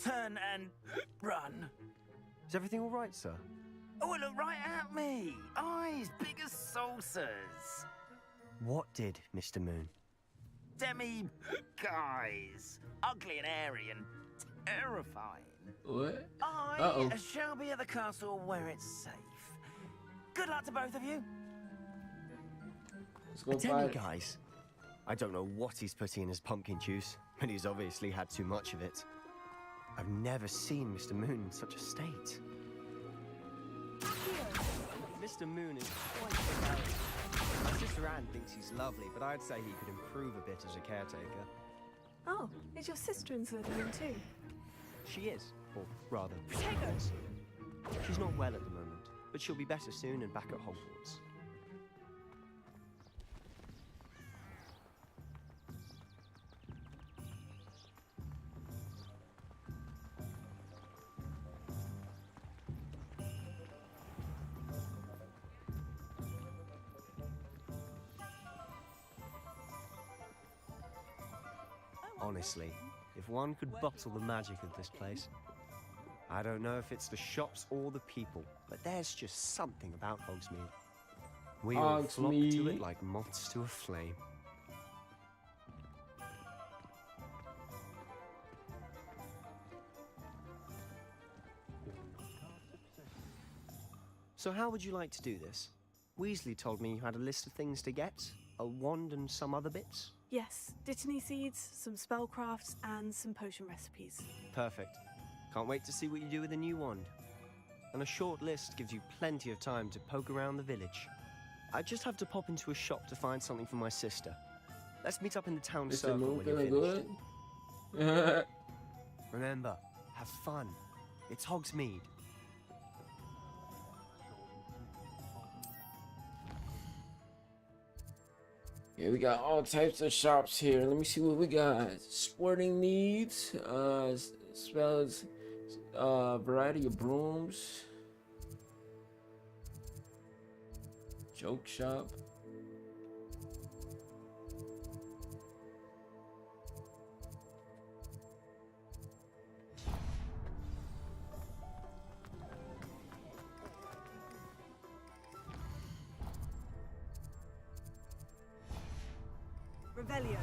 L: Turn and run.
O: Is everything all right, sir?
L: Oh, look right at me. Eyes big as saucers.
O: What did, Mr. Moon?
L: Guys. Ugly and airy and terrifying.
A: What?
L: I shall be at the castle where it's safe. Good luck to both of you.
A: Let's go fight.
O: Guys. I don't know what he's putting in his pumpkin juice, but he's obviously had too much of it. I've never seen Mr. Moon in such a state. Mr. Moon is quite embarrassed. I Sister Anne thinks he's lovely, but I'd say he could improve a bit as a caretaker.
D: Oh, is your sister in Slytherin too?
O: She is, or rather,
D: Protego!
O: was. She's not well at the moment, but she'll be better soon and back at Hogwarts. Honestly, if one could bottle the magic of this place. I don't know if it's the shops or the people, but there's just something about Hogsmeade. We all flock to it like moths to a flame. So how would you like to do this? Weasley told me you had a list of things to get, a wand and some other bits.
D: Yes, Dittany seeds, some spellcrafts, and some potion recipes.
O: Perfect. Can't wait to see what you do with the new wand. And a short list gives you plenty of time to poke around the village. I just have to pop into a shop to find something for my sister. Let's meet up in the town circle when you're finished. Remember, have fun. It's Hogsmeade.
A: Yeah, we got all types of shops here. Let me see what we got. Sporting needs, spells, variety of brooms. Joke shop.
B: Revelio.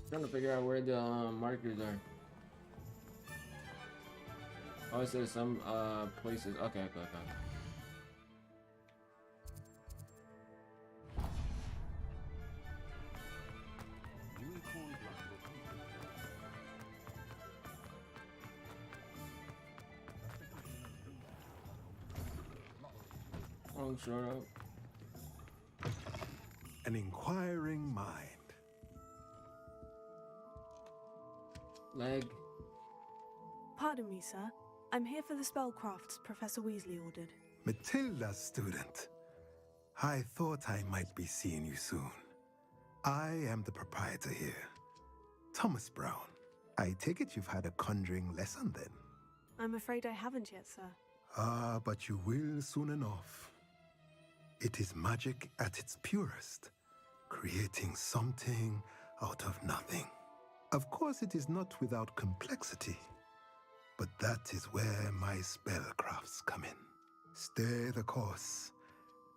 A: Trying to figure out where the markers are. Oh, it says some places. Okay. Oh, sure.
G: An inquiring mind.
A: Leg.
D: Pardon me, sir. I'm here for the spellcrafts Professor Weasley ordered.
G: Matilda's student. I thought I might be seeing you soon. I am the proprietor here, Thomas Brown. I take it you've had a conjuring lesson then?
D: I'm afraid I haven't yet, sir.
G: Ah, but you will soon enough. It is magic at its purest, creating something out of nothing. Of course, it is not without complexity, but that is where my spellcrafts come in. Stay the course,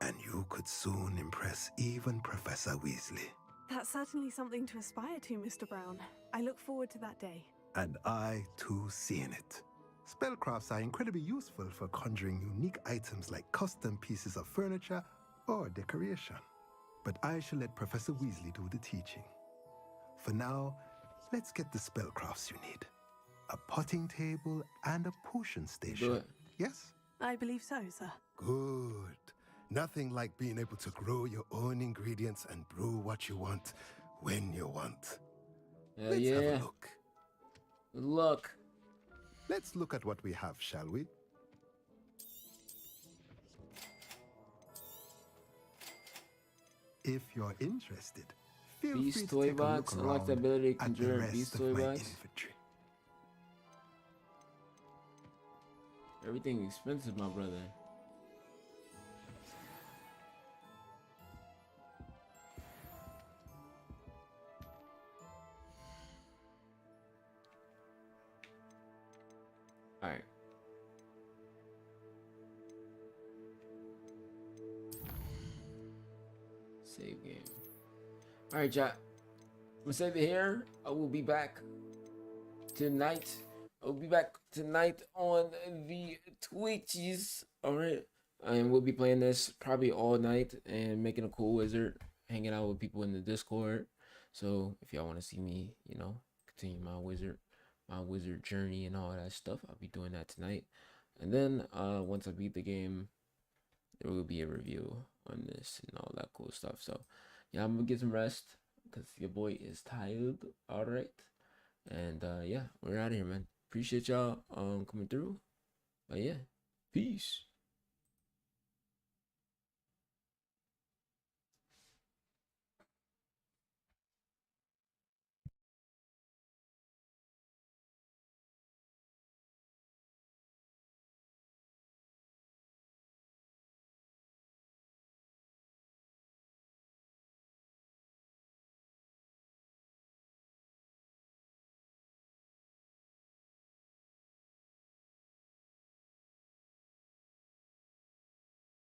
G: and you could soon impress even Professor Weasley.
D: That's certainly something to aspire to, Mr. Brown. I look forward to that day.
G: And I, too, seeing it. Spellcrafts are incredibly useful for conjuring unique items like custom pieces of furniture or decoration. But I shall let Professor Weasley do the teaching. For now, let's get the spellcrafts you need. A potting table and a potion station.
A: Good.
G: Yes?
D: I believe so, sir.
G: Good. Nothing like being able to grow your own ingredients and brew what you want when you want. Let's have a look.
A: Look.
G: Let's look at what we have, shall we? If you're interested, feel free
A: Beast
G: to
A: toy
G: take a
A: box.
G: look
A: Unlock the
G: around
A: ability to
G: at the
A: conjure a
G: rest
A: beast
G: of
A: toy
G: my
A: box.
G: inventory.
A: Everything expensive, my brother. All right. Save game. All right, chat. I'm gonna save it here. I will be back tonight. I'll be back tonight on the Twitches. All right, and we'll be playing this probably all night and making a cool wizard, hanging out with people in the Discord. So if y'all want to see me, you know, continue my wizard journey and all that stuff, I'll be doing that tonight. And then once I beat the game, there will be a review on this and all that cool stuff. So yeah, I'm gonna get some rest because your boy is tired. All right, and yeah, we're out of here, man. Appreciate y'all coming through. But yeah, peace.